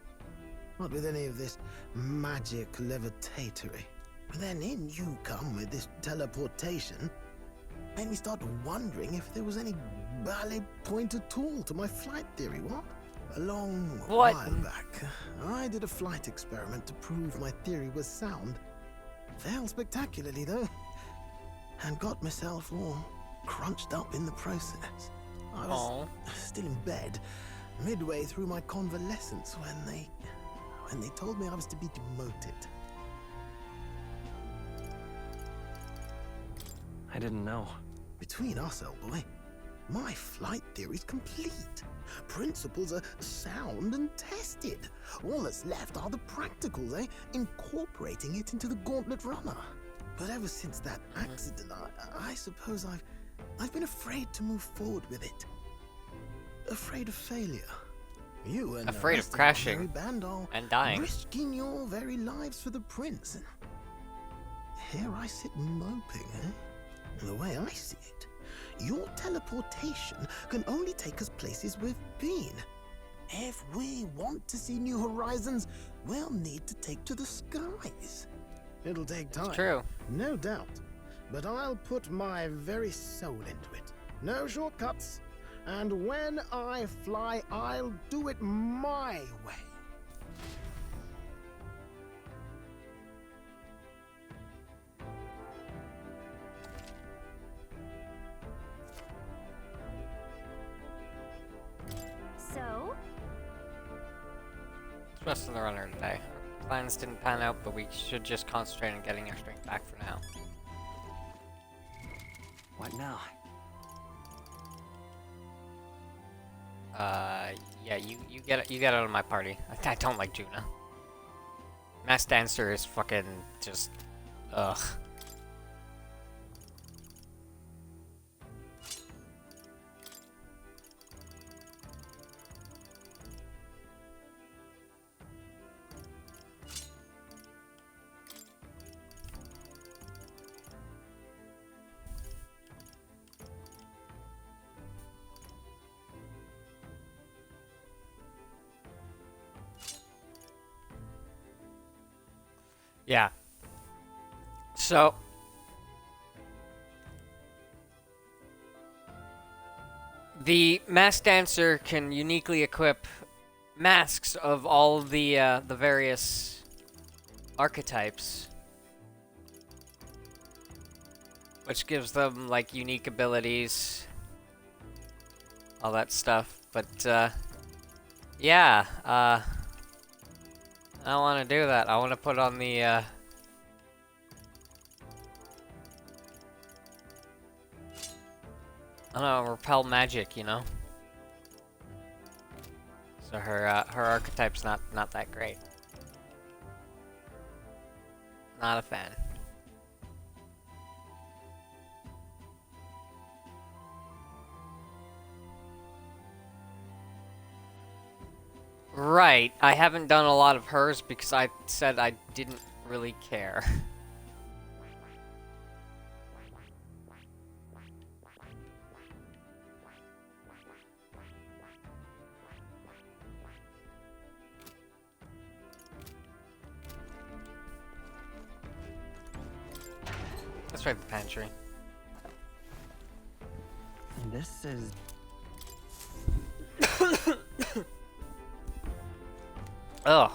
Not with any of this magic levitatory. But then in you come with this teleportation. Made me start wondering if there was any ballet point at all to my flight theory, what? A long while back, I did a flight experiment to prove my theory was sound. Failed spectacularly, though. And got myself all crunched up in the process. I was still in bed, midway through my convalescence when they told me I was to be demoted. I didn't know. Between us, old boy, my flight theory's complete. Principles are sound and tested. All that's left are the practicals, incorporating it into the gauntlet runner. But ever since that accident, I suppose I've been afraid to move forward with it. Afraid of failure. You and Afraid the of rest our crashing merry band are and dying. risking your very lives for the prince. And here I sit moping, The way I see it, your teleportation can only take us places we've been. If we want to see new horizons, we'll need to take to the skies. It'll take time. It's true. No doubt. But I'll put my very soul into it. No shortcuts. And when I fly, I'll do it my way. best in the runner today. Our plans didn't pan out, but we should just concentrate on getting our strength back for now. What now? Yeah, you get out of my party. I don't like Juna. Mass Dancer is fucking just, ugh. Yeah. So the Mask Dancer can uniquely equip masks of all the various archetypes, which gives them like unique abilities, all that stuff. But yeah, I don't want to do that. I want to put on the I don't know, repel magic, you know. So her archetype's not that great. Not a fan. Right, I haven't done a lot of hers because I said I didn't really care. Let's raid the pantry. This is... Ugh.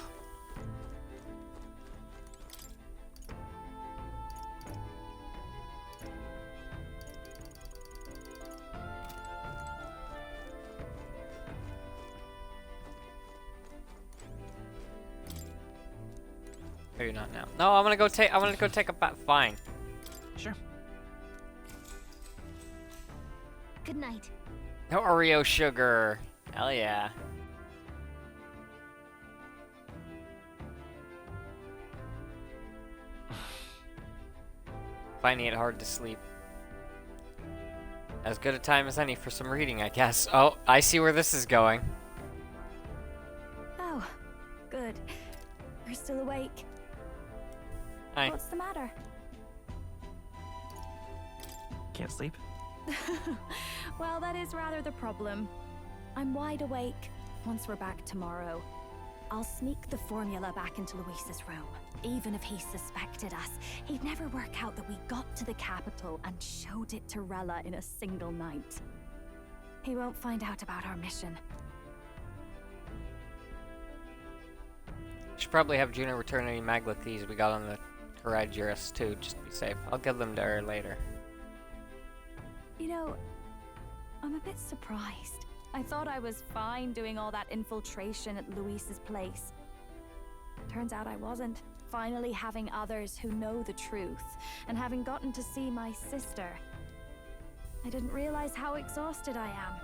Maybe not now. No, I'm gonna go take a bath. Fine. Sure. Good night. No Oreo sugar. Hell yeah. Finding it hard to sleep. As good a time as any for some reading, I guess. Oh, I see where this is going. Oh, good. You're still awake. Hi. What's the matter? Can't sleep? Well, that is rather the problem. I'm wide awake. Once we're back tomorrow, I'll sneak the formula back into Luis's room. Even if he suspected us, he'd never work out that we got to the capital and showed it to Rella in a single night. He won't find out about our mission. Should probably have Juno return any maglet keys we got on the Courageous too, just to be safe. I'll give them to her later. You know, I'm a bit surprised. I thought I was fine doing all that infiltration at Luis's place. Turns out I wasn't. Finally having others who know the truth, and having gotten to see my sister. I didn't realize how exhausted I am.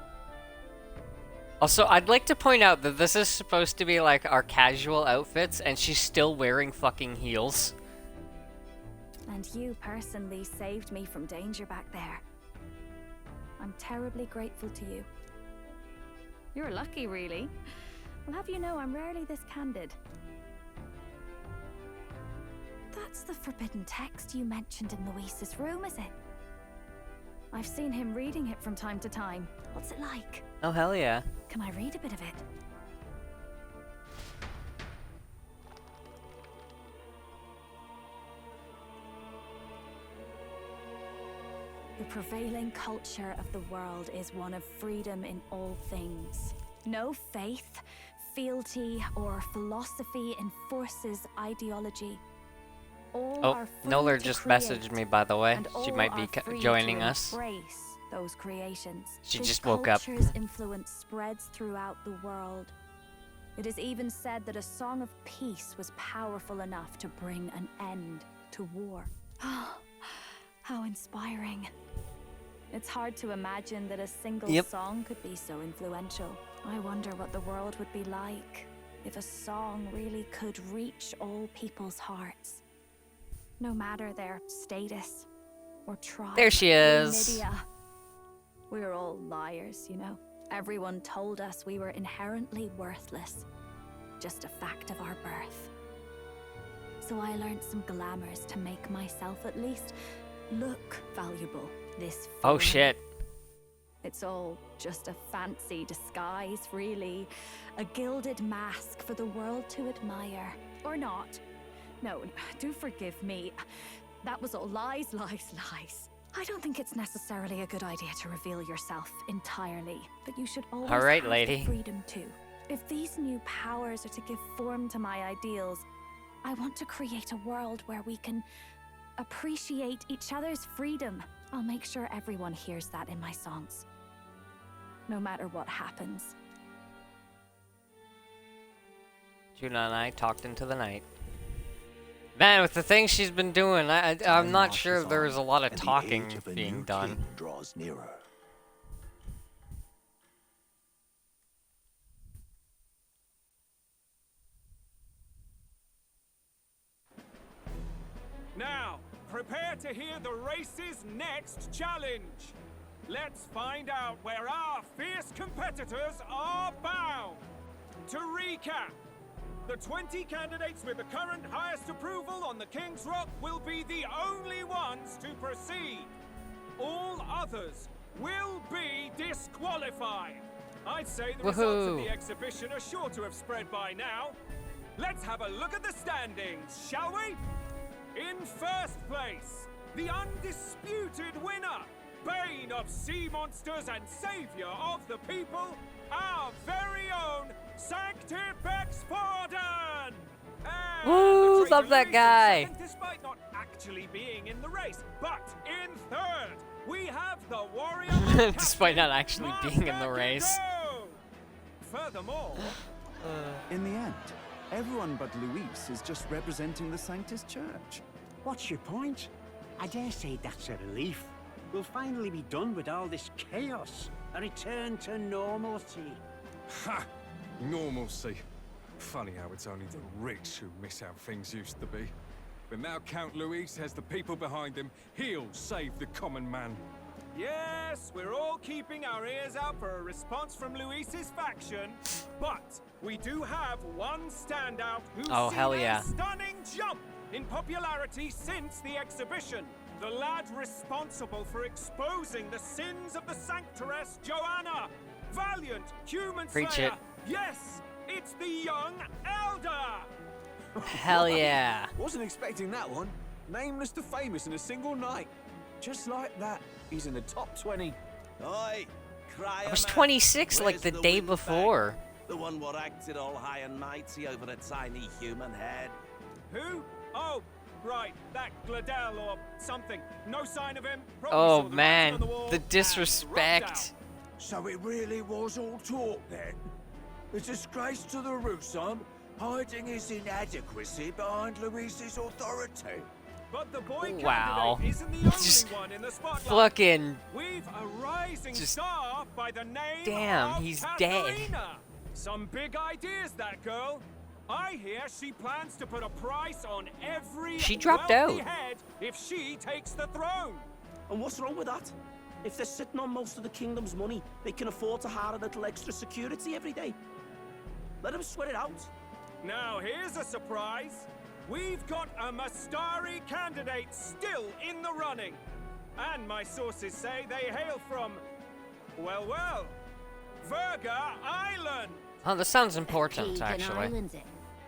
Also, I'd like to point out that this is supposed to be like our casual outfits, and she's still wearing fucking heels. And you personally saved me from danger back there. I'm terribly grateful to you. You're lucky, really. I'll have you know I'm rarely this candid. That's the forbidden text you mentioned in Luis's room, is it? I've seen him reading it from time to time. What's it like? Oh, hell yeah. Can I read a bit of it? The prevailing culture of the world is one of freedom in all things. No faith, fealty, or philosophy enforces ideology. All Oh, are free Noller to just create, messaged me, by the way. and She all might be are free joining to us. embrace those creations. She This just woke up. culture's influence spreads throughout the world. It is even said that a song of peace was powerful enough to bring an end to war. How inspiring. It's hard to imagine that a single song could be so influential. I wonder what the world would be like if a song really could reach all people's hearts. No matter their status or tribe. There she is. Nydia. We're all liars, you know. Everyone told us we were inherently worthless. Just a fact of our birth. So I learned some glamours to make myself at least look valuable. This Oh shit. It's all just a fancy disguise, really. A gilded mask for the world to admire. Or not. No, do forgive me. That was all lies, lies, lies. I don't think it's necessarily a good idea to reveal yourself entirely, but you should always Alright, have lady. the freedom to. If these new powers are to give form to my ideals, I want to create a world where we can appreciate each other's freedom. I'll make sure everyone hears that in my songs. No matter what happens. Juna and I talked into the night. Man, with the things she's been doing, I'm not sure if there was a lot of talking being done. Draws nearer. Now, prepare to hear the race's next challenge. Let's find out where our fierce competitors are bound. To recap, the 20 candidates with the current highest approval on the King's Rock will be the only ones to proceed. All others will be disqualified. I'd say the results of the exhibition are sure to have spread by now. Let's have a look at the standings, shall we? In first place, the undisputed winner, bane of sea monsters and savior of the people, our very own Sanctifex Forden! Woo, love that guy! Second, despite not actually being in the race, but in third, we have the warrior. Despite not actually being in the race. Furthermore, in the end, everyone but Luis is just representing the Sanctus Church. What's your point? I dare say that's a relief. We'll finally be done with all this chaos. A return to normalcy. Ha! Normalcy. Funny how it's only the rich who miss how things used to be. But now Count Luis has the people behind him. He'll save the common man. yes, we're all keeping our ears out for a response from Luis's faction, but we do have one standout who's Oh, seen hell yeah. a stunning jump in popularity since the exhibition. The lad responsible for exposing the sins of the Sanctoress Joanna. Valiant human Preach slayer. it. Yes, it's the young elder. Hell yeah. Wasn't expecting that one. Nameless to famous in a single night. Just like that, he's in the top 20. Oi, cry I was 26 like the day before. The one what acted all high and mighty over a tiny human head. Who? Oh, right, that Gladell or something. No sign of him. Probably saw Oh the writing man, on the wall the and disrespect. So it really was all talk then? A disgrace to the Rusum, hiding his inadequacy behind Luis's authority. But the boy Wow. candidate isn't the only Just one in the spotlight. fucking We've a rising star by the name damn, of he's dead. Katharina. Some big ideas, that girl. I hear she plans to put a price on every She dropped wealthy out. head if she takes the throne. And what's wrong with that? If they're sitting on most of the kingdom's money, they can afford to hire a little extra security every day. Let them sweat it out. Now here's a surprise. We've got a Mastari candidate still in the running. And my sources say they hail from, well, Verga Island. Oh, this sounds important, Pagan actually. Islands, eh?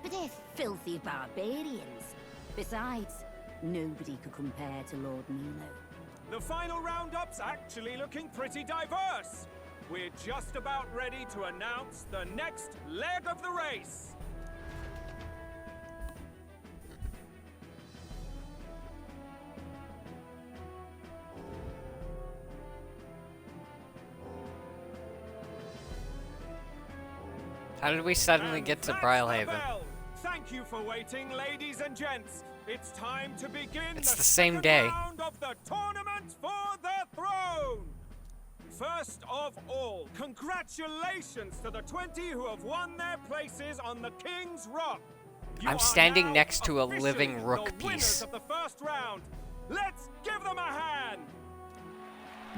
But they're filthy barbarians. Besides, nobody could compare to Lord Milo. The final roundup's actually looking pretty diverse. We're just about ready to announce the next leg of the race. How did we suddenly get to Brylehaven? Thank you for waiting, ladies and gents. It's time to begin It's the the same second day. round of the tournament for the throne. First of all, congratulations to the 20 who have won their places on the King's Rock. You I'm are standing now next to a officially living rook the winners piece. of the first round. Let's give them a hand.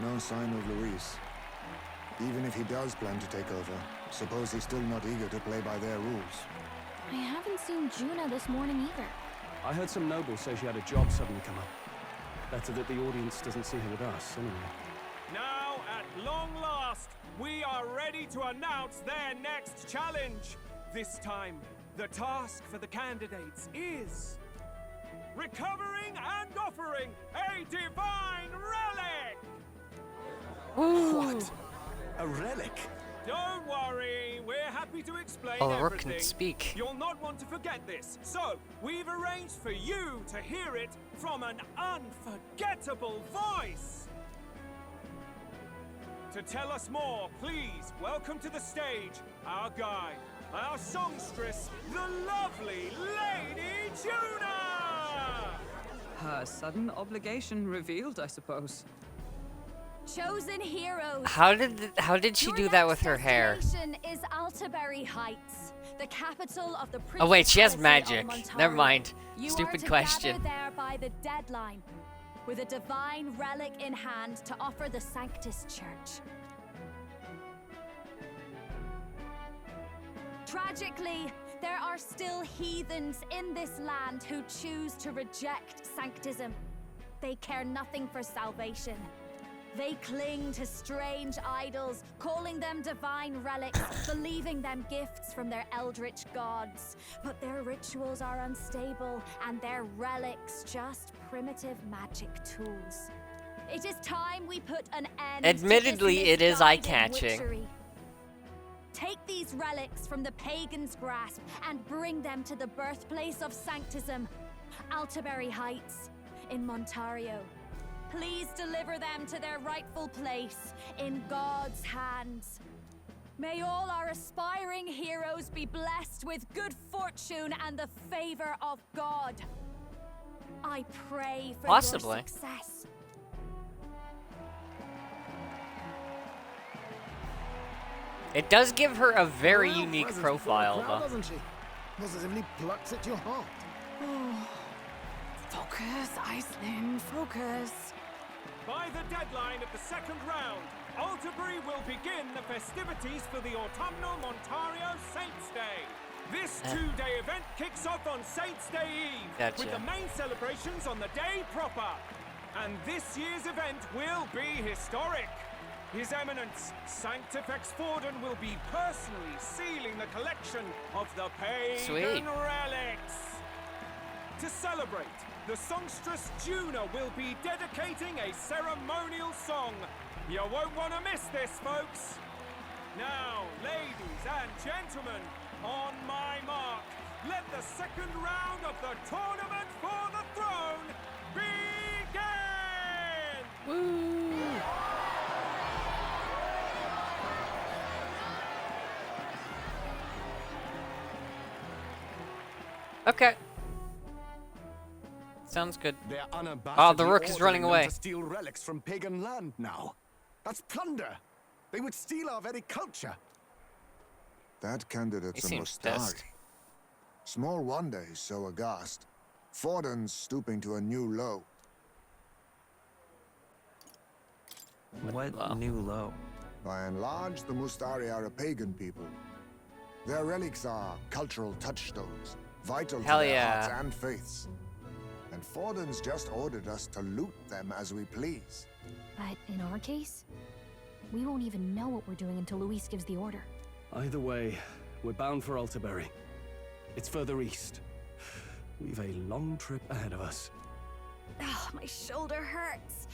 No sign of Luis. Even if he does plan to take over, suppose he's still not eager to play by their rules. I haven't seen Juna this morning either. I heard some nobles say she had a job suddenly come up. Better that the audience doesn't see her with us, anyway. Now, at long last, we are ready to announce their next challenge. This time, the task for the candidates is recovering and offering a divine relic! What? A relic? Don't worry, we're happy to explain Oh, the rook everything. can speak. You'll not want to forget this, so we've arranged for you to hear it from an unforgettable voice. To tell us more, please welcome to the stage our guide, our songstress, the lovely Lady Juna! Her sudden obligation revealed, I suppose. Chosen heroes. How did she do that with her hair? Destination is Altaberry Heights, the capital of the Oh wait, she has Principality of magic. Montaro. Never mind. You Stupid are to question. gather there by the deadline, with a divine relic in hand to offer the Sanctus Church. Tragically, there are still heathens in this land who choose to reject sanctism. They care nothing for salvation. They cling to strange idols, calling them divine relics, believing them gifts from their eldritch gods. But their rituals are unstable, and their relics just primitive magic tools. It is time we put an end Admittedly, to this it is misguided eye-catching. witchery. Take these relics from the pagan's grasp and bring them to the birthplace of sanctism, Altaberry Heights in Montario. Please deliver them to their rightful place in God's hands. May all our aspiring heroes be blessed with good fortune and the favor of God. I pray for Possibly. your success. It does give her a very Well, unique presence before the profile, crowd, though. doesn't she? Positively plucks at your heart. Oh. Focus, Iceland, focus. By the deadline of the second round, Altabury will begin the festivities for the Autumnal Montario Saints' Day. This two-day event kicks off on Saints' Day Eve, Gotcha. with the main celebrations on the day proper. And this year's event will be historic. His Eminence, Sanctifex Forden, will be personally sealing the collection of the pagan Sweet. relics. To celebrate, the songstress Juna will be dedicating a ceremonial song. You won't want to miss this, folks. Now, ladies and gentlemen, on my mark, let the second round of the tournament for the throne begin! Woo! Okay. Sounds good. They're Oh, the rook is running away. To steal relics from pagan land now. That's plunder. They would steal our very culture. That candidate's He a seems Mustari. pissed. Small wonder he's so aghast. Forden's stooping to a new low. What new low? By and large, the Mustari are a pagan people. Their relics are cultural touchstones, vital Hell to their yeah. hearts and faiths. And Forden's just ordered us to loot them as we please. But in our case, we won't even know what we're doing until Luis gives the order. Either way, we're bound for Altaberry. It's further east. We've a long trip ahead of us. Oh, my shoulder hurts.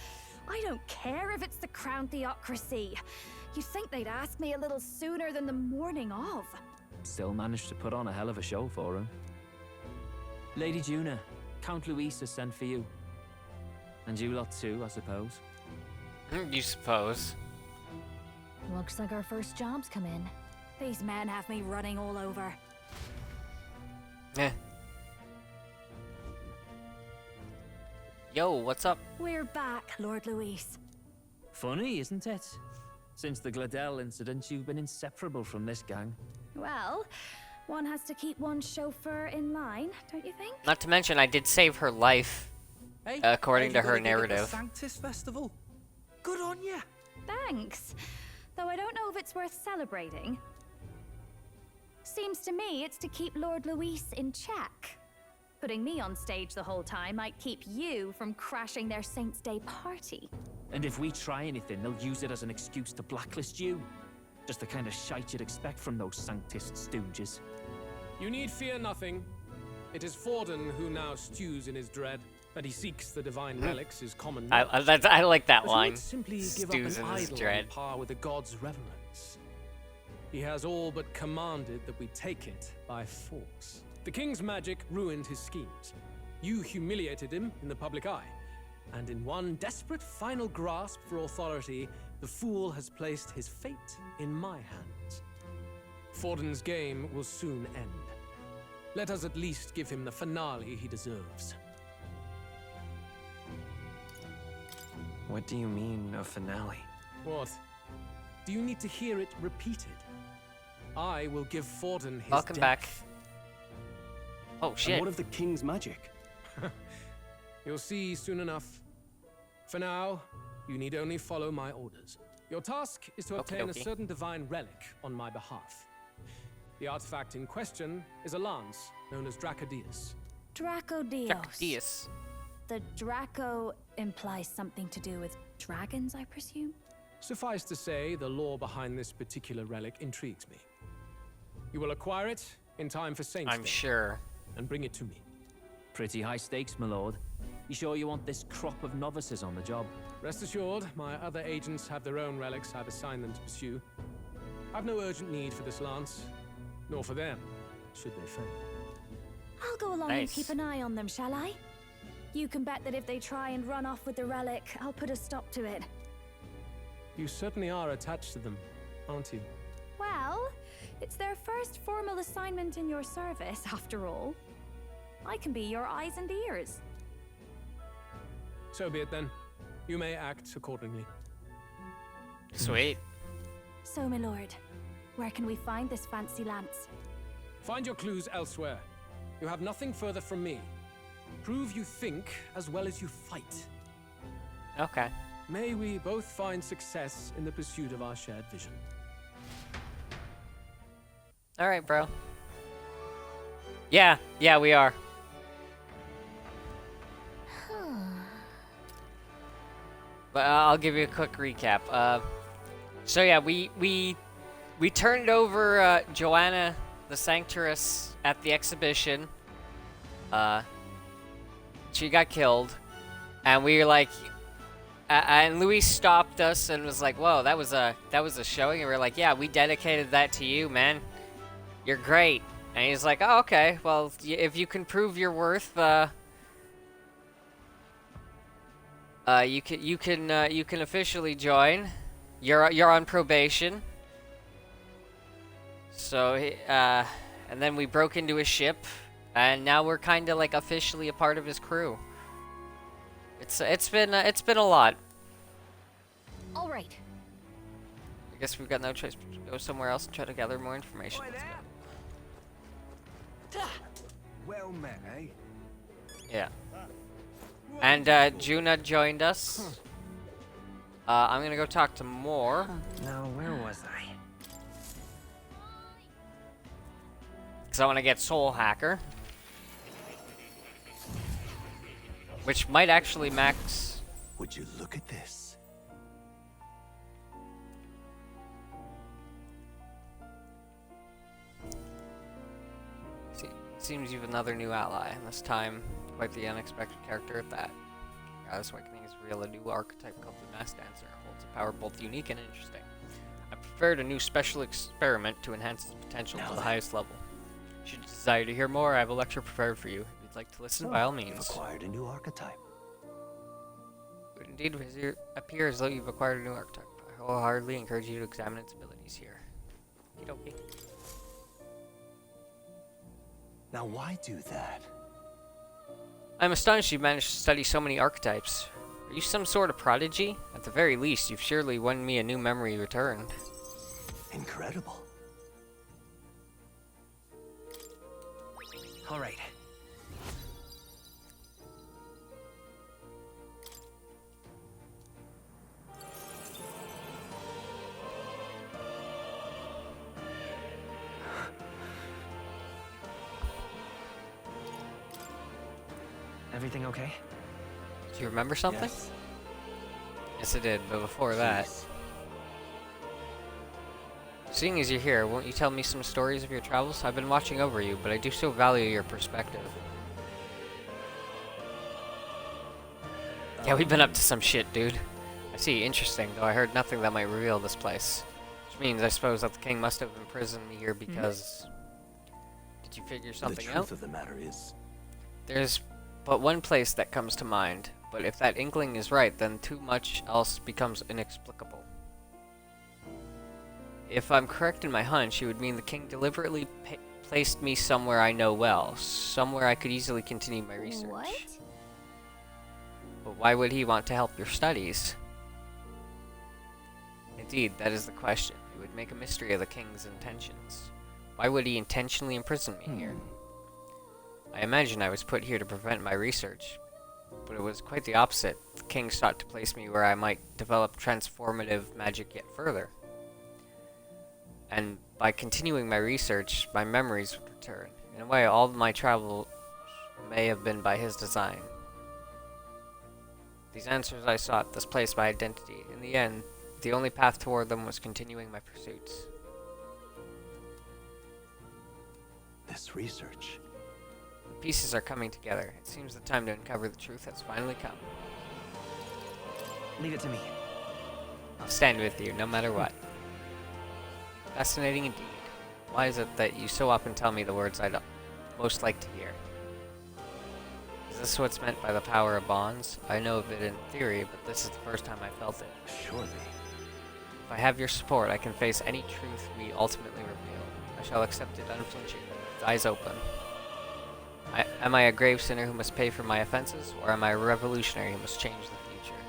I don't care if it's the Crown Theocracy. You'd think they'd ask me a little sooner than the morning of. Still managed to put on a hell of a show for him. Lady Juna, Count Luis has sent for you. And you lot too, I suppose. You suppose. Looks like our first job's come in. These men have me running all over. Eh. Yo, what's up? We're back, Lord Luis. Funny, isn't it? Since the Gladell incident, you've been inseparable from this gang. Well, one has to keep one's chauffeur in line, don't you think? Not to mention, I did save her life, according to her narrative. Sanctus Festival. Good on ya. Thanks. Though I don't know if it's worth celebrating. Seems to me it's to keep Lord Luis in check. Putting me on stage the whole time might keep you from crashing their Saints' Day party. And if we try anything, they'll use it as an excuse to blacklist you. Just the kind of shite you'd expect from those Sanctist stooges. You need fear nothing. It is Forden who now stews in his dread, and he seeks the divine relics is common. I like that But line. would simply give Stews up in an his idol dread. on par with the god's reverence. He has all but commanded that we take it by force. The king's magic ruined his schemes. You humiliated him in the public eye, and in one desperate final grasp for authority, the fool has placed his fate in my hands. Forden's game will soon end. Let us at least give him the finale he deserves. What do you mean, a finale? What? Do you need to hear it repeated? I will give Forden his Welcome death. back. Oh And shit. what of the king's magic? You'll see soon enough. For now, you need only follow my orders. Your task is to obtain a certain divine relic on my behalf. The artifact in question is a lance known as Dracodius. Dracodios. The Draco implies something to do with dragons, I presume? Suffice to say, the lore behind this particular relic intrigues me. You will acquire it in time for Saints' I'm Day, sure. and bring it to me. Pretty high stakes, my lord. You sure you want this crop of novices on the job? Rest assured, my other agents have their own relics I've assigned them to pursue. I've no urgent need for this lance, nor for them, should they fail. I'll go along and keep an eye on them, shall I? You can bet that if they try and run off with the relic, I'll put a stop to it. You certainly are attached to them, aren't you? Well, it's their first formal assignment in your service, after all. I can be your eyes and ears. So be it then. You may act accordingly. Sweet. So, my lord, where can we find this fancy lance? Find your clues elsewhere. You have nothing further from me. Prove you think as well as you fight. Okay. May we both find success in the pursuit of our shared vision. Alright, bro. Yeah, we are. But I'll give you a quick recap. So yeah, we turned over Joanna the Sanctress at the exhibition. She got killed, and we were like, and Luis stopped us and was like, "Whoa, that was a showing." And we are like, "Yeah, we dedicated that to you, man. You're great." And he's like, "Oh, okay. Well, if you can prove your worth, you can officially join. You're on probation." So and then we broke into his ship, and now we're kind of like officially a part of his crew. It's been a lot. All right. I guess we've got no choice but to go somewhere else and try to gather more information. Let's go. Well met, eh? Yeah. And Juna joined us. I'm gonna go talk to Moore. Now, where was I? Because I want to get Soul Hacker. Which might actually max. Would you look at this? Seems you've another new ally, and this time, quite the unexpected character at that. Goddess Awakening is real, a new archetype called the Mass Dancer. Holds a power both unique and interesting. I prepared a new special experiment to enhance its potential to the highest level. Should you desire to hear more, I have a lecture prepared for you. If you'd like to listen, by all means. You've acquired a new archetype. It would indeed appear as though you've acquired a new archetype. I wholeheartedly encourage you to examine its abilities here. You dokie. Now why do that? I'm astonished you managed to study so many archetypes. Are you some sort of prodigy? At the very least, you've surely won me a new memory returned. Incredible. All right. Everything okay? Do you remember something? Yes. Yes, I did, but before that... Seeing as you're here, won't you tell me some stories of your travels? I've been watching over you, but I do so value your perspective. Yeah, we've been up to some shit, dude. I see, interesting, though I heard nothing that might reveal this place. Which means, I suppose, that the king must have imprisoned me here because... Did you figure something out? The truth of the matter is... There's but one place that comes to mind, but if that inkling is right, then too much else becomes inexplicable. If I'm correct in my hunch, it would mean the king deliberately placed me somewhere I know well, somewhere I could easily continue my research. What? But why would he want to help your studies? Indeed, that is the question. It would make a mystery of the king's intentions. Why would he intentionally imprison me here? I imagine I was put here to prevent my research, but it was quite the opposite. The king sought to place me where I might develop transformative magic yet further. And by continuing my research, my memories would return. In a way, all of my travel may have been by his design. These answers I sought displaced my identity. In the end, the only path toward them was continuing my pursuits. This research... The pieces are coming together. It seems the time to uncover the truth has finally come. Leave it to me. I'll stand with you, no matter what. Fascinating indeed. Why is it that you so often tell me the words I'd most like to hear? Is this what's meant by the power of bonds? I know of it in theory, but this is the first time I felt it. Surely. If I have your support, I can face any truth we ultimately reveal. I shall accept it unflinchingly, with eyes open. Am I a grave sinner who must pay for my offenses, or am I a revolutionary who must change the future?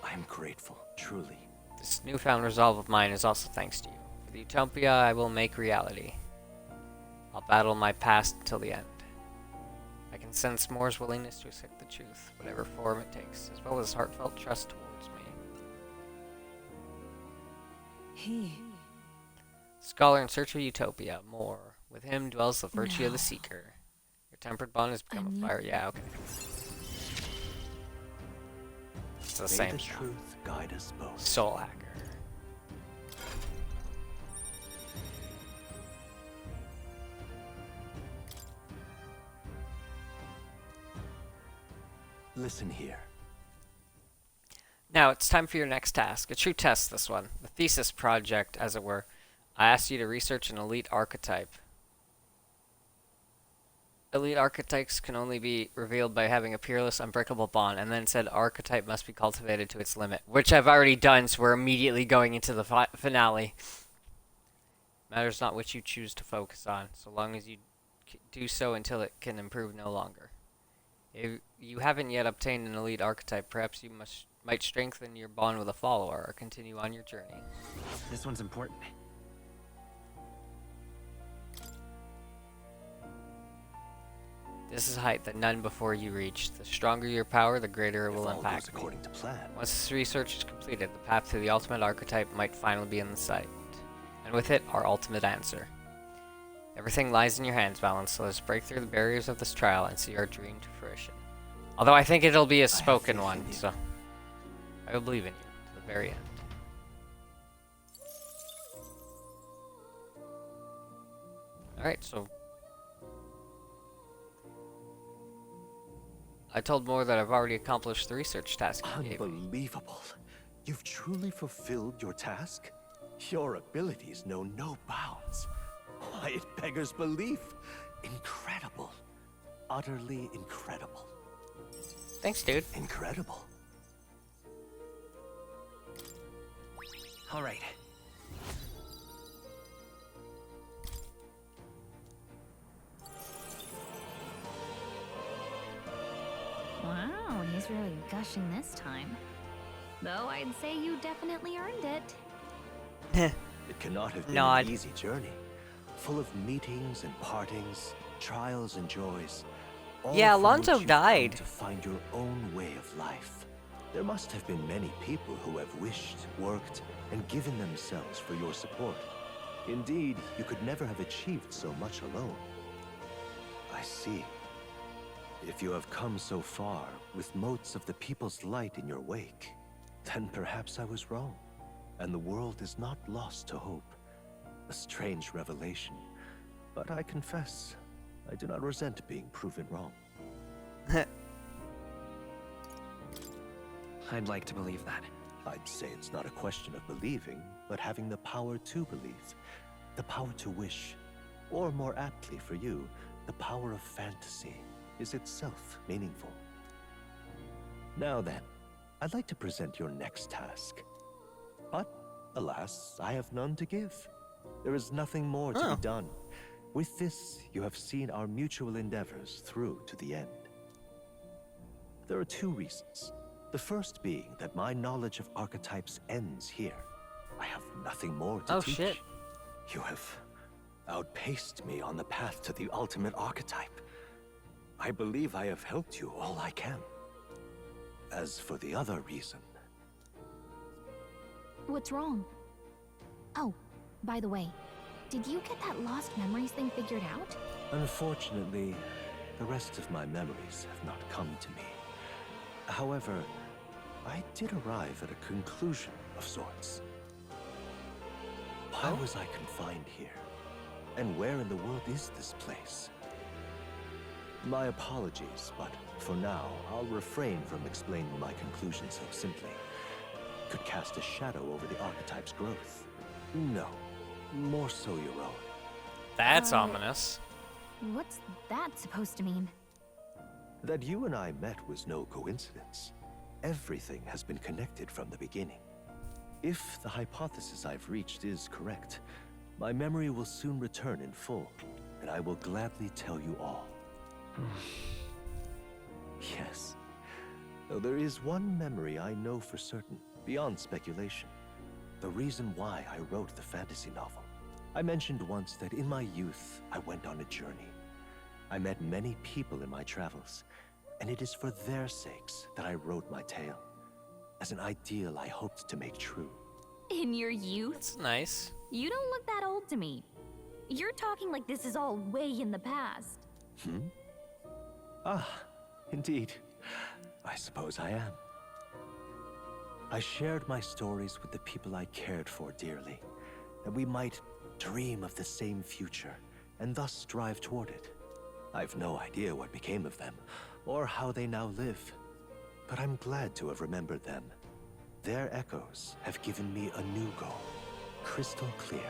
I'm grateful, truly. This newfound resolve of mine is also thanks to you. For the utopia I will make reality. I'll battle my past until the end. I can sense Moore's willingness to accept the truth, whatever form it takes, as well as heartfelt trust towards me. Scholar in search of utopia, Moore. With him dwells the virtue of the seeker. Your tempered bond has become a fire. Yeah, okay. It's the same. May the truth guide us both. Soul hacker. Listen here. Now it's time for your next task. A true test, this one. The thesis project, as it were. I asked you to research an elite archetype. Elite archetypes can only be revealed by having a peerless, unbreakable bond, and then said archetype must be cultivated to its limit, which I've already done, so we're immediately going into the finale. Matters not which you choose to focus on, so long as you do so until it can improve no longer. If you haven't yet obtained an elite archetype, perhaps you might strengthen your bond with a follower, or continue on your journey. This one's important. This is a height that none before you reach. The stronger your power, the greater it will impact. According to plan. Once this research is completed, the path to the ultimate archetype might finally be in sight. And with it, our ultimate answer. Everything lies in your hands, Valance, so let's break through the barriers of this trial and see our dream to fruition. Although I think it'll be a spoken one, so I will believe in you to the very end. Alright, so I told Moore that I've already accomplished the research task he gave me. Unbelievable. You've truly fulfilled your task? Your abilities know no bounds. Why, it beggars belief. Incredible. Utterly incredible. Thanks, dude. Incredible. All right. Wow, he's really gushing this time. Though I'd say you definitely earned it. It cannot have been Nod. an easy journey, full of meetings and partings, trials and joys. All Yeah, from Alonso which you've come died. to find your own way of life. There must have been many people who have wished, worked, and given themselves for your support. Indeed, you could never have achieved so much alone. I see. If you have come so far, with motes of the people's light in your wake, then perhaps I was wrong, and the world is not lost to hope. A strange revelation, but I confess, I do not resent being proven wrong. I'd like to believe that. I'd say it's not a question of believing, but having the power to believe. The power to wish. Or more aptly for you, the power of fantasy is itself meaningful. Now then, I'd like to present your next task. But, alas, I have none to give. There is nothing more to be done. With this, you have seen our mutual endeavors through to the end. There are two reasons. The first being that my knowledge of archetypes ends here. I have nothing more to teach. Shit. You have outpaced me on the path to the ultimate archetype. I believe I have helped you all I can. As for the other reason... What's wrong? Oh, by the way, did you get that lost memories thing figured out? Unfortunately, the rest of my memories have not come to me. However, I did arrive at a conclusion of sorts. Why was I confined here? And where in the world is this place? My apologies, but for now, I'll refrain from explaining my conclusion so simply. It could cast a shadow over the archetype's growth. No, more so your own. That's ominous. What's that supposed to mean? That you and I met was no coincidence. Everything has been connected from the beginning. If the hypothesis I've reached is correct, my memory will soon return in full, and I will gladly tell you all. Yes. Though there is one memory I know for certain, beyond speculation. The reason why I wrote the fantasy novel. I mentioned once that in my youth, I went on a journey. I met many people in my travels, and it is for their sakes that I wrote my tale, as an ideal I hoped to make true. In your youth? That's nice. You don't look that old to me. You're talking like this is all way in the past. Ah, indeed. I suppose I am. I shared my stories with the people I cared for dearly, that we might dream of the same future, and thus strive toward it. I've no idea what became of them, or how they now live, but I'm glad to have remembered them. Their echoes have given me a new goal, crystal clear.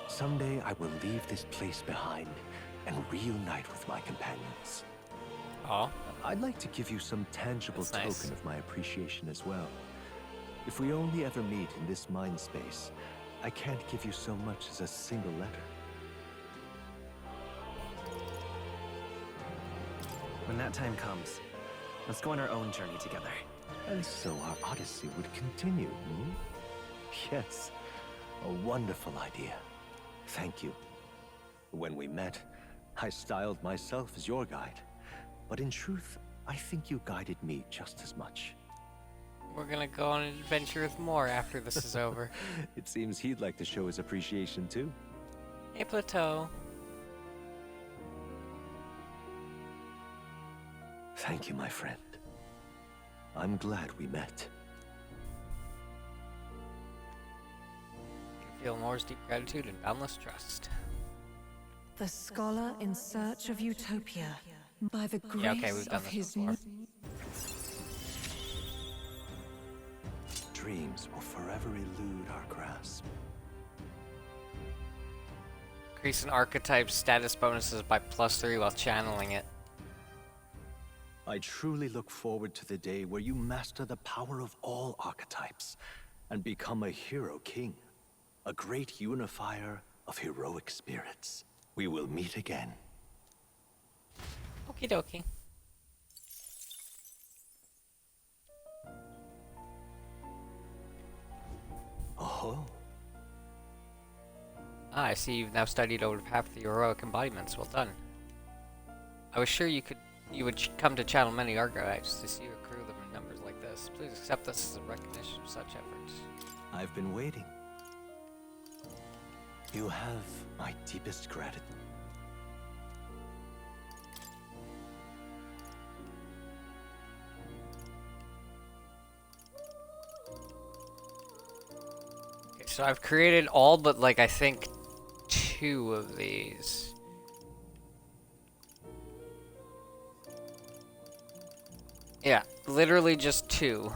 Someday I will leave this place behind and reunite with my companions. I'd like to give you some tangible token of my appreciation as well. If we only ever meet in this mind space, I can't give you so much as a single letter. When that time comes, let's go on our own journey together. And so our odyssey would continue, Yes, a wonderful idea. Thank you. When we met, I styled myself as your guide. But in truth, I think you guided me just as much. We're gonna go on an adventure with more after this is over. It seems he'd like to show his appreciation too. Hey, Plateau. Thank you, my friend. I'm glad we met. Feel Moore's deep gratitude and boundless trust. The Scholar in Search of Utopia. By the grace Yeah, okay, we've done of this his before. Dreams will forever elude our grasp. Increase an archetype's status bonuses by +3 while channeling it. I truly look forward to the day where you master the power of all archetypes and become a hero king, a great unifier of heroic spirits. We will meet again. Okie dokie. Oh. Ah, I see you've now studied over half the heroic embodiments. Well done. I was sure you would come to channel many archetypes to see or accrue them in numbers like this. Please accept this as a recognition of such efforts. I've been waiting. You have my deepest gratitude. Okay, so I've created all but, like, I think 2 of these. Yeah, literally just 2.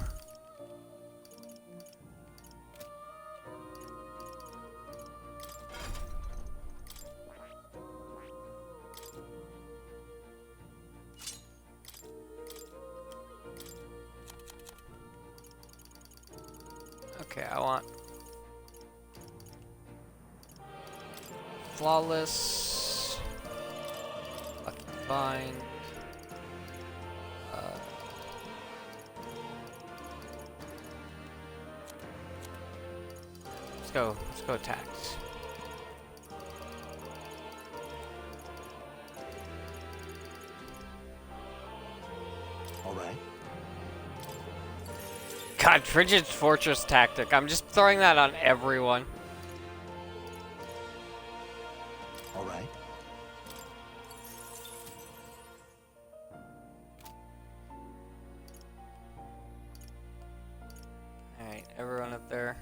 Okay, I want flawless, lucky find, let's go attacks. All right. God, Frigid's Fortress tactic. I'm just throwing that on everyone. All right. Alright, everyone up there.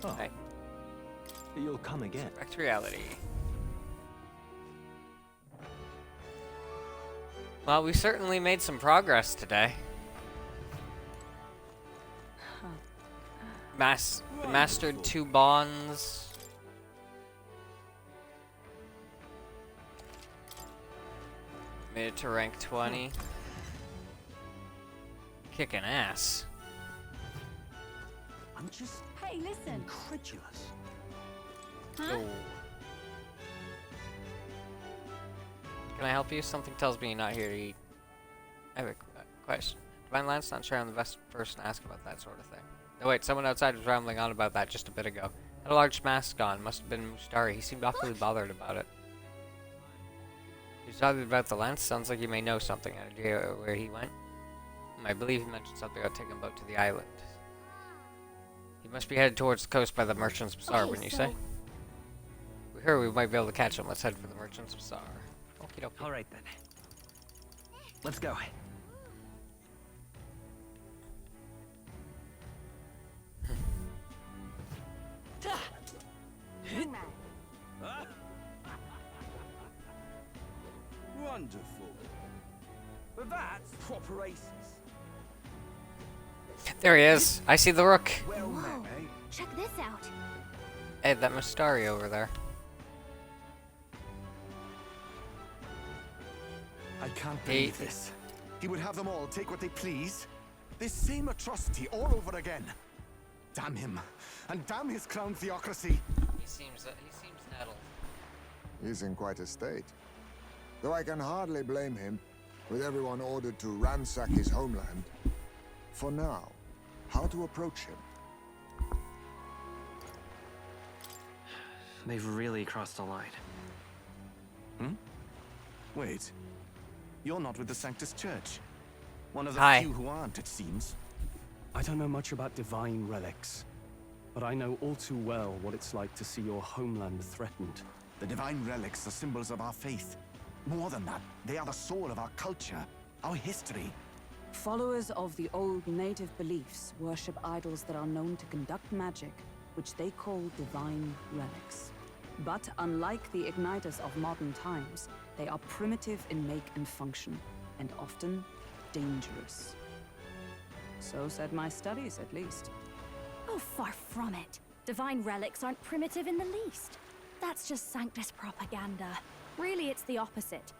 Oh. Okay. You'll come again. Back to reality. Well, we certainly made some progress today. Mastered 2 bonds. Made it to rank 20. Kicking ass. I'm just Hey, listen. incredulous. Huh? Oh. Can I help you? Something tells me you're not here to eat. I have a question. Divine Lance, not sure I'm the best person to ask about that sort of thing. Oh wait, someone outside was rambling on about that just a bit ago. Had a large mask on. Must have been Mustari. He seemed awfully bothered about it. He's talking about the lance. Sounds like you may know something. Any idea where he went? I believe he mentioned something about taking a boat to the island. He must be headed towards the coast by the Merchant's Bazaar, Okay, wouldn't you so- say? We heard we might be able to catch him. Let's head for the Merchant's Bazaar. Okie dokie. All right then. Let's go. Wonderful. But that's proper aces. There he is. I see the rook. Well met, Whoa. eh? Check this out. Hey, that Mustari over there. I can't believe this. He would have them all take what they please. This same atrocity all over again. Damn him. And damn his crown theocracy. He seems nettled. He's in quite a state. Though I can hardly blame him, with everyone ordered to ransack his homeland. For now, how to approach him? They've really crossed the line. Wait. You're not with the Sanctus Church. One of the Hi. few who aren't, it seems. I don't know much about divine relics, but I know all too well what it's like to see your homeland threatened. The divine relics are symbols of our faith. More than that, they are the soul of our culture, our history. Followers of the old native beliefs worship idols that are known to conduct magic, which they call divine relics. But unlike the igniters of modern times, they are primitive in make and function, and often dangerous. So said my studies, at least. Oh, far from it. Divine relics aren't primitive in the least. That's just Sanctus propaganda. Really, it's the opposite.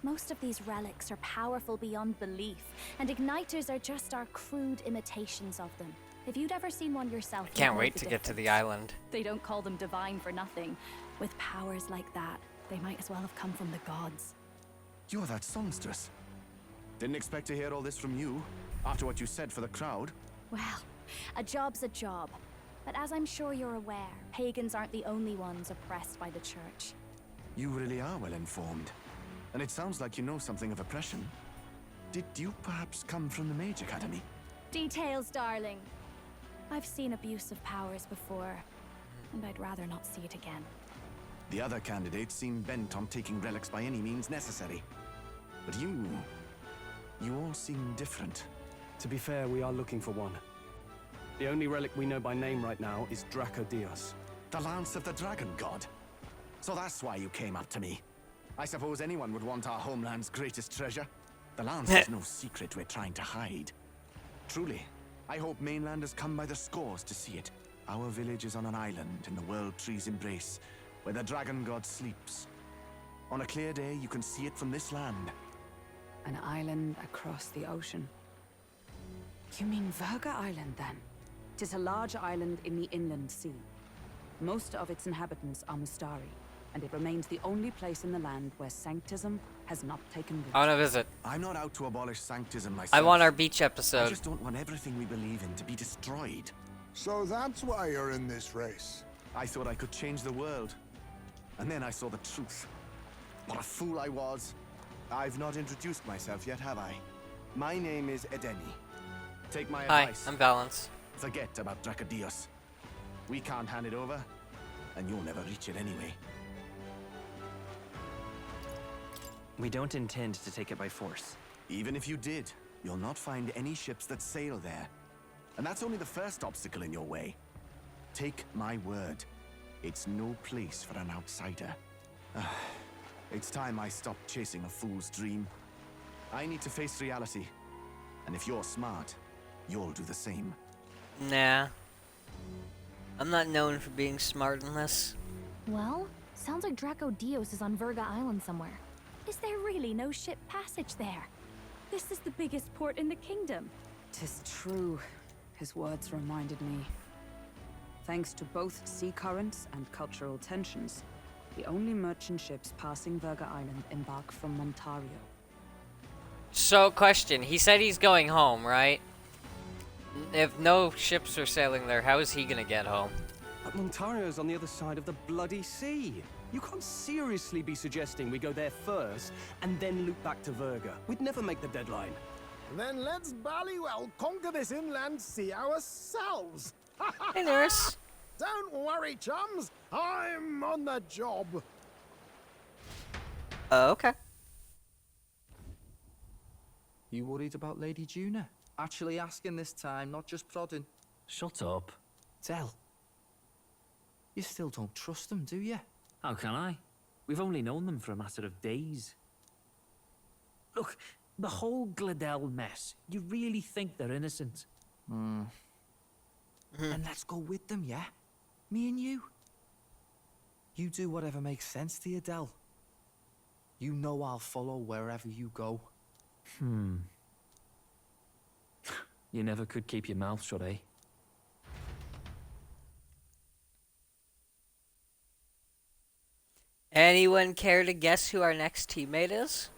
Most of these relics are powerful beyond belief, and igniters are just our crude imitations of them. If you'd ever seen one yourself, you'd Can't know wait the to get to the difference. island. They don't call them divine for nothing. With powers like that, they might as well have come from the gods. You're that songstress. Didn't expect to hear all this from you, after what you said for the crowd. Well, a job's a job. But as I'm sure you're aware, pagans aren't the only ones oppressed by the church. You really are well informed. And it sounds like you know something of oppression. Did you perhaps come from the Mage Academy? Details, darling. I've seen abuse of powers before, and I'd rather not see it again. The other candidates seem bent on taking relics by any means necessary. But you all seem different. To be fair, we are looking for one. The only relic we know by name right now is Dracodios. The Lance of the Dragon God. So that's why you came up to me. I suppose anyone would want our homeland's greatest treasure. The Lance is no secret we're trying to hide. Truly, I hope mainlanders come by the scores to see it. Our village is on an island in the World Tree's embrace, where the Dragon God sleeps. On a clear day, you can see it from this land. An island across the ocean. You mean Verga Island, then? Tis a large island in the inland sea. Most of its inhabitants are Mustari, and it remains the only place in the land where sanctism has not taken root. I want to visit. I'm not out to abolish sanctism myself. I want our beach episode. I just don't want everything we believe in to be destroyed. So that's why you're in this race. I thought I could change the world. And then I saw the truth. What a fool I was. I've not introduced myself yet, have I? My name is Edeni. Take my advice. Hi, I'm Valance. Forget about Dracodios. We can't hand it over, and you'll never reach it anyway. We don't intend to take it by force. Even if you did, you'll not find any ships that sail there. And that's only the first obstacle in your way. Take my word. It's no place for an outsider. It's time I stopped chasing a fool's dream. I need to face reality. And if you're smart, you'll do the same. Nah. I'm not known for being smart in this. Well, sounds like Dracodios is on Verga Island somewhere. Is there really no ship passage there? This is the biggest port in the kingdom. 'Tis true. His words reminded me. Thanks to both sea currents and cultural tensions, the only merchant ships passing Verga Island embark from Montario. So, question. He said he's going home, right? If no ships are sailing there, how is he gonna get home? But Montario's on the other side of the bloody sea. You can't seriously be suggesting we go there first and then loop back to Verga. We'd never make the deadline. Then let's ballywell conquer this inland sea ourselves. Hey, Nurse. Don't worry, chums. I'm on the job. Okay. You worried about Lady Juna? Actually asking this time, not just prodding. Shut up. Tell. You still don't trust them, do you? How can I? We've only known them for a matter of days. Look, the whole Gladell mess, you really think they're innocent? Then let's go with them, yeah? Me and you. You do whatever makes sense to you, Del. You know I'll follow wherever you go. You never could keep your mouth shut, eh? Anyone care to guess who our next teammate is?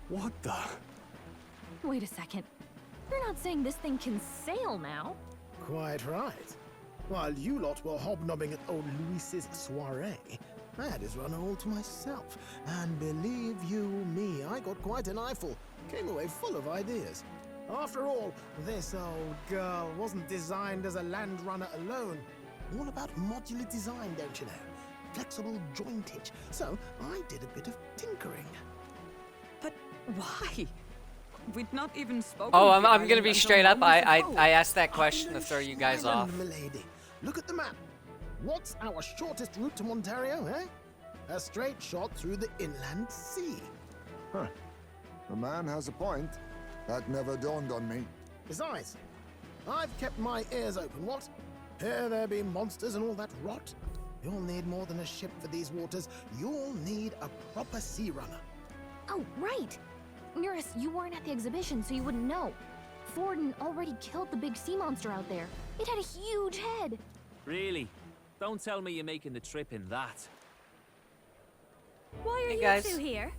What the? Wait a second. You're not saying this thing can sail now? Quite right. While you lot were hobnobbing at old Luis's soiree, I had his run all to myself. And believe you me, I got quite an eyeful. Came away full of ideas. After all, this old girl wasn't designed as a land runner alone. All about modular design, don't you know? Flexible jointage. So I did a bit of tinkering. But why? We'd not even spoken. Oh, of the I'm gonna island be until straight up. moments ago. I asked that question to throw you guys off. Island, milady. Look at the map. What's our shortest route to Montario, eh? A straight shot through the inland sea. Huh. The man has a point. That never dawned on me. Besides, I've kept my ears open, what? Here there be monsters and all that rot. You'll need more than a ship for these waters. You'll need a proper sea runner. Oh, right. Nurse, you weren't at the exhibition, so you wouldn't know. Forden already killed the big sea monster out there. It had a huge head. Really? Don't tell me you're making the trip in that. Why are Hey, you guys. two here?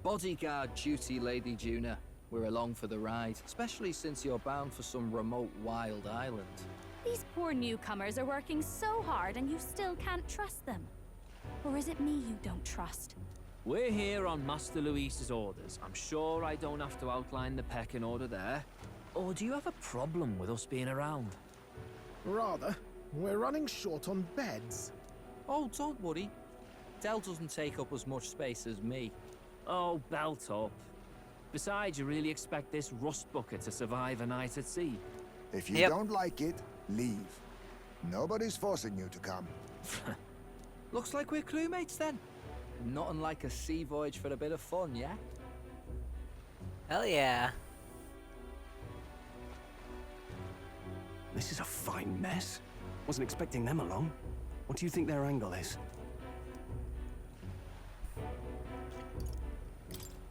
Bodyguard duty, Lady Juna. We're along for the ride, especially since you're bound for some remote wild island. These poor newcomers are working so hard and you still can't trust them. Or is it me you don't trust? We're here on Master Luis's orders. I'm sure I don't have to outline the pecking order there. Or do you have a problem with us being around? Rather. We're running short on beds. Oh, don't worry. Del doesn't take up as much space as me. Oh, belt up. Besides, you really expect this rust bucket to survive a night at sea? If you don't like it, leave. Nobody's forcing you to come. Looks like we're crewmates then. Nothing like a sea voyage for a bit of fun, yeah? Hell yeah. This is a fine mess. Wasn't expecting them along. What do you think their angle is?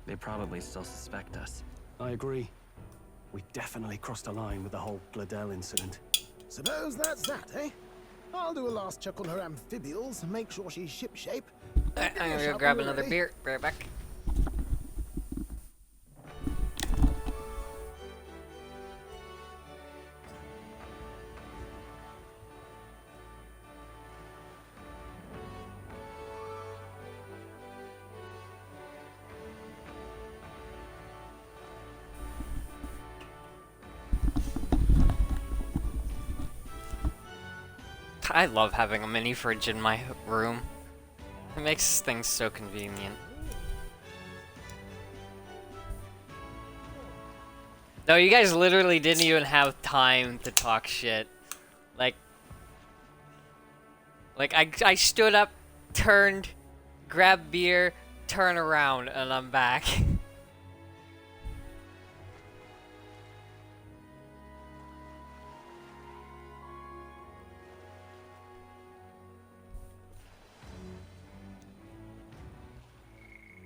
They probably still suspect us. I agree. We definitely crossed a line with the whole Gladell incident. Suppose that's that, eh? I'll do a last check on her amphibials and make sure she's shipshape. I'm gonna go grab another beer. Be right back. I love having a mini fridge in my room. It makes things so convenient. No, you guys literally didn't even have time to talk shit. Like I stood up, turned, grabbed beer, turn around, and I'm back.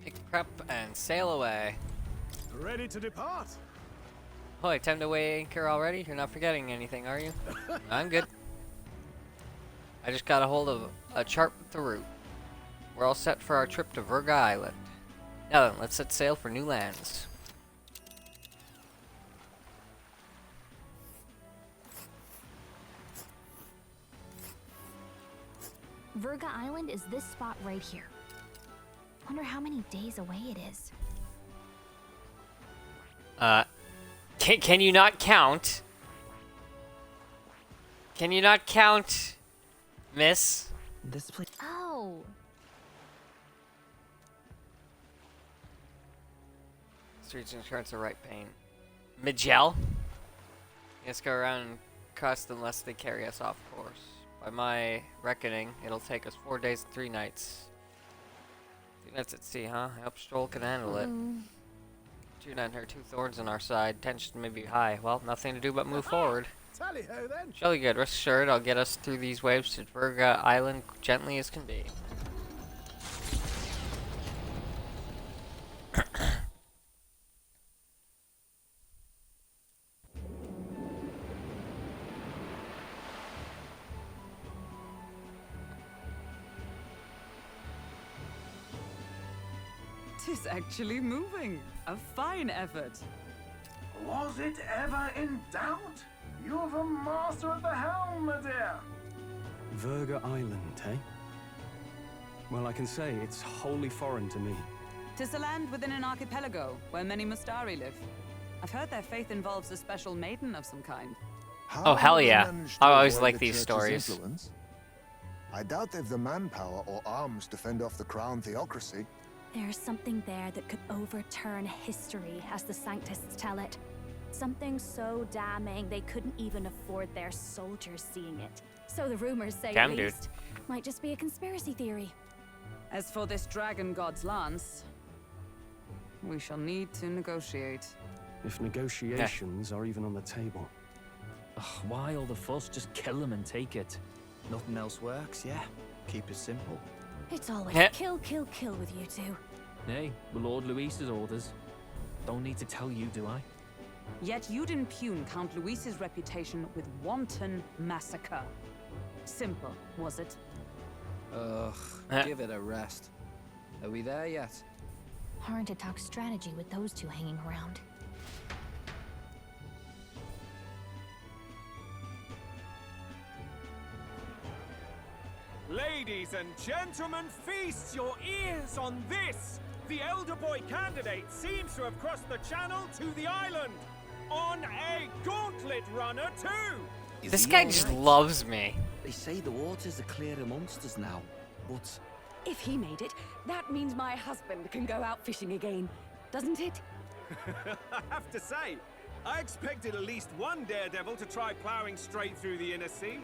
Pick prep and sail away. Ready to depart? Hoy, time to weigh anchor already? You're not forgetting anything, are you? I'm good. I just got a hold of a chart with the route. We're all set for our trip to Virga Island. Now then, let's set sail for new lands. Virga Island is this spot right here. Wonder how many days away it is. Can you not count? Can you not count, miss? This place. Oh. Streets insurance are right pain. Miguel? Let's go around and cost unless they carry us off course. By my reckoning, it'll take us 4 days and 3 nights. 3 nights at sea, huh? I hope Stroll can handle it. 2 and her 2 thorns on our side. Tension may be high. Well, nothing to do but move forward. Tally-ho then. Jolly good. Rest assured, I'll get us through these waves to Virga Island gently as can be. Tis actually moving. A fine effort. Was it ever in doubt? You're the master of the helm, my dear. Virga Island, eh? Well, I can say it's wholly foreign to me. Tis a land within an archipelago where many Mustari live. I've heard their faith involves a special maiden of some kind. Oh, hell yeah. I always like the these church's stories. influence? I doubt they've the manpower or arms to fend off the crown theocracy. There's something there that could overturn history, as the Sanctists tell it. Something so damning they couldn't even afford their soldiers seeing it. So the rumors say, Damn, at dude. least. Might just be a conspiracy theory. As for this dragon god's lance, we shall need to negotiate. If negotiations are even on the table. Ugh, why all the fuss? Just kill them and take it. Nothing else works, yeah. Keep it simple. It's always Heh. kill, kill, kill with you two. Hey, the Lord Luis's orders. Don't need to tell you, do I? Yet you'd impugn Count Luis's reputation with wanton massacre. simple, was it? Ugh, give it a rest. Are we there yet? Hard to talk strategy with those two hanging around. Ladies and gentlemen, feast your ears on this! The elder boy candidate seems to have crossed the channel to the island on a gauntlet runner too! This guy just loves me. They say the waters are clear amongst us now, but... If he made it, that means my husband can go out fishing again, doesn't it? I have to say, I expected at least one daredevil to try plowing straight through the inner sea,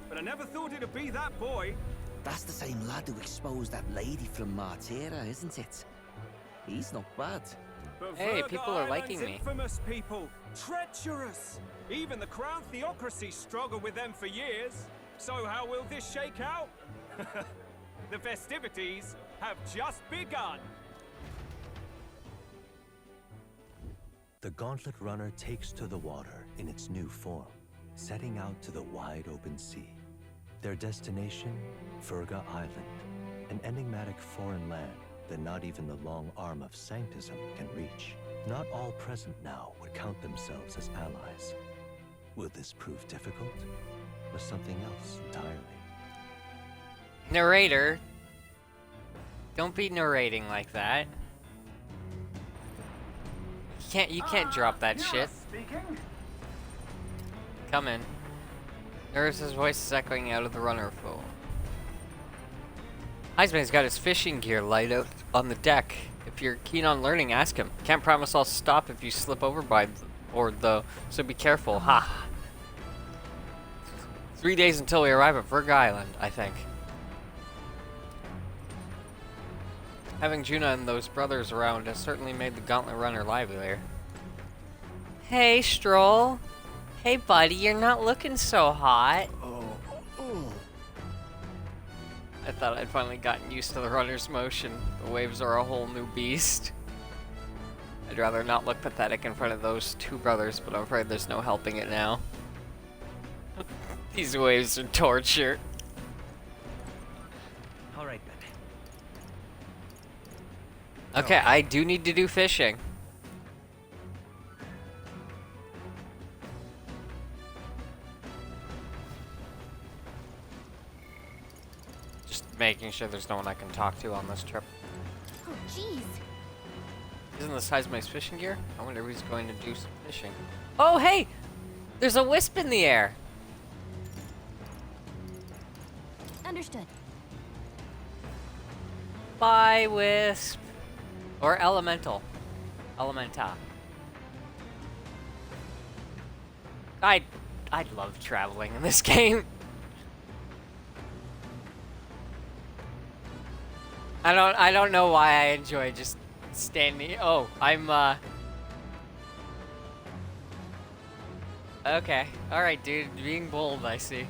but I never thought it'd be that boy. That's the same lad who exposed that lady from Martira, isn't it? He's not bad. But Hey, Virga people are liking Island's me. Infamous people, treacherous. Even the crown theocracy struggled with them for years. So how will this shake out? The festivities have just begun. The Gauntlet Runner takes to the water in its new form, setting out to the wide open sea. Their destination, Virga Island, an enigmatic foreign land that not even the long arm of Sanctism can reach. Not all present now would count themselves as allies. Will this prove difficult, or something else entirely? Narrator, don't be narrating like that. You can't drop that shit. Come in. Nervous' voice is echoing out of the runner phone. Heisman's got his fishing gear laid out on the deck. If you're keen on learning, ask him. Can't promise I'll stop if you slip over by board though, so be careful. Ha! 3 days until we arrive at Virga Island, I think. Having Juna and those brothers around has certainly made the Gauntlet Runner livelier. Hey, Stroll. Hey, buddy, you're not looking so hot. I thought I'd finally gotten used to the runner's motion. The waves are a whole new beast. I'd rather not look pathetic in front of those two brothers, but I'm afraid there's no helping it now. These waves are torture. All right, then. Okay, I do need to do fishing. Just making sure there's no one I can talk to on this trip. Oh, jeez. Isn't this Heisman's fishing gear? I wonder if he's going to do some fishing. Oh, hey! There's a wisp in the air! Understood. Bye, wisp. Or elemental. Elementa. I love traveling in this game. I don't know why I enjoy just standing. Oh, I'm okay. Alright, dude. Being bold, I see.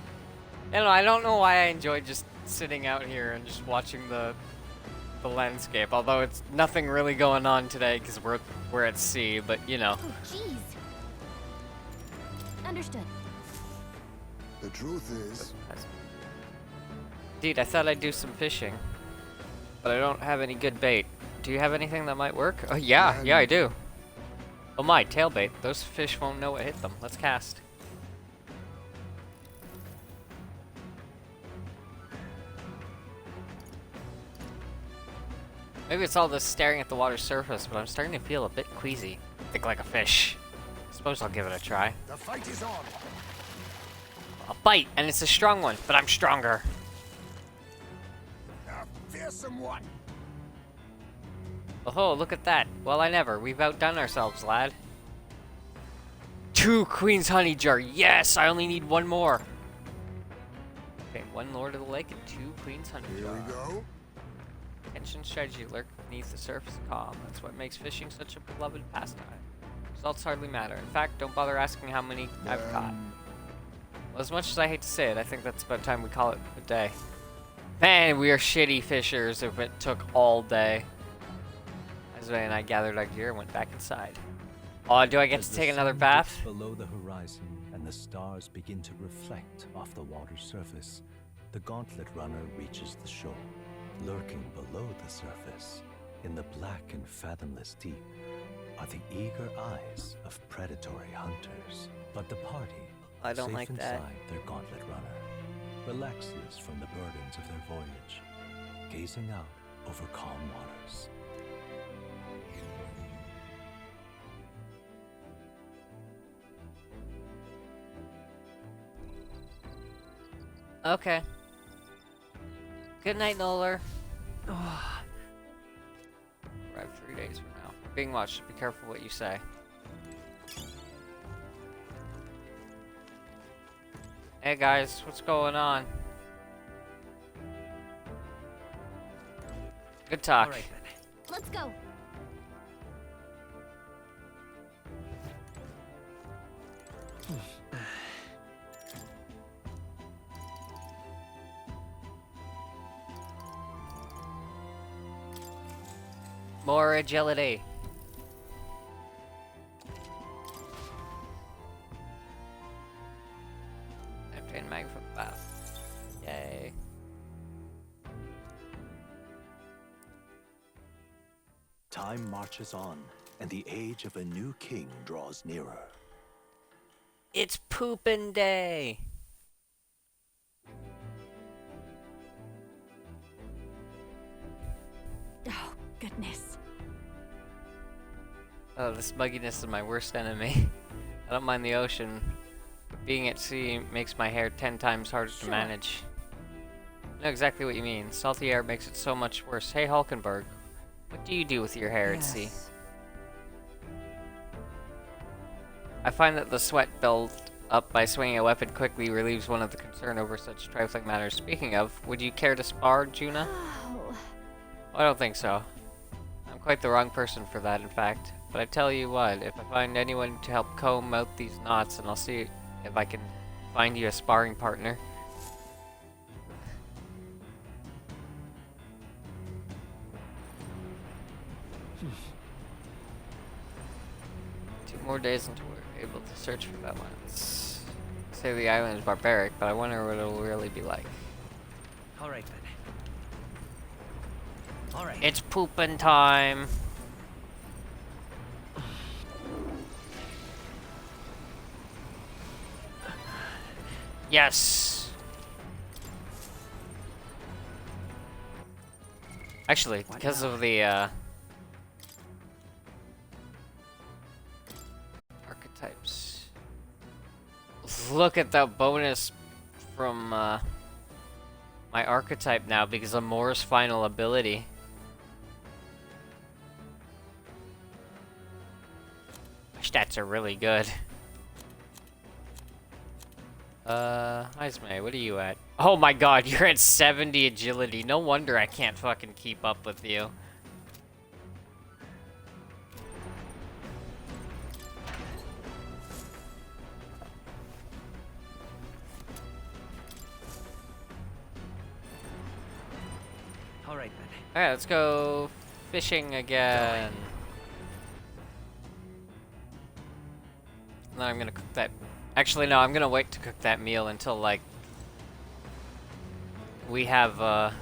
I don't know why I enjoy just sitting out here and just watching the landscape. Although it's nothing really going on today because we're at sea, but you know. Oh, jeez. Understood. The truth is... Dude, I thought I'd do some fishing. But I don't have any good bait. Do you have anything that might work? Oh, yeah, I do. Oh my, tail bait. Those fish won't know what hit them. Let's cast. Maybe it's all this staring at the water's surface, but I'm starting to feel a bit queasy. Think like a fish. Suppose I'll give it a try. The fight is on. A bite, and it's a strong one, but I'm stronger. A fearsome one. Oh, look at that. Well, I never. We've outdone ourselves, lad. 2 Queen's Honey Jar. Yes, I only need 1 more. Okay, 1 Lord of the Lake and 2 Queen's Honey Jar. Here we go. Tension strategy lurk beneath the surface of calm. That's what makes fishing such a beloved pastime. Results hardly matter. In fact, don't bother asking how many I've caught. Well, as much as I hate to say it, I think that's about time we call it a day. Man, we are shitty fishers if it took all day. Azway and I gathered our gear and went back inside. Oh, do I get to take another bath? Below the horizon and the stars begin to reflect off the water's surface, the Gauntlet Runner reaches the shore. Lurking below the surface, in the black and fathomless deep, are the eager eyes of predatory hunters. But the party, I don't safe like inside that. their Gauntlet Runner, relaxes from the burdens of their voyage, gazing out over calm waters. Okay. Good night, Noller. Arrive 3 days from now. Being watched. Be careful what you say. Hey guys, what's going on? Good talk. All right, Let's go. More agility. Obtain mag from the bath. Yay. Time marches on, and the age of a new king draws nearer. It's poopin' day. Oh, goodness. Oh, this mugginess is my worst enemy. I don't mind the ocean, but being at sea makes my hair 10 times harder to manage. I know exactly what you mean. Salty air makes it so much worse. Hey, Hulkenberg, what do you do with your hair at sea? I find that the sweat built up by swinging a weapon quickly relieves one of the concern over such trifling matters. Speaking of, would you care to spar, Juna? Oh. I don't think so. I'm quite the wrong person for that, in fact. But I tell you what, if I find anyone to help comb out these knots, and I'll see if I can find you a sparring partner. Two more days until we're able to search for that one. Say the island is barbaric, but I wonder what it'll really be like. All right, then. All right. It's poopin' time. Yes. Actually, because of the archetypes. Look at that bonus from my archetype now because of Moore's final ability. My stats are really good. Ismay, what are you at? Oh my god, you're at 70 agility. No wonder I can't fucking keep up with you. All right, then. Alright, let's go fishing again. Then I'm gonna cook that. Actually, no, I'm gonna wait to cook that meal until, like, we have, I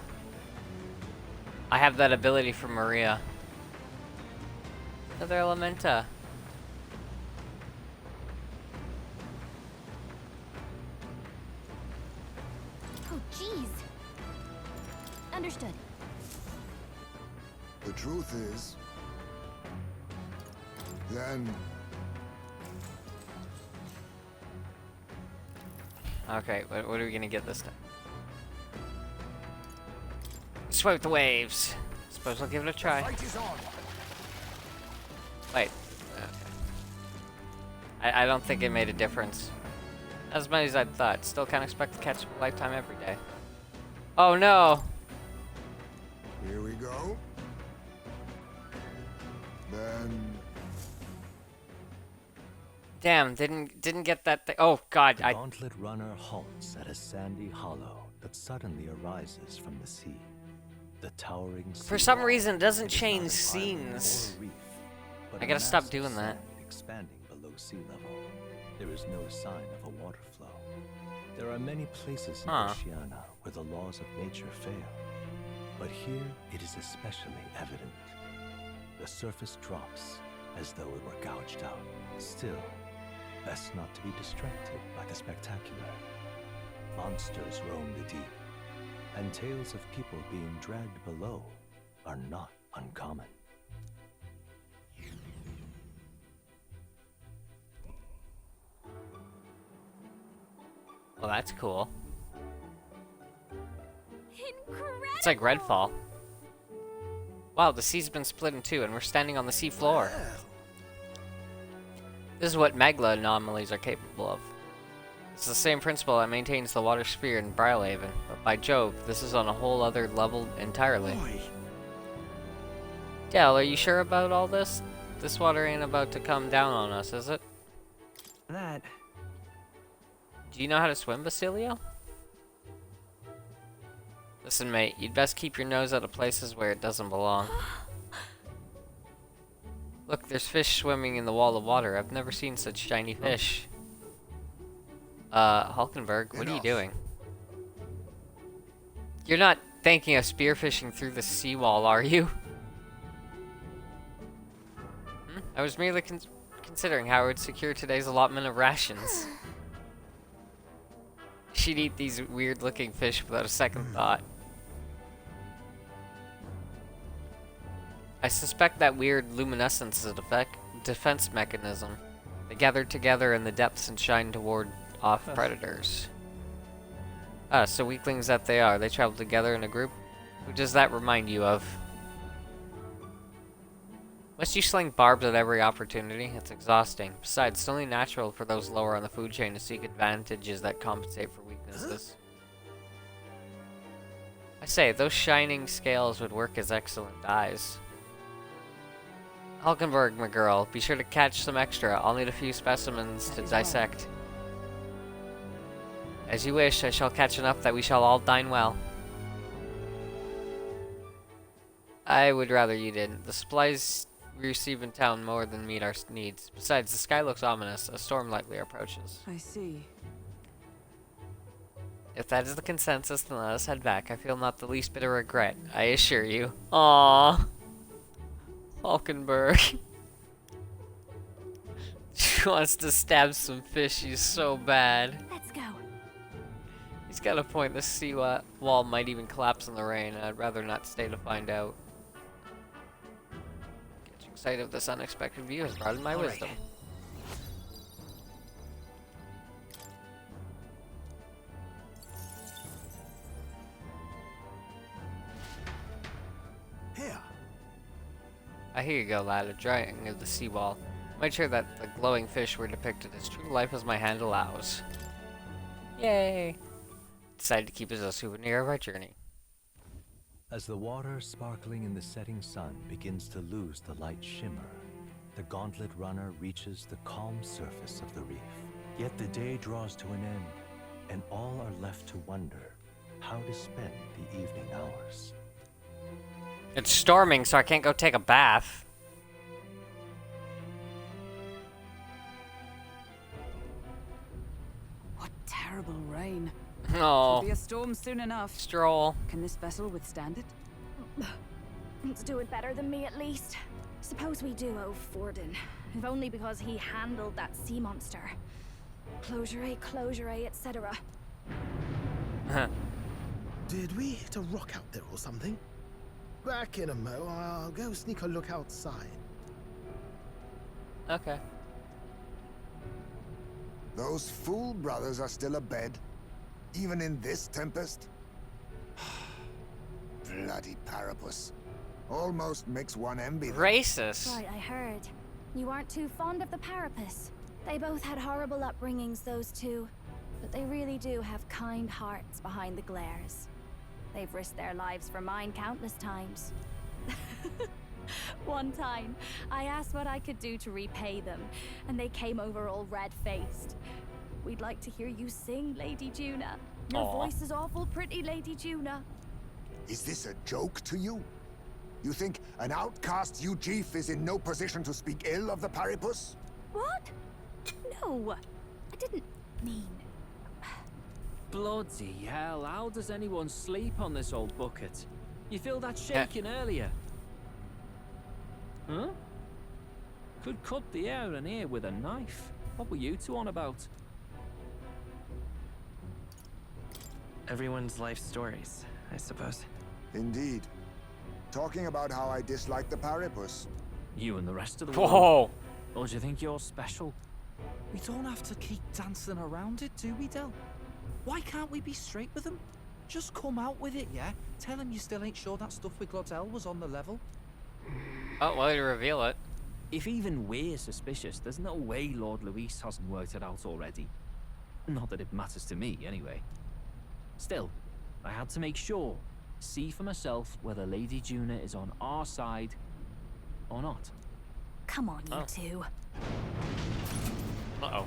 have that ability from Maria. Another Elementa. Oh, jeez. Understood. The truth is, then Okay, what are we gonna get this time? Swipe the waves. Suppose I'll give it a try. Wait. Okay. I don't think it made a difference. As many as I thought. Still can't expect to catch a lifetime every day. Oh no! here we go. Then Damn, didn't get that thing. Oh god, The Gauntlet Runner halts at a sandy hollow that suddenly arises from the sea. The towering For sea some wall reason, it doesn't is not change an island scenes. or a reef, but I a gotta stop mass of doing that. sand expanding below sea level. There is no sign of a water flow. There are many places in Oceania where the laws of nature fail, but here it is especially evident. The surface drops as though it were gouged out. Still, best not to be distracted by the spectacular. Monsters roam the deep, and tales of people being dragged below are not uncommon. Well, that's cool. Incredible! It's like Redfall. Wow, the sea's been split in two, and we're standing on the sea floor. This is what Megla anomalies are capable of. It's the same principle that maintains the water sphere in Brylehaven, but by Jove, this is on a whole other level entirely. Del, are you sure about all this? This water ain't about to come down on us, is it? That... Do you know how to swim, Basilio? Listen, mate, you'd best keep your nose out of places where it doesn't belong. Look, there's fish swimming in the wall of water. I've never seen such shiny fish. Hulkenberg, what are you doing? You're not thinking of spearfishing through the seawall, are you? I was merely considering how I would secure today's allotment of rations. She'd eat these weird-looking fish without a second thought. I suspect that weird luminescence is a defense mechanism. They gather together in the depths and shine toward off predators. So weaklings that they are, they travel together in a group? Who does that remind you of? Must you sling barbs at every opportunity? It's exhausting. Besides, it's only natural for those lower on the food chain to seek advantages that compensate for weaknesses. I say, those shining scales would work as excellent dyes. Hulkenberg, my girl, be sure to catch some extra. I'll need a few specimens to dissect. As you wish, I shall catch enough that we shall all dine well. I would rather you didn't. The supplies we receive in town more than meet our needs. Besides, the sky looks ominous. A storm likely approaches. I see. If that is the consensus, then let us head back. I feel not the least bit of regret, I assure you. Aww. Hulkenberg. She wants to stab some fishies so bad. Let's go. He's got a point. This sea wall might even collapse in the rain. I'd rather not stay to find out. Catching sight of this unexpected view has broadened my wisdom. Here. Here you go, lad. A drawing of the seawall. Made sure that the glowing fish were depicted as true to life as my hand allows. Yay! Decided to keep as a souvenir of our journey. As the water sparkling in the setting sun begins to lose the light shimmer, the gauntlet runner reaches the calm surface of the reef. Yet the day draws to an end, and all are left to wonder how to spend the evening hours. It's storming, so I can't go take a bath. What terrible rain. Oh. Should be a storm soon enough. Stroll. Can this vessel withstand it? It's doing better than me, at least. Suppose we do owe Forden, if only because he handled that sea monster. Closure, etc. Did we hit a rock out there or something? Back in a mo, I'll go sneak a look outside. Okay. Those fool brothers are still abed, even in this tempest? Bloody Parapus. Almost makes one envy them. Racist. Right, I heard. You aren't too fond of the Parapus. They both had horrible upbringings, those two. But they really do have kind hearts behind the glares. They've risked their lives for mine countless times. One time, I asked what I could do to repay them, and they came over all red-faced. We'd like to hear you sing, Lady Juna. Your voice is awful pretty, Lady Juna. Is this a joke to you? You think an outcast Ujif is in no position to speak ill of the Paripus? What? No, I didn't mean... Bloody hell, how does anyone sleep on this old bucket? You feel that shaking earlier? Huh? Could cut the air in here with a knife. What were you two on about? Everyone's life stories, I suppose. Indeed. Talking about how I dislike the platypus. You and the rest of the world. Whoa! Or do you think you're special? We don't have to keep dancing around it, do we, Del? Why can't we be straight with them? Just come out with it, yeah? Tell him you still ain't sure that stuff with Glodell was on the level. Oh, well, you reveal it. If even we're suspicious, there's no way Lord Luis hasn't worked it out already. Not that it matters to me, anyway. Still, I had to make sure, see for myself whether Lady Juna is on our side or not. Come on, you two. Uh-oh.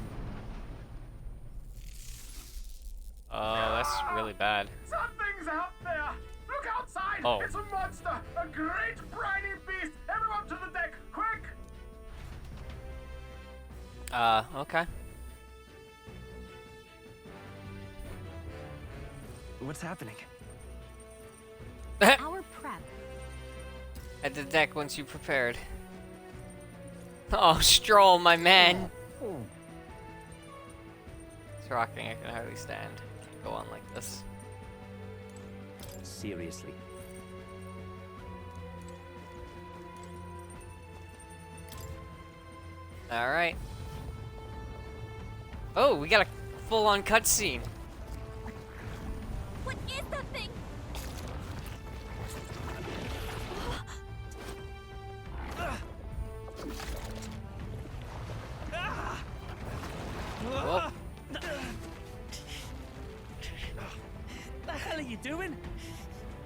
Oh, that's really bad. Something's out there! Look outside! Oh. It's a monster! A great briny beast! Everyone to the deck, quick! Okay. What's happening? Our prep. At the deck once you prepared. Oh, Stroll, my man! It's rocking, I can hardly stand. Can't go on like this. Seriously. Alright. Oh, we got a full-on cutscene. What is that thing? Whoa. The hell are you doing?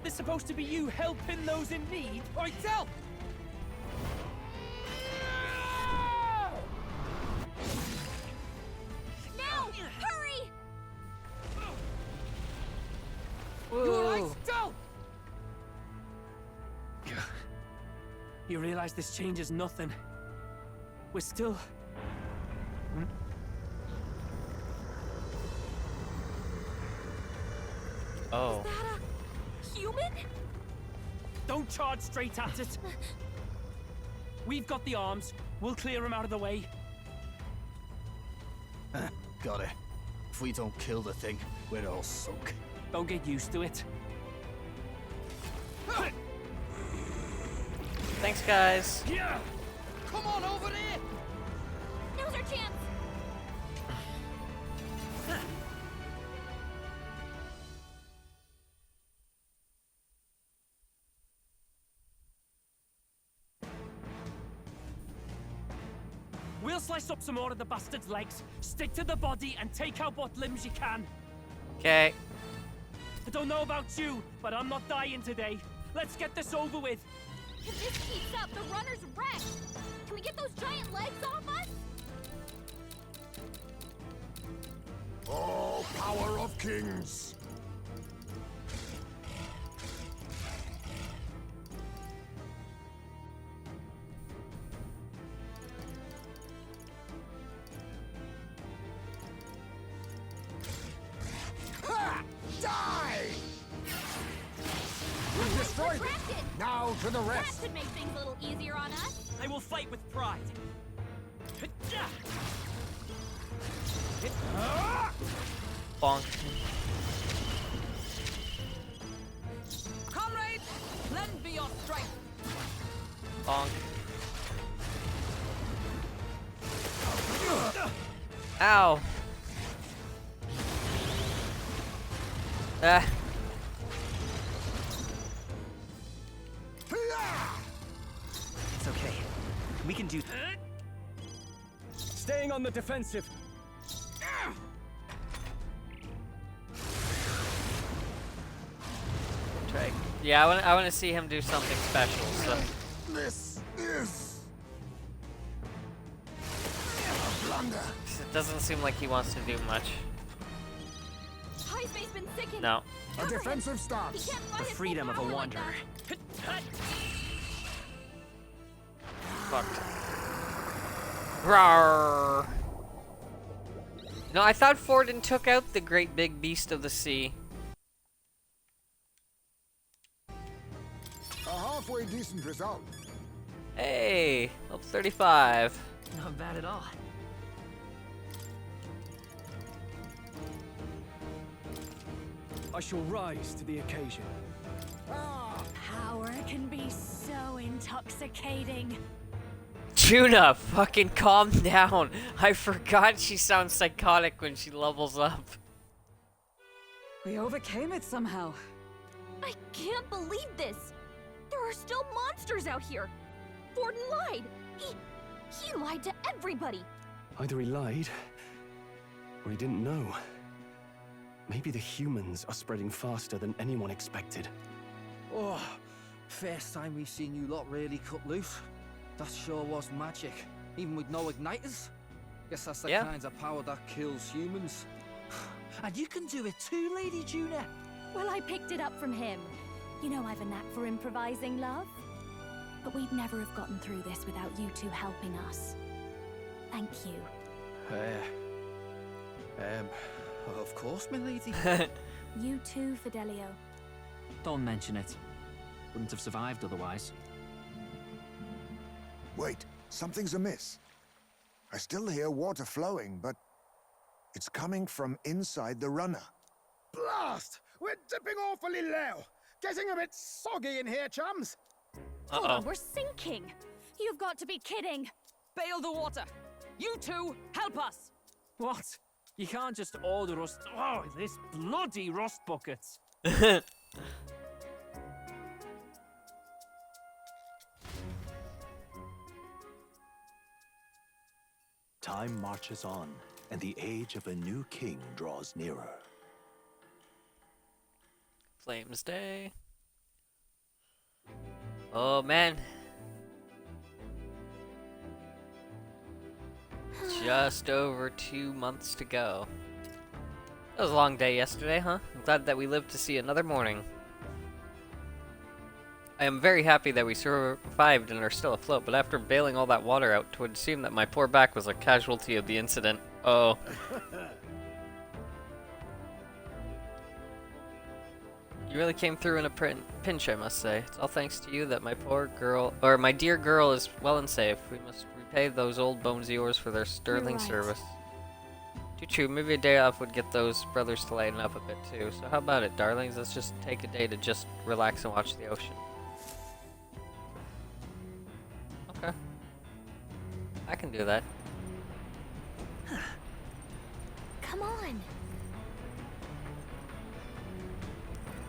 This supposed to be you helping those in need. Right, Del! Now! Hurry! You alright, Del? You realize this changes nothing. We're still... Oh. Is that a human? Don't charge straight at it. We've got the arms. We'll clear him out of the way. Got it. If we don't kill the thing, we're all sunk. Don't get used to it. Thanks, guys. Yeah! Come on over there! Now's our chance! We'll slice up some more of the bastard's legs, stick to the body, and take out what limbs you can. Okay. I don't know about you, but I'm not dying today. Let's get this over with. If this keeps up, the runner's wrecked! Can we get those giant legs off us? Oh, power of kings! Ha! Die! We've destroyed it! Now to the That rest! should make things a little easier on us. I will fight with pride. Bonk. Comrades, lend me your strength. Bonk. Ow. Ah. It's okay. We can do... Staying on the defensive. Try. Yeah, I want to see him do something special. So. This is a blunder. It doesn't seem like he wants to do much. High space been sickened. No. A defensive stance. The freedom of a wanderer. Fucked. Rawr. No, I thought Forden took out the great big beast of the sea. A halfway decent result. Hey, level 35. Not bad at all. I shall rise to the occasion. Power can be so intoxicating. Juna, fucking calm down. I forgot she sounds psychotic when she levels up. We overcame it somehow. I can't believe this. There are still monsters out here. Forden lied. He lied to everybody. Either he lied, or he didn't know. Maybe the humans are spreading faster than anyone expected. Oh, first time we've seen you lot really cut loose. That sure was magic, even with no igniters. Guess that's the kind of power that kills humans. And you can do it too, Lady Juna. Well, I picked it up from him. You know I've a knack for improvising, love. But we'd never have gotten through this without you two helping us. Thank you. Of course, my lady. You too, Fidelio. Don't mention it. Wouldn't have survived otherwise. Wait, something's amiss. I still hear water flowing, but it's coming from inside the runner. Blast! We're dipping awfully low. Getting a bit soggy in here, chums. Hold on, we're sinking. You've got to be kidding. Bail the water. You two, help us. What? You can't just order us. Oh, this bloody rust buckets. Time marches on, and the age of a new king draws nearer. Flames Day. Oh man. Just over 2 months to go. That was a long day yesterday, huh? I'm glad that we lived to see another morning. I am very happy that we survived and are still afloat, but after bailing all that water out, it would seem that my poor back was a casualty of the incident. Oh. You really came through in a pinch, I must say. It's all thanks to you that my poor girl, or my dear girl, is well and safe. We must repay those old bones of yours for their sterling service. Too true, maybe a day off would get those brothers to lighten up a bit too. So how about it, darlings? Let's just take a day to just relax and watch the ocean. Okay. I can do that. Come on.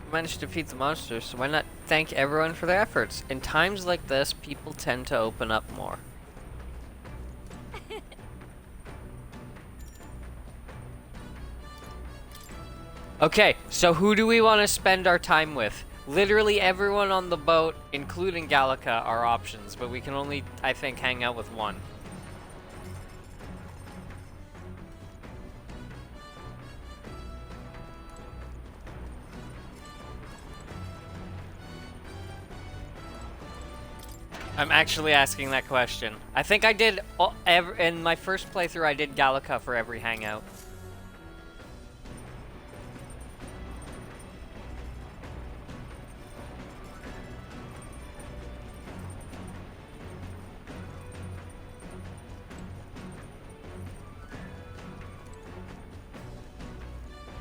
We managed to defeat the monsters, so why not thank everyone for their efforts? In times like this, people tend to open up more. Okay, so who do we want to spend our time with? Literally everyone on the boat, including Gallica, are options, but we can only, I think, hang out with one. I'm actually asking that question. I think I did, in my first playthrough, I did Gallica for every hangout.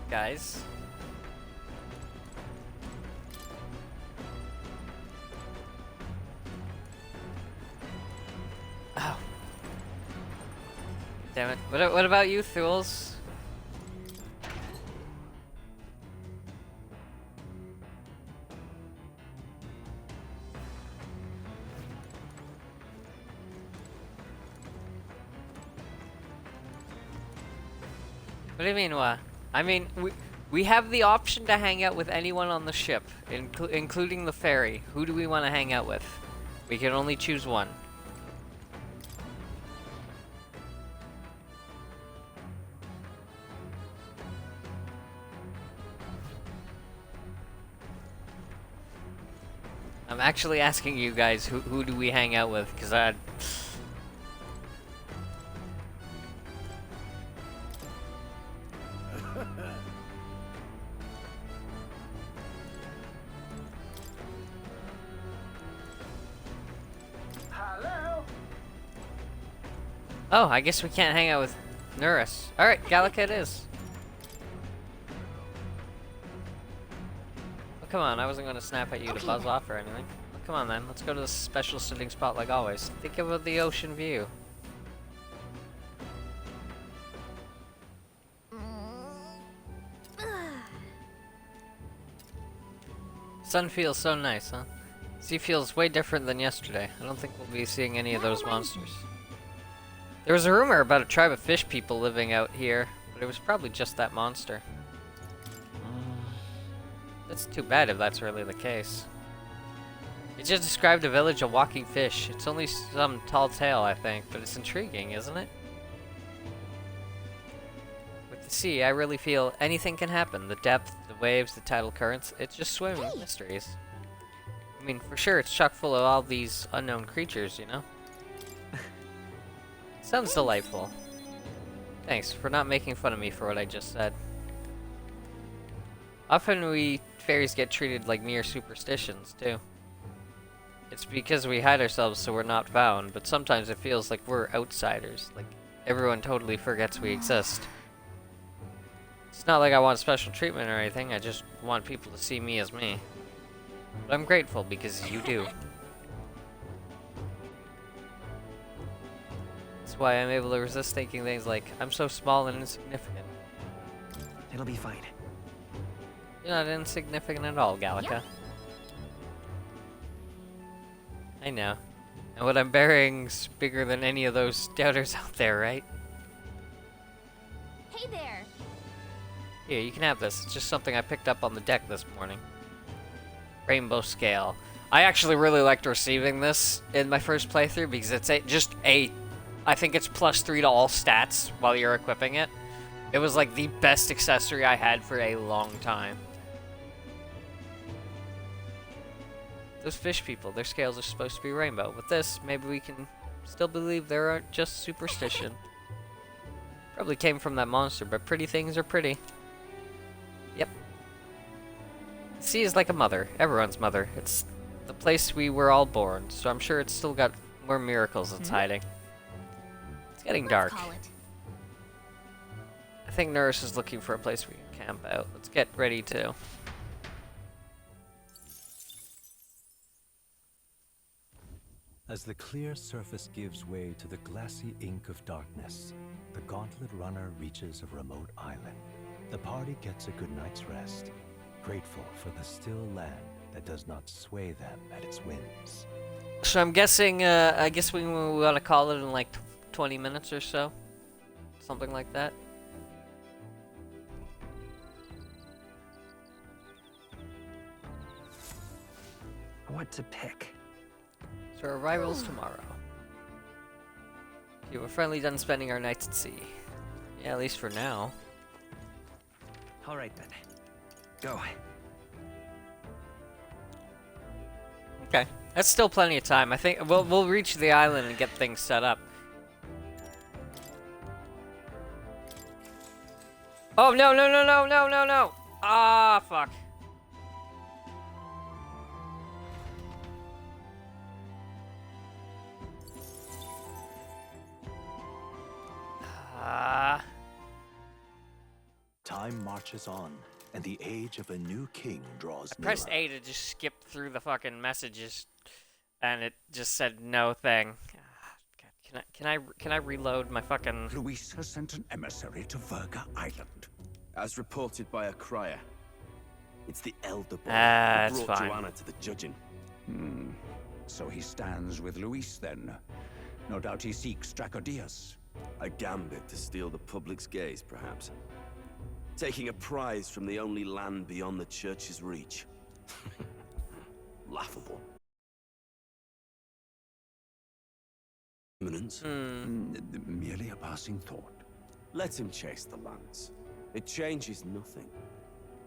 Guys. Oh. Damn it. What about you, Thules? What do you mean, what? I mean, we have the option to hang out with anyone on the ship, including the ferry. Who do we want to hang out with? We can only choose one. I'm actually asking you guys, who do we hang out with? Because Oh, I guess we can't hang out with Nurus. Alright, Gallica it is. Oh, come on, I wasn't going to snap at you to buzz off or anything. Oh, come on then, let's go to the special sitting spot like always. Think of the ocean view. Sun feels so nice, huh? Sea feels way different than yesterday. I don't think we'll be seeing any of those monsters. There was a rumor about a tribe of fish people living out here, but it was probably just that monster. That's too bad if that's really the case. It just described a village of walking fish. It's only some tall tale, I think, but it's intriguing, isn't it? With the sea, I really feel anything can happen. The depth, the waves, the tidal currents, it's just swimming with mysteries. I mean, for sure, it's chock full of all these unknown creatures, you know? Sounds delightful. Thanks for not making fun of me for what I just said. Often we fairies get treated like mere superstitions, too. It's because we hide ourselves so we're not found, but sometimes it feels like we're outsiders, like everyone totally forgets we exist. It's not like I want special treatment or anything, I just want people to see me as me. But I'm grateful because you do. That's why I'm able to resist thinking things like, I'm so small and insignificant. It'll be fine. You're not insignificant at all, Gallica. Yep. I know. And what I'm bearing's bigger than any of those doubters out there, right? Hey there! Here, you can have this. It's just something I picked up on the deck this morning. Rainbow scale. I actually really liked receiving this in my first playthrough because it's I think it's +3 to all stats while you're equipping it. It was like the best accessory I had for a long time. Those fish people, their scales are supposed to be rainbow. With this, maybe we can still believe they aren't just superstition. Probably came from that monster, but pretty things are pretty. Yep. The sea is like a mother, everyone's mother. It's the place we were all born, so I'm sure it's still got more miracles it's hiding. It's getting dark. I think Nurse is looking for a place we can camp out. Let's get ready to. As the clear surface gives way to the glassy ink of darkness, the gauntlet runner reaches a remote island. The party gets a good night's rest, grateful for the still land that does not sway them at its winds. So I'm guessing, I guess we want to call it in like 20 minutes or so. Something like that. What to pick? So our arrival's tomorrow. Okay, we're finally done spending our nights at sea. Yeah, at least for now. Alright then. Go. Okay, that's still plenty of time. I think we'll reach the island and get things set up. Oh no no no no no no no! Ah fuck. Time marches on, and the age of a new king draws I nearer. pressed A to just skip through the fucking messages, and it just said no thing. Can I reload my fucking? Luis has sent an emissary to Verga Island, as reported by a crier. It's the elder boy That's who brought fine. Joanna to the judging. So he stands with Luis then. No doubt he seeks Dracodius. A gambit to steal the public's gaze, perhaps. Taking a prize from the only land beyond the church's reach. Laughable. Eminence? Merely a passing thought. Let him chase the lands. It changes nothing.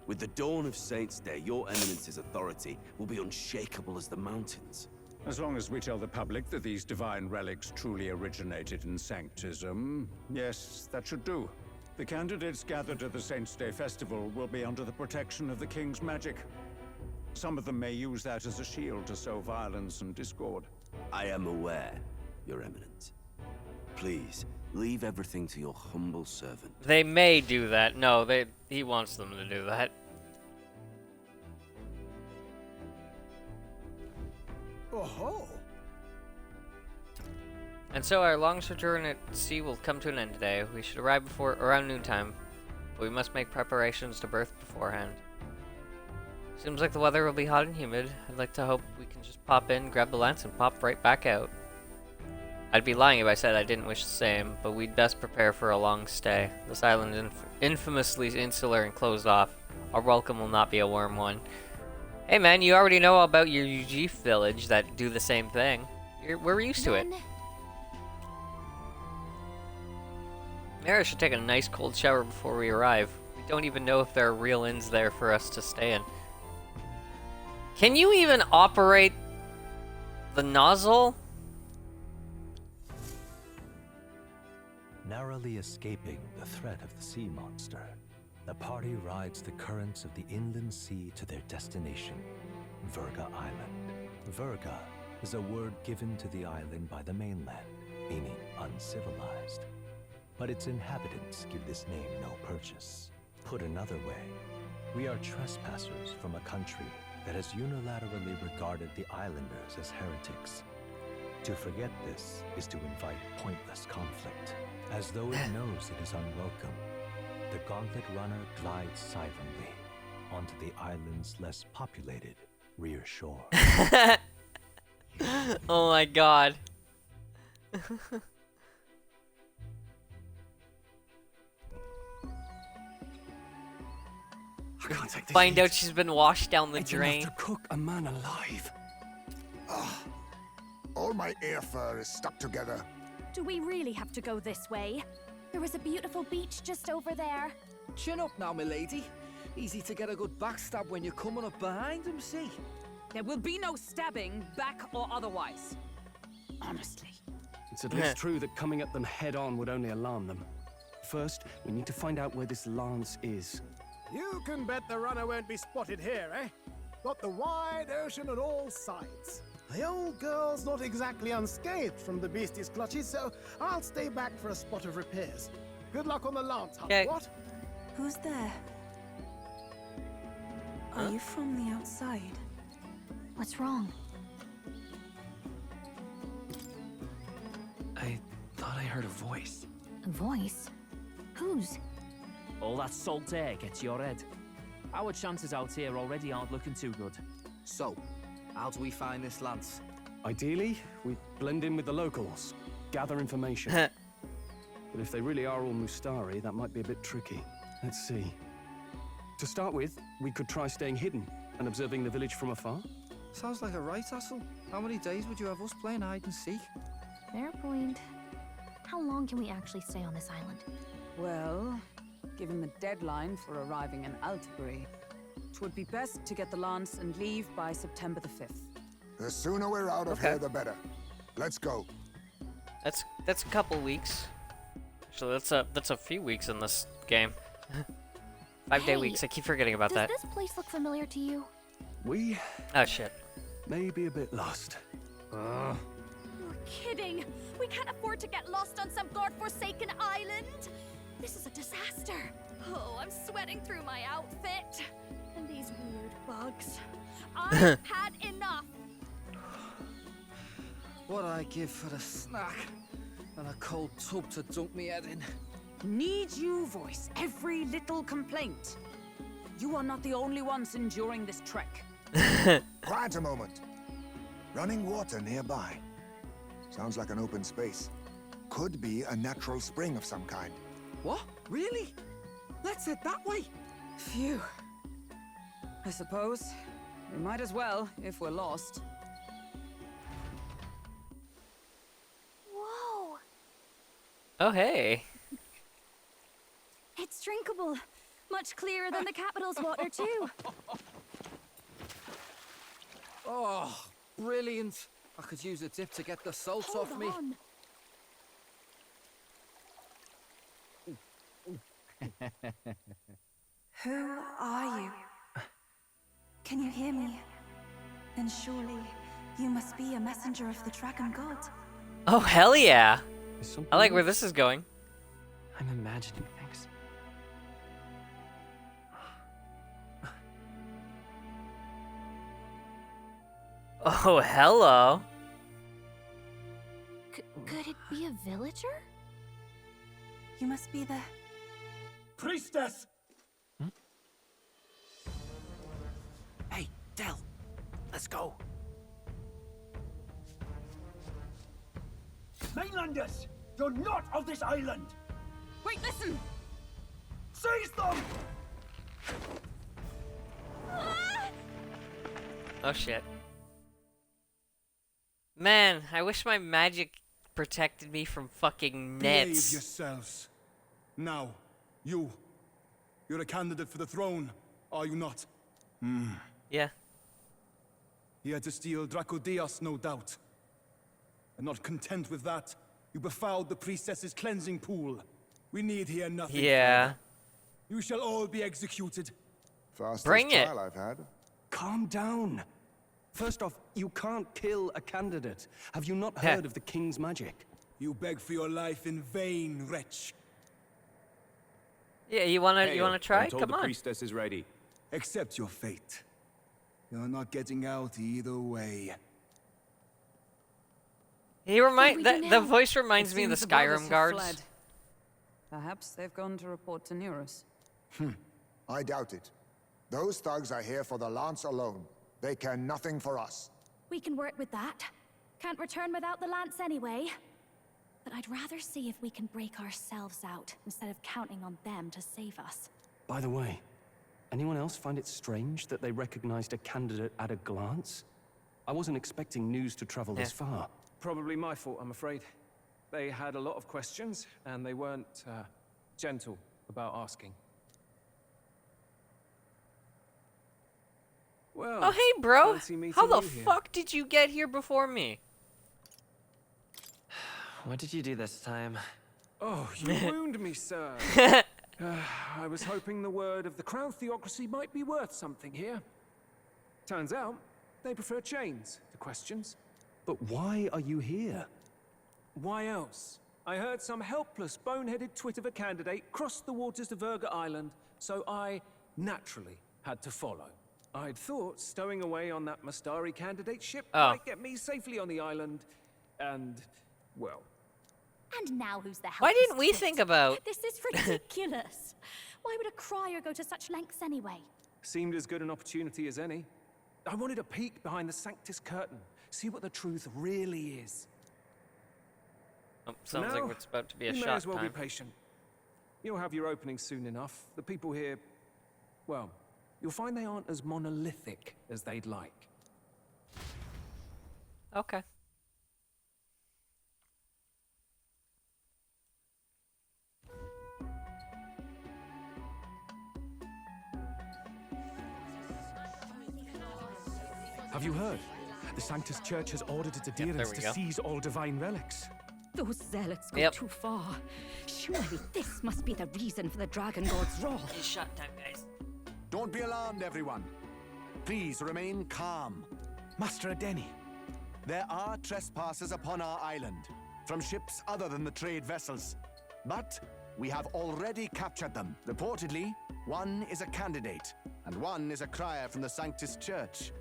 With the dawn of Saints' Day, your Eminence's authority will be unshakable as the mountains. As long as we tell the public that these divine relics truly originated in Sanctism, yes, that should do. The candidates gathered at the Saints' Day Festival will be under the protection of the King's magic. Some of them may use that as a shield to sow violence and discord. I am aware, Your Eminence. Please, Leave everything to your humble servant. They may do that. No, he wants them to do that. Oh-ho! And so our long sojourn at sea will come to an end today. We should arrive before around noontime, but we must make preparations to berth beforehand. Seems like the weather will be hot and humid. I'd like to hope we can just pop in, grab the lance, and pop right back out. I'd be lying if I said I didn't wish the same, but we'd best prepare for a long stay. This island is infamously insular and closed off. Our welcome will not be a warm one. Hey man, you already know about your UG village that do the same thing. We're used to it. Mara should take a nice cold shower before we arrive. We don't even know if there are real inns there for us to stay in. Can you even operate the nozzle? Narrowly escaping the threat of the sea monster, the party rides the currents of the inland sea to their destination, Verga Island. Verga is a word given to the island by the mainland, meaning uncivilized. But its inhabitants give this name no purchase. Put another way, we are trespassers from a country that has unilaterally regarded the islanders as heretics. To forget this is to invite pointless conflict. As though it knows it is unwelcome, the Gauntlet Runner glides silently onto the island's less populated rear shore. Oh my god. I can't take this Find heat. out she's been washed down the It's drain. enough to cook a man alive. All my air fur is stuck together. Do we really have to go this way? There was a beautiful beach just over there. Chin up now, milady. Easy to get a good backstab when you're coming up behind him, see? There will be no stabbing, back or otherwise. Honestly. It's at least true that coming at them head-on would only alarm them. First, we need to find out where this lance is. You can bet the runner won't be spotted here, eh? Got the wide ocean on all sides. The old girl's not exactly unscathed from the beastie's clutches, so I'll stay back for a spot of repairs. Good luck on the lance hunt, what? Who's there? Are you from the outside? What's wrong? I thought I heard a voice. A voice? Whose? All that salt air gets your head. Our chances out here already aren't looking too good. So, how do we find this lance? Ideally, we blend in with the locals, gather information. But if they really are all Mustari, that might be a bit tricky. Let's see. To start with, we could try staying hidden and observing the village from afar. Sounds like a right hassle. How many days would you have us playing hide and seek? Fair point. How long can we actually stay on this island? Well, given the deadline for arriving in Altabury, it would be best to get the lance and leave by September the 5th. The sooner we're out of here, the better. Let's go. That's a couple weeks. Actually, that's a few weeks in this game. 5-day weeks. I keep forgetting about that. Does this place look familiar to you? Oh shit. May be a bit lost. You're kidding. We can't afford to get lost on some godforsaken island. This is a disaster. Oh, I'm sweating through my outfit. And these weird bugs. I've had enough. What I give for a snack and a cold tub to dunk me head in. Need you voice every little complaint. You are not the only ones enduring this trek. Quiet a moment. Running water nearby. Sounds like an open space. Could be a natural spring of some kind. What? Really? Let's head that way. Phew. I suppose we might as well if we're lost. Whoa. Oh hey. It's drinkable. Much clearer than the capital's water, too. Oh, brilliant. I could use a dip to get the salt off me. Who are you? Can you hear me? Then surely you must be a messenger of the dragon god. Oh hell yeah. Is something I like where else? this is going. I'm imagining things. Oh, hello. Could it be a villager? You must be the... Priestess! Hey, Del, let's go. Mainlanders! You're not of this island! Wait, listen! Seize them! Oh shit. Man, I wish my magic protected me from fucking Behave nets. yourselves. Now, you're a candidate for the throne, are you not? Yeah. Here to steal Dracodios, no doubt. And not content with that, you befouled the priestess's cleansing pool. We need hear nothing Yeah. further. You shall all be executed. Fastest Bring it. trial I've had. Calm down. First off, you can't kill a candidate. Have you not heard of the king's magic? You beg for your life in vain, wretch. Yeah, you wanna try? I'm told Come the on. priestess is ready. Accept your fate. You're not getting out either way. He the voice reminds It me of the seems brothers Skyrim have guards. fled. Perhaps they've gone to report to Neros. I doubt it. Those thugs are here for the lance alone. They care nothing for us. We can work with that. Can't return without the lance anyway. But I'd rather see if we can break ourselves out instead of counting on them to save us. By the way, anyone else find it strange that they recognized a candidate at a glance? I wasn't expecting news to travel this far. Probably my fault, I'm afraid. They had a lot of questions, and they weren't gentle about asking. Well, Oh, hey, bro. fancy meeting How the you here. fuck did you get here before me? What did you do this time? Oh, you wound me, sir. I was hoping the word of the Crown Theocracy might be worth something here. Turns out, they prefer chains to questions. But why are you here? Why else? I heard some helpless, boneheaded twit of a candidate cross the waters of Verga Island, so I naturally had to follow. I'd thought stowing away on that Mastari candidate ship might get me safely on the island, and, well... And now who's the helpless Why didn't we twit? think about... This is ridiculous. Why would a crier go to such lengths anyway? Seemed as good an opportunity as any. I wanted a peek behind the Sanctus curtain, see what the truth really is. Oh, sounds now, like it's about to be a you shot may as well time. be patient. You'll have your opening soon enough. The people here, well, you'll find they aren't as monolithic as they'd like. Okay. Have you heard? The Sanctus Church has ordered its adherents we to go. seize all divine relics. Those zealots go Yep. too far. Surely this must be the reason for the Dragon God's wrath. It's shot time, guys. Don't be alarmed, everyone. Please remain calm. Master Adeni. There are trespassers upon our island, from ships other than the trade vessels. But we have already captured them. Reportedly, one is a candidate, and one is a crier from the Sanctus Church.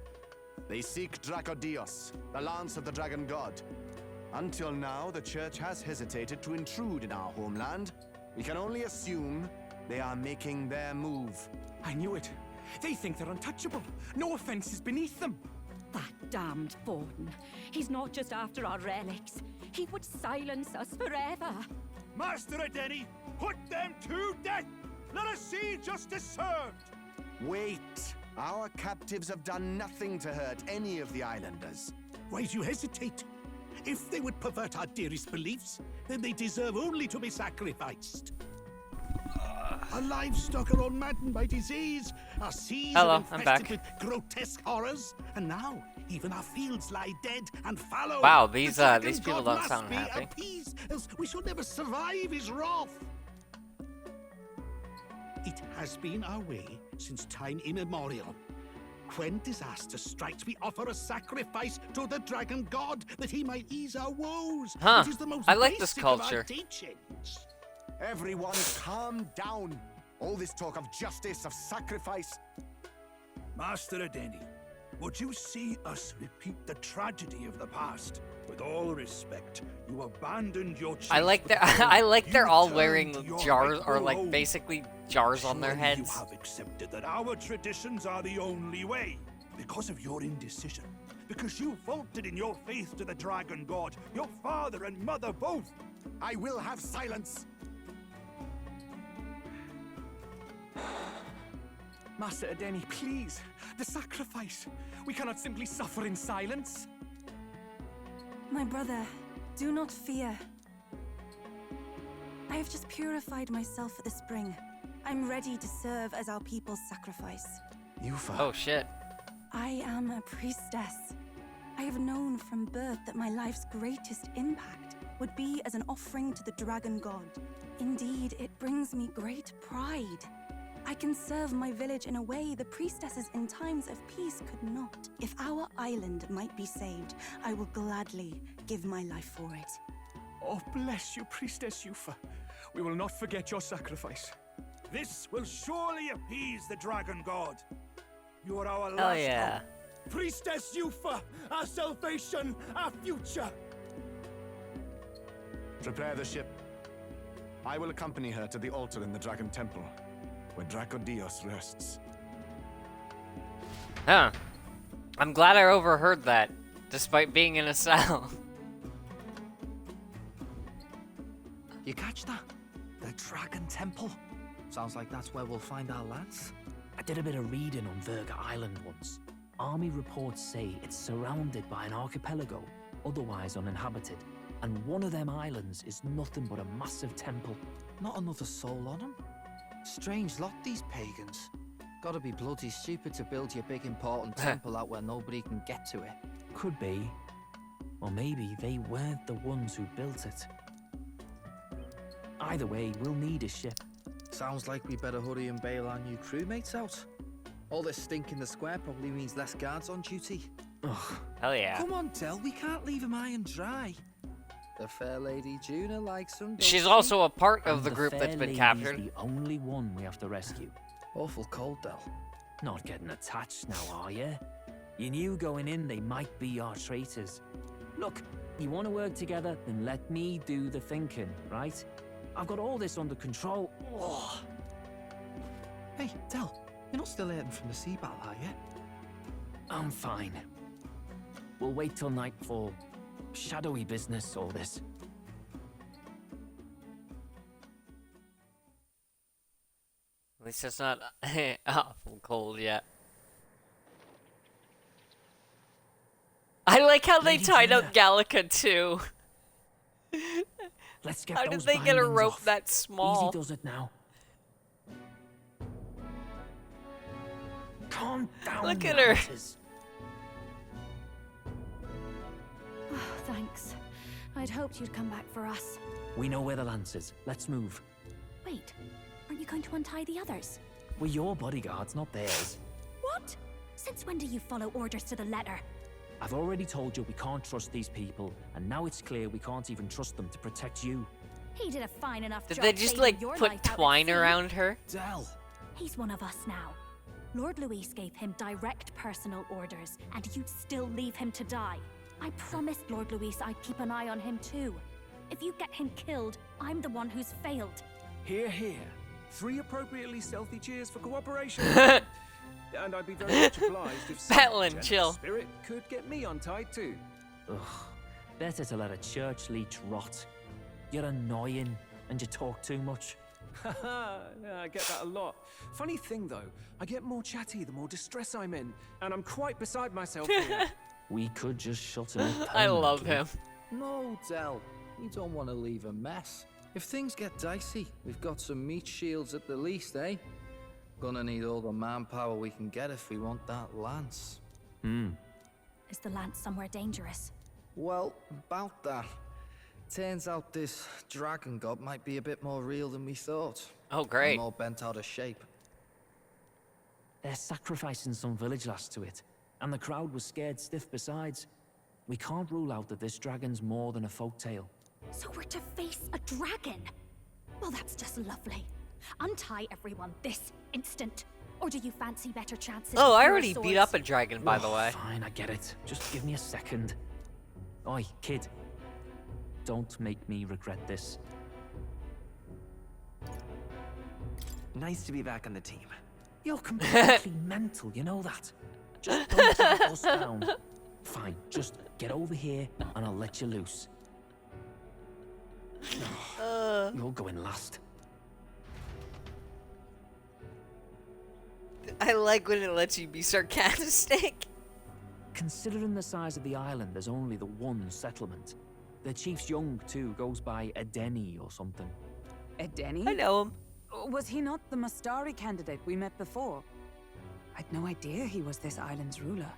They seek Dracodios, the lance of the Dragon God. Until now, the Church has hesitated to intrude in our homeland. We can only assume they are making their move. I knew it. They think they're untouchable. No offense is beneath them. That damned Borden. He's not just after our relics. He would silence us forever. Master Adeni, put them to death! Let us see justice served! Wait! Our captives have done nothing to hurt any of the islanders. Why do you hesitate? If they would pervert our dearest beliefs, then they deserve only to be sacrificed. Our livestock are all maddened by disease. Our seas Hello, are I'm infested back. with grotesque horrors. And now, even our fields lie dead and fallow. Wow, The these Dragon people God don't must sound be happy. appeased, else we shall never survive his wrath. It has been our way since time immemorial. when disaster strikes, we offer a sacrifice to the dragon god that he might ease our woes. Huh. It is the most I like this basic of our culture. teachings. Everyone calm down. All this talk of justice, of sacrifice. Master Adeni, would you see us repeat the tragedy of the past? With all respect, you abandoned your chief. I like that. I like they're all wearing jars, or like basically jars on their heads. You have accepted that our traditions are the only way. Because of your indecision. Because you faltered in your faith to the dragon god. Your father and mother both. I will have silence. Master Adeni, please. The sacrifice. We cannot simply suffer in silence. My brother, do not fear. I have just purified myself for the spring. I'm ready to serve as our people's sacrifice. Yufa. Oh shit. I am a priestess. I have known from birth that my life's greatest impact would be as an offering to the dragon god. Indeed, it brings me great pride. I can serve my village in a way the priestesses in times of peace could not. If our island might be saved, I will gladly give my life for it. Oh, bless you, Priestess Yufa. We will not forget your sacrifice. This will surely appease the dragon god. You are our Hell last yeah. hope. Priestess Yufa, our salvation, our future. Prepare the ship. I will accompany her to the altar in the Dragon Temple, where Dracodios rests. Huh. I'm glad I overheard that, despite being in a cell. You catch that? The Dragon Temple? Sounds like that's where we'll find our lads. I did a bit of reading on Verga Island once. Army reports say it's surrounded by an archipelago, otherwise uninhabited. And one of them islands is nothing but a massive temple. Not another soul on them? Strange lot, these pagans. Gotta be bloody stupid to build your big important temple out where nobody can get to it. Could be. Or maybe they weren't the ones who built it. Either way, we'll need a ship. Sounds like we better hurry and bail our new crewmates out. All this stink in the square probably means less guards on duty. Ugh. Hell yeah. Come on, Del, we can't leave him high and dry. The fair lady Juna likes him. She's also a part of And the group fair that's been lady's captured. the only one we have to rescue. Awful cold, Del. Not getting attached now, are you? You knew going in they might be our traitors. Look, you want to work together, then let me do the thinking, right? I've got all this under control. Oh. Hey, Del, you're not still hurting from the sea battle, are you? I'm fine. We'll wait till nightfall. Shadowy business, all this. At least it's not awful cold yet. I like how they tied up Gallica too. Let's get How did those they get a bindings rope off. that small? Easy does it now. Calm down. Look at her. Lances. Oh, thanks. I'd hoped you'd come back for us. We know where the lance is. Let's move. Wait, aren't you going to untie the others? We're your bodyguards, not theirs. What? Since when do you follow orders to the letter? I've already told you we can't trust these people, and now it's clear we can't even trust them to protect you. He did a fine enough Did job they just saving like your put life out at twine sea. around her? Del! He's one of us now. Lord Luis gave him direct personal orders, and you'd still leave him to die. I promised Lord Luis I'd keep an eye on him too. If you get him killed, I'm the one who's failed. Hear, hear. 3 appropriately stealthy cheers for cooperation. And I'd be very much obliged if some Battling, generous chill. spirit could get me untied too. Ugh. Better to let a church leech rot. You're annoying, and you talk too much. Haha, yeah, I get that a lot. Funny thing though, I get more chatty the more distress I'm in, and I'm quite beside myself here. We could just shut him up. I love him. No, Del. You don't want to leave a mess. If things get dicey, we've got some meat shields at the least, eh? Gonna need all the manpower we can get if we want that lance. Is the lance somewhere dangerous? Well, about that. Turns out this dragon god might be a bit more real than we thought. Oh, great. And more bent out of shape. They're sacrificing some village lass to it, and the crowd was scared stiff besides. We can't rule out that this dragon's more than a folktale. So we're to face a dragon? Well, that's just lovely. Untie everyone this instant. Or do you fancy better chances? Oh, with I your already beat swords? up a dragon, by the Oh, way. Fine, I get it. Just give me a second. Oi, kid. Don't make me regret this. Nice to be back on the team. You're completely mental, you know that? Just don't let us down. Fine, just get over here and I'll let you loose. You're going last. I like when it lets you be sarcastic. Considering the size of the island, there's only the one settlement. The chief's young, too, goes by Edeni or something. Edeni? I know him. Was he not the Mastari candidate we met before? I'd no idea he was this island's ruler.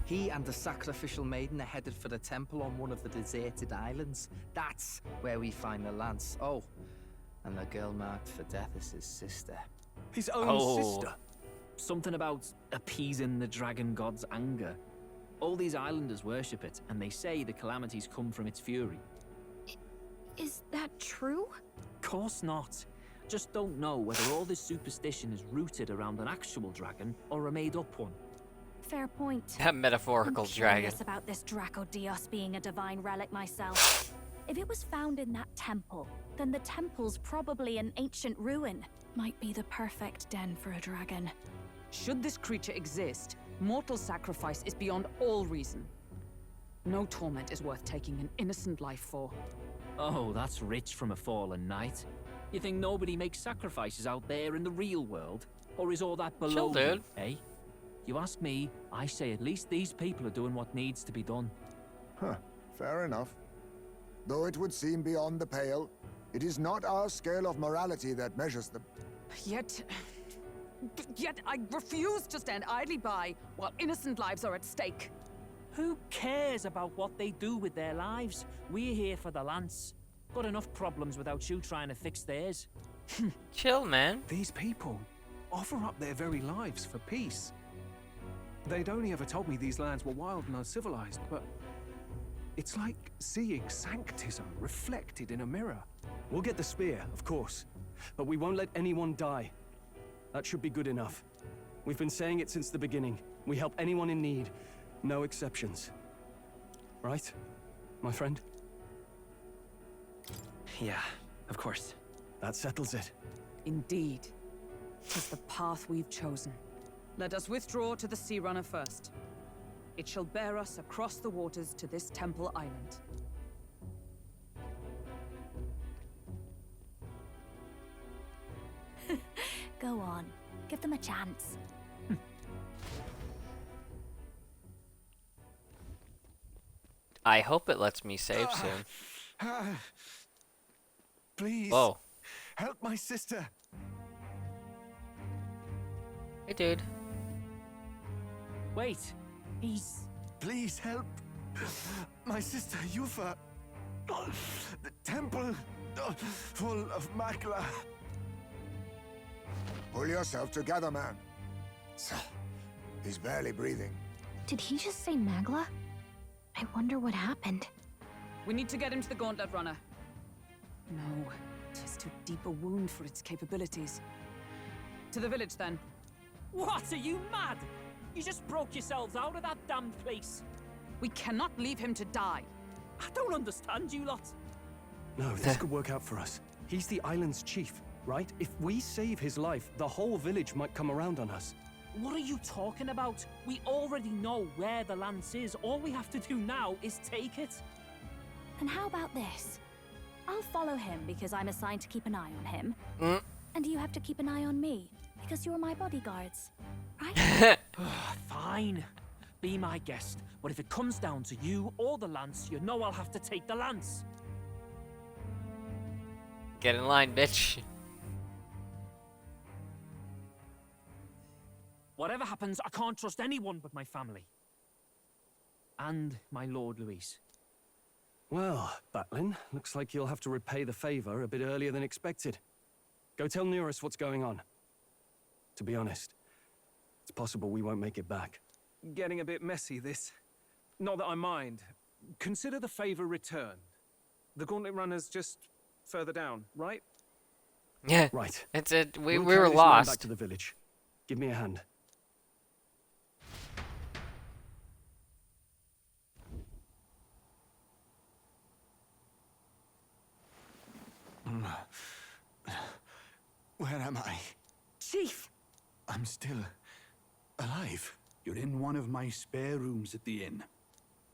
He and the sacrificial maiden are headed for the temple on one of the deserted islands. That's where we find the lance. Oh, and the girl marked for death is his sister. His own sister? Something about appeasing the dragon god's anger. All these islanders worship it, and they say the calamities come from its fury. Is that true? Course not. Just don't know whether all this superstition is rooted around an actual dragon or a made-up one. Fair point. A metaphorical I'm dragon. curious about this Draco Dios being a divine relic myself. If it was found in that temple, then the temple's probably an ancient ruin. Might be the perfect den for a dragon. Should this creature exist, mortal sacrifice is beyond all reason. No torment is worth taking an innocent life for. Oh, that's rich from a fallen knight. You think nobody makes sacrifices out there in the real world? Or is all that below Chill, you, dude. eh? You ask me, I say at least these people are doing what needs to be done. Huh, fair enough. Though it would seem beyond the pale, it is not our scale of morality that measures them. Yet I refuse to stand idly by while innocent lives are at stake. Who cares about what they do with their lives? We're here for the lance. Got enough problems without you trying to fix theirs. Chill, man. These people offer up their very lives for peace. They'd only ever told me these lands were wild and uncivilized, but it's like seeing sanctism reflected in a mirror. We'll get the spear, of course, but we won't let anyone die. That should be good enough. We've been saying it since the beginning. We help anyone in need, no exceptions. Right, my friend? Yeah, of course. That settles it. Indeed. 'Tis the path we've chosen. Let us withdraw to the Sea Runner first. It shall bear us across the waters to this temple island. Go on. Give them a chance. I hope it lets me save soon. Please. Whoa. Help my sister. Hey, dude. Wait. Please help. My sister Yufa. The temple full of Makla. Pull yourself together, man. He's barely breathing. Did he just say Magla? I wonder what happened. We need to get him to the Gauntlet Runner. No, 'tis too deep a wound for its capabilities. To the village, then. What, are you mad? You just broke yourselves out of that damn place. We cannot leave him to die. I don't understand you lot. No, this could work out for us. He's the island's chief, right? If we save his life, the whole village might come around on us. What are you talking about? We already know where the lance is. All we have to do now is take it. And how about this? I'll follow him because I'm assigned to keep an eye on him. And you have to keep an eye on me because you're my bodyguards, right? Fine. Be my guest. But if it comes down to you or the lance, you know I'll have to take the lance. Get in line, bitch. Whatever happens, I can't trust anyone but my family. And my Lord Luis. Well, Batlin, looks like you'll have to repay the favor a bit earlier than expected. Go tell Neurus what's going on. To be honest, It's possible we won't make it back. Getting a bit messy, this. Not that I mind. Consider the favor returned. The Gauntlet Runner's just further down, right? Yeah. Right. We We'll were carry this man lost. back to the village. Give me a hand. Where am I? Chief! I'm still alive. You're in one of my spare rooms at the inn.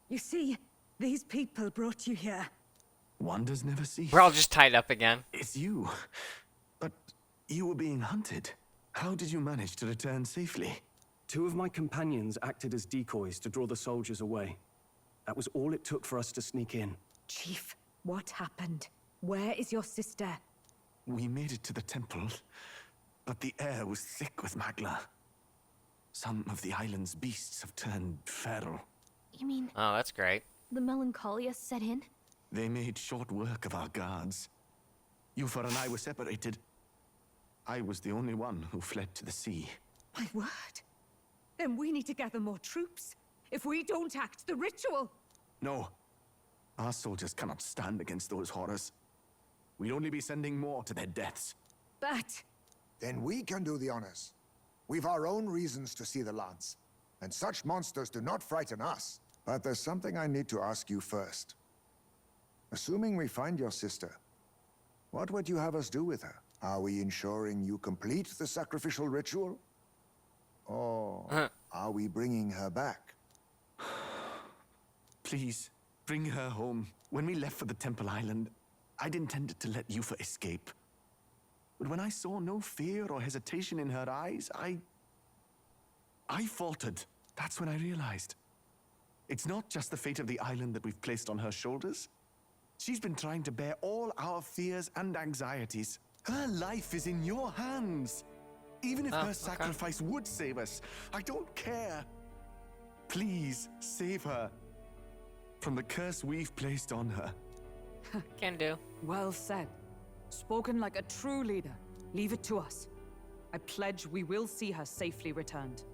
You see, these people brought you here. Wonders never cease. We're all just tied up again. It's you. But you were being hunted. How did you manage to return safely? 2 of my companions acted as decoys to draw the soldiers away. That was all it took for us to sneak in. Chief, what happened? Where is your sister? We made it to the temple, but the air was thick with magla. Some of the island's beasts have turned feral. You mean Oh, that's great. the melancholia set in? They made short work of our guards. Yufa and I were separated. I was the only one who fled to the sea. My word. Then we need to gather more troops. If we don't act, the ritual... No. Our soldiers cannot stand against those horrors. We'd only be sending more to their deaths. But... Then we can do the honors. We've our own reasons to see the lance, and such monsters do not frighten us. But there's something I need to ask you first. Assuming we find your sister, what would you have us do with her? Are we ensuring you complete the sacrificial ritual? Or are we bringing her back? Please, bring her home. When we left for the Temple Island, I'd intended to let Yufa escape. But when I saw no fear or hesitation in her eyes, I faltered. That's when I realized. It's not just the fate of the island that we've placed on her shoulders. She's been trying to bear all our fears and anxieties. Her life is in your hands. Even if her sacrifice would save us, I don't care. Please, save her from the curse we've placed on her. Can do. Well said. Spoken like a true leader. Leave it to us. I pledge we will see her safely returned.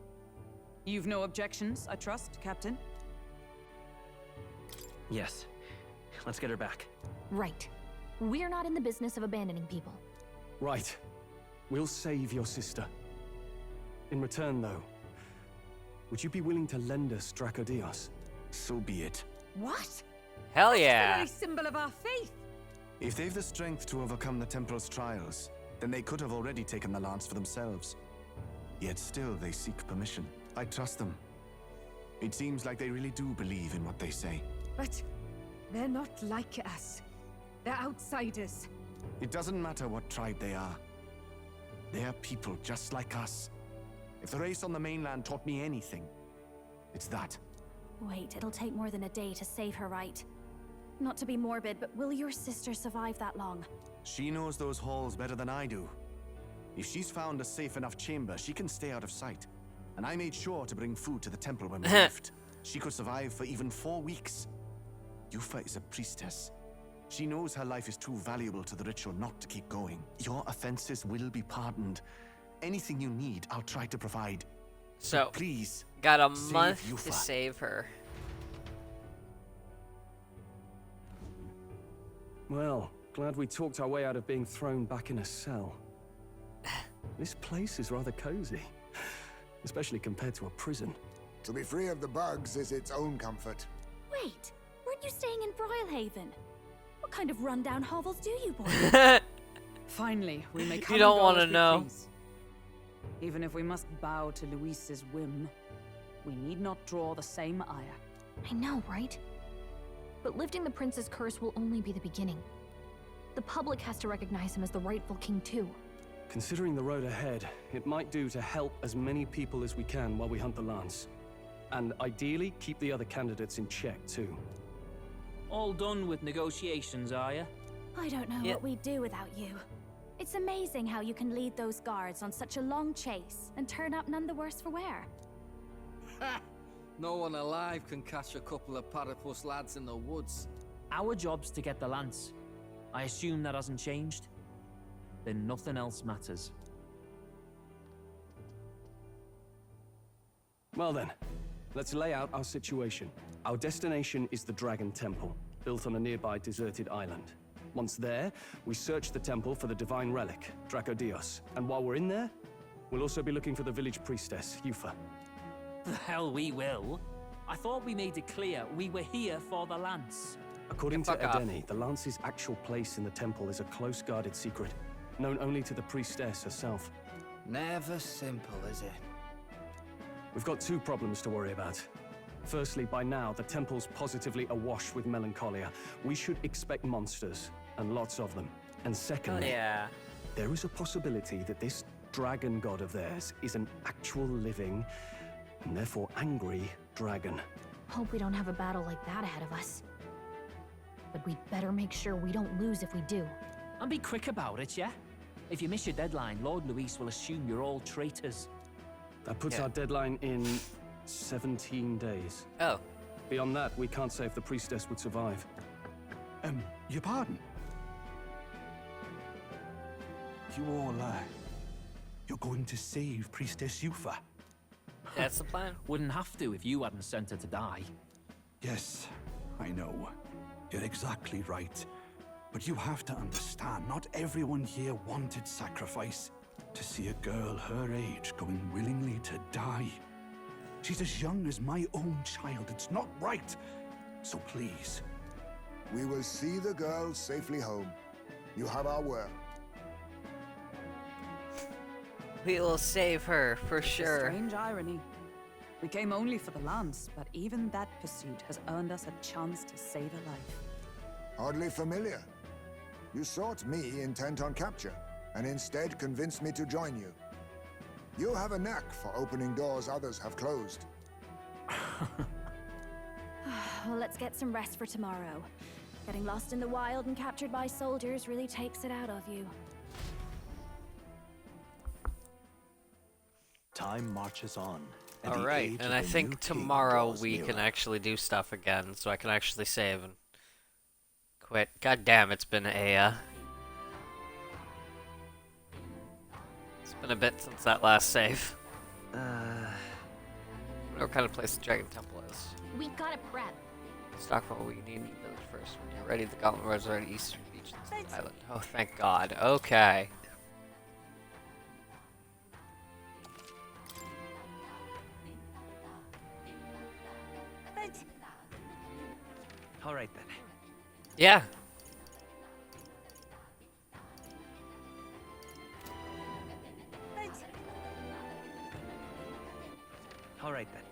You've no objections, I trust, Captain? Yes. Let's get her back. Right. We're not in the business of abandoning people. Right. We'll save your sister. In return, though, would you be willing to lend us Dracodios? So be it. What? Hell That's yeah. the very symbol of our faith. If they've the strength to overcome the Temple's trials, then they could have already taken the lance for themselves. Yet still they seek permission. I trust them. It seems like they really do believe in what they say. But they're not like us. They're outsiders. It doesn't matter what tribe they are. They're people just like us. If the race on the mainland taught me anything, it's that. Wait, it'll take more than a day to save her, right? Not to be morbid, but will your sister survive that long? She knows those halls better than I do. If she's found a safe enough chamber, she can stay out of sight. And I made sure to bring food to the temple when we left. She could survive for even 4 weeks. Yufa is a priestess. She knows her life is too valuable to the ritual not to keep going. Your offenses will be pardoned. Anything you need, I'll try to provide. So, please, got a save month Yufa. to save her. Well, glad we talked our way out of being thrown back in a cell. This place is rather cozy, especially compared to a prison. To be free of the bugs is its own comfort. Wait, weren't you staying in Broilhaven? What kind of rundown hovels do you boy? Finally, we may come You don't want wanna to know. Even if we must bow to Luis's whim, we need not draw the same ire. I know, right? But lifting the prince's curse will only be the beginning. The public has to recognize him as the rightful king too. Considering the road ahead, it might do to help as many people as we can while we hunt the lance. And ideally, keep the other candidates in check too. All done with negotiations, are you? I don't know what we'd do without you. It's amazing how you can lead those guards on such a long chase and turn up none the worse for wear. Ha! No one alive can catch a couple of platypus lads in the woods. Our job's to get the lance. I assume that hasn't changed? Then nothing else matters. Well then, let's lay out our situation. Our destination is the Dragon Temple, built on a nearby deserted island. Once there, we search the temple for the divine relic, Dracodios. And while we're in there, we'll also be looking for the village priestess, Yufa. The hell we will. I thought we made it clear we were here for the lance. According to Fuck off. Edeni, the lance's actual place in the temple is a close guarded secret, known only to the priestess herself. Never simple, is it? We've got two problems to worry about. Firstly, by now, the temple's positively awash with melancholia. We should expect monsters, and lots of them. And secondly, there is a possibility that this dragon god of theirs is an actual living, and therefore angry, dragon. Hope we don't have a battle like that ahead of us. But we'd better make sure we don't lose if we do. And be quick about it, yeah? If you miss your deadline, Lord Luis will assume you're all traitors. That puts our deadline in 17 days. Oh. Beyond that, we can't say if the priestess would survive. Your pardon? You all, you're going to save Priestess Yufa? That's the plan. Wouldn't have to if you hadn't sent her to die. Yes, I know. You're exactly right. But you have to understand, not everyone here wanted sacrifice. To see a girl her age going willingly to die. She's as young as my own child. It's not right. So please. We will see the girl safely home. You have our word. We will save her, for It's a sure. strange irony. We came only for the lance, but even that pursuit has earned us a chance to save a life. Hardly familiar. You sought me intent on capture, and instead convinced me to join you. You have a knack for opening doors others have closed. Well, let's get some rest for tomorrow. Getting lost in the wild and captured by soldiers really takes it out of you. Time marches on. and All the right, age and of I the think new king tomorrow draws we can nearer. actually do stuff again, so I can actually save and quit. God damn, it's been it's been a bit since that last save. I wonder what kind of place the Dragon Temple is. We gotta prep. Stock what we need in the village first. When you're ready, the Gauntlet Roads are in eastern beaches of the island. Oh, thank God. Okay. All right then. Yeah. All right then.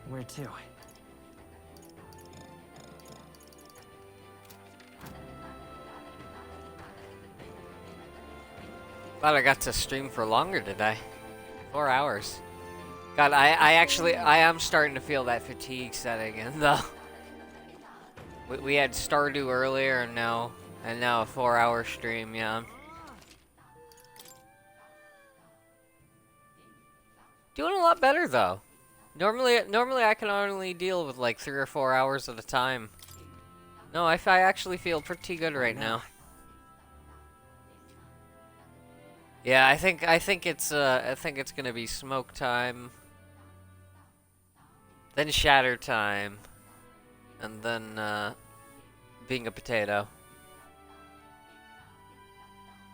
Where to? Glad I got to stream for longer today. 4 hours. God, I am starting to feel that fatigue setting in though. We had Stardew earlier and now a 4-hour stream, yeah. Doing a lot better though. Normally I can only deal with like 3 or 4 hours at a time. No, I actually feel pretty good right now. Yeah, I think it's gonna be smoke time, then shatter time, and then being a potato.